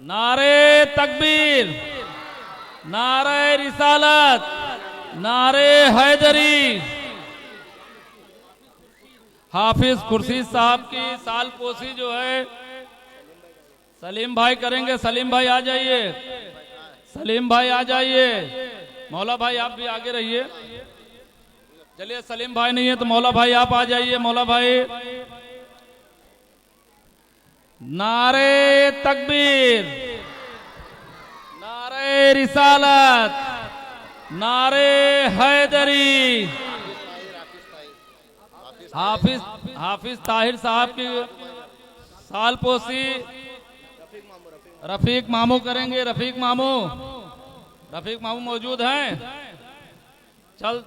नारे तकबीर, नारे रिसालत, नारे हैदरी। हाफिज कुर्सी साहब की सालपोशी जो है सलीम भाई करेंगे। सलीम भाई आ जाइए। सलीम भाई आ जाइए। मौला भाई आप भी आगे रहिए। चलिए सलीम भाई नहीं है तो मौला भाई आप आ जाइए। मौला भाई। नारे तकबीर, नारे रिसालत, नारे हैदरी। हाफिज हाफिज ताहिर साहब की सालपोशी रफीक मामू करेंगे। रफीक मामू। रफीक मामू मौजूद हैं? चल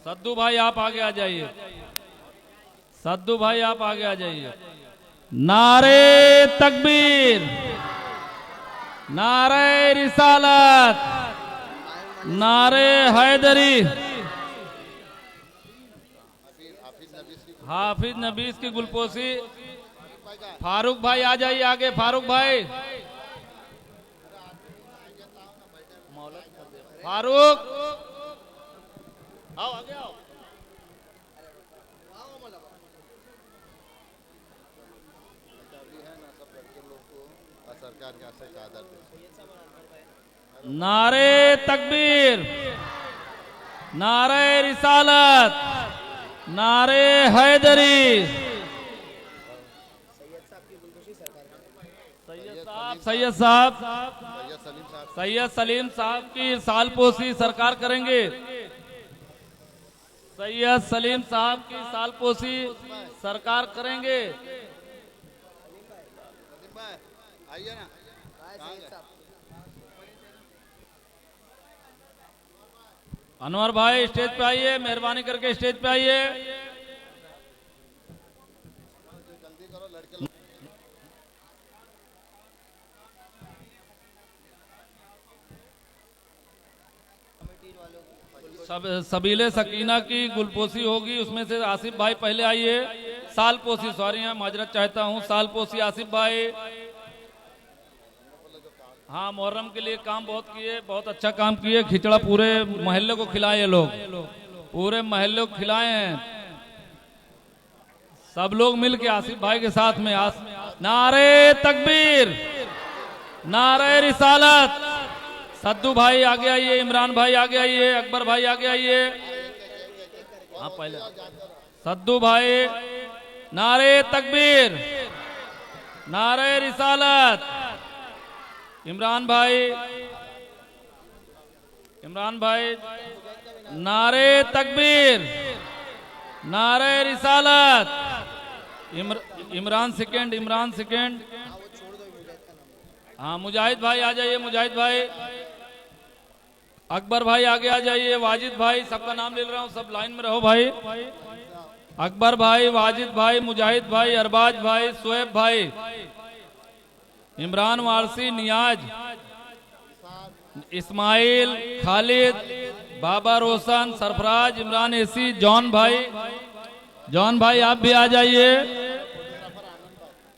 सद्दू भाई आप आगे आ जाइए। सद्दू भाई आप आगे आ जाइए। नारे तकबीर, नारे रिसालत, नारे हैदरी। हाफिज नबीस की गुलपोशी फारूक भाई आ जाइए आगे। फारूक भाई। फारूक आओ आगे आओ। सरकार का से चादर नारे तकबीर, नारे रिसालत, नारे हैदरी। सैयद साहब सैयद सलीम साहब की सालपोशी सरकार करेंगे। सैयद सलीम साहब की सालपोशी सरकार करेंगे। आइए ना। अनवर भाई स्टेज पे आइए। मेहरबानी करके स्टेज पे आइए। जल्दी करो लड़के। सबीले सकीना की गुलपोशी होगी। उसमें से आसिफ भाई पहले आइए। सालपोशी सॉरी है माजरत चाहता हूँ। सालपोशी आसिफ भाई। हाँ मुहर्रम के लिए काम बहुत किए, बहुत अच्छा काम किए। खिचड़ा पूरे मोहल्ले को खिलाए ये लोग, पूरे मोहल्ले को खिलाए हैं सब लोग मिल के आसिफ भाई के साथ में। नारे तकबीर, नारे रिसालत। सद्दू भाई आगे आइए, इमरान भाई आगे आइए, अकबर भाई आगे आइए। हाँ पहले सद्दू भाई। नारे तकबीर, नारे रिसालत। इमरान भाई, इमरान भाई। नारे तकबीर, नारे रिसालत। Imran second, Imran second. हाँ मुजाहिद भाई आ जाइए, मुजाहिद भाई। अकबर भाई आगे आ जाइए, वाजिद भाई, सबका नाम ले रहा हूँ, सब लाइन में रहो भाई। अकबर भाई, वाजिद भाई, मुजाहिद भाई, अरबाज भाई, सुएब भाई, इमरान वारसी, नियाज, इस्माइल, खालिद, बाबा रोशन, सरफराज, इमरान एसी, जॉन भाई। जॉन भाई आप भी आ जाइए।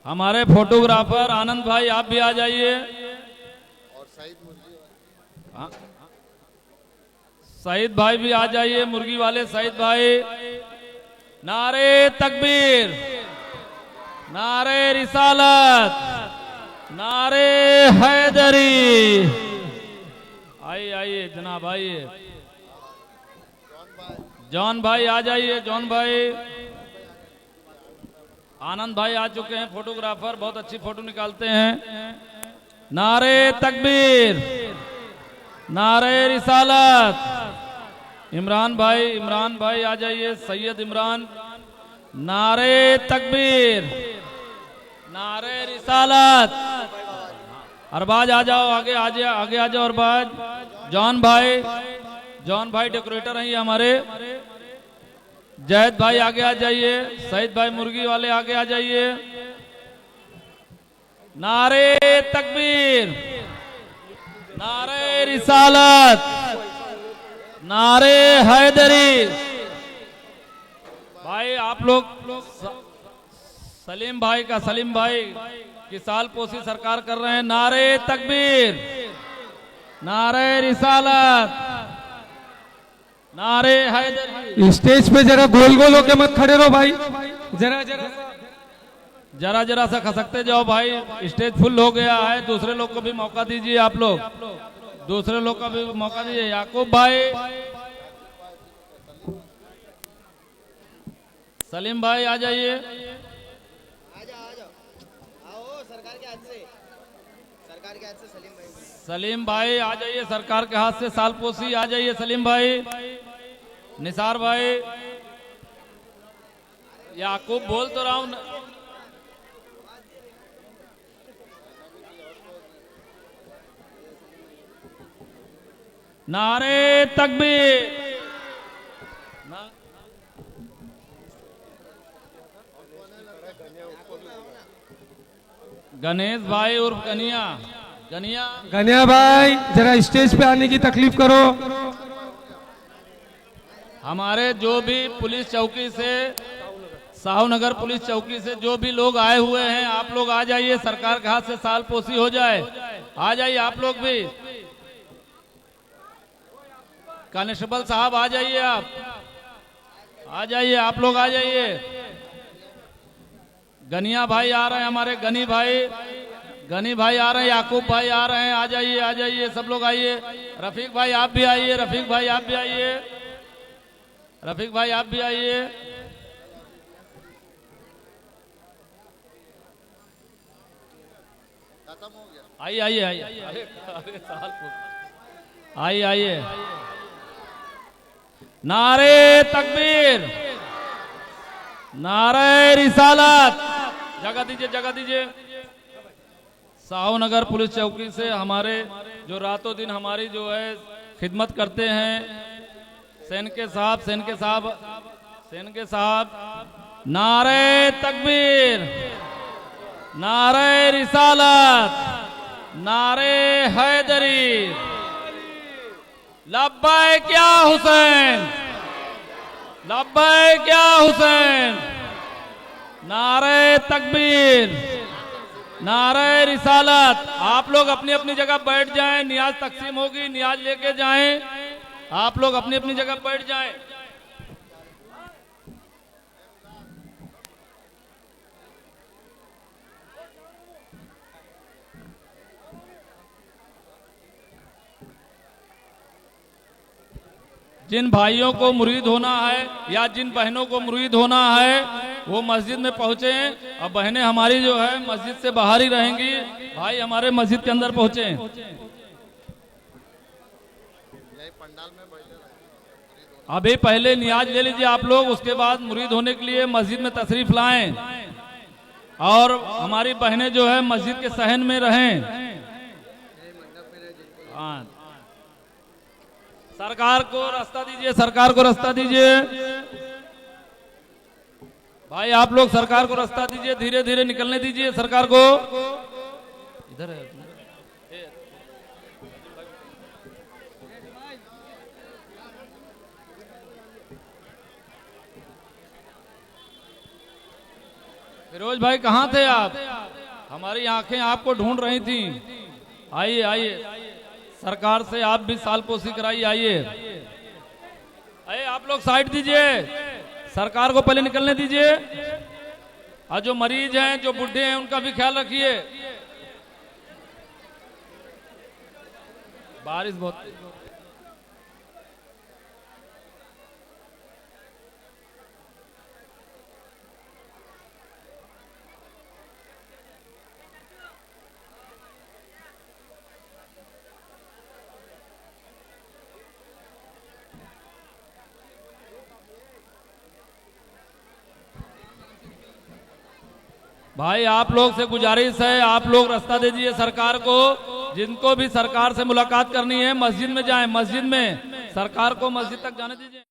हमारे फोटोग्राफर आनंद भाई आप भी आ जाइए। और सईद मुर्गी हाँ। सईद भाई भी आ जाइए, मुर्गी वाले सईद भाई। नारे तकबीर, नारे रिसालत, नारे हैदरी। आइए आइए जनाब आइए। जॉन भाई आ जाइए, जॉन भाई। आनंद भाई आ चुके हैं, फोटोग्राफर, बहुत अच्छी फोटो निकालते हैं। नारे तकबीर, नारे रिसालत। इमरान भाई, इमरान भाई आ जाइए, सैयद इमरान। नारे तकबीर, नारे रिसालत। अरबाज आ जाओ, आगे आ जाओ, आगे आ जाओ अरबाज। जॉन भाई, जॉन भाई डेकोरेटर हैं ये हमारे। जैद भाई आगे आ जाइए, सईद भाई मुर्गी वाले आगे आ जाइए। नारे तकबीर, नारे रिसालत, नारे हैदरी। भाई आप लोग सलीम भाई का, सलीम भाई की साल पोसी सरकार कर रहे हैं। नारे तकबीर, नारे रिसालत, नारे हैदरी। स्टेज पे जरा गोल गोल होके मत खड़े रहो भाई, जरा जरा जरा जरा सा खसकते जाओ भाई, स्टेज फुल हो गया है। दूसरे लोग को भी मौका दीजिए, आप लोग दूसरे लोग का भी मौका दीजिए। याकूब भाई, सलीम भाई आ जाइए। सलीम भाई आ जाइए, सरकार के हाथ से साल पोसी आ जाइए। सलीम भाई, निसार भाई, याकूब बोल तो रहा हूं। नारे तकबीर, गणेश भाई उर्फ गनिया। गनिया, गनिया भाई जरा स्टेज पे आने की तकलीफ करो। हमारे जो भी पुलिस चौकी से, साहूनगर पुलिस चौकी से जो भी लोग आए हुए हैं, आप लोग आ जाइए, सरकार के हाथ से साल पोसी हो जाए। आ जाइए आप लोग भी। कांस्टेबल साहब आ जाइए, आप आ जाइए, आप लोग आ जाइए। गनिया भाई आ रहे हैं, हमारे गनी भाई, गनी भाई आ रहे हैं, याकूब भाई आ रहे हैं। आ जाइए, आ जाइए, सब लोग आइए। रफीक भाई आप भी आइए, रफीक भाई आप भी आइए, रफीक भाई आप भी आइए। खत्म हो गया। आइए आइए आइए, अरे साल आइए आइए। नारे तकबीर, नारे रिसालत। जगह दीजिए, जगह दीजिए। साहूनगर पुलिस चौकी से हमारे जो रातों दिन हमारी जो है खिदमत करते हैं, सेन के साहब, सेन के साहब, सेन के साहब। नारे तकबीर, नारे रिसालत, नारे हैदरी। लब्बैक या हुसैन, लब्बैक या हुसैन। नारे तकबीर, नारे रिसालत। आप लोग अपनी अपनी जगह बैठ जाएं, नियाज तकसीम होगी, नियाज लेके जाएं। आप लोग अपनी अपनी जगह बैठ जाएं। जिन भाइयों को मुरीद होना है या जिन बहनों को मुरीद होना है वो मस्जिद में पहुंचे। और बहनें हमारी जो है मस्जिद से बाहर ही रहेंगी, भाई हमारे मस्जिद के अंदर पहुंचे। यही पंडाल में बैठे रहे। अभी पहले नियाज ले लीजिए आप लोग, उसके बाद मुरीद होने के लिए मस्जिद में तशरीफ लाएं और हमारी बहनें जो है मस्जिद के सहन में रहें। हाँ, सरकार को रास्ता दीजिए, सरकार को रास्ता दीजिए भाई, आप लोग सरकार को रास्ता दीजिए, धीरे धीरे निकलने दीजिए सरकार को। इधर है फिरोज भाई, कहाँ थे आप? हमारी आंखें आपको ढूंढ रही थी। आइए आइए, सरकार से आप भी सालपोशी कराइए। आइए आइए, आप लोग साइड दीजिए, सरकार को पहले निकलने दीजिए। और जो मरीज हैं, जो बुढ़े हैं, उनका भी ख्याल रखिए। बारिश बहुत भाई, आप लोग से गुजारिश है, आप लोग रास्ता दे दीजिए सरकार को। जिनको भी सरकार से मुलाकात करनी है मस्जिद में जाएं, मस्जिद में सरकार को मस्जिद तक जाने दीजिए।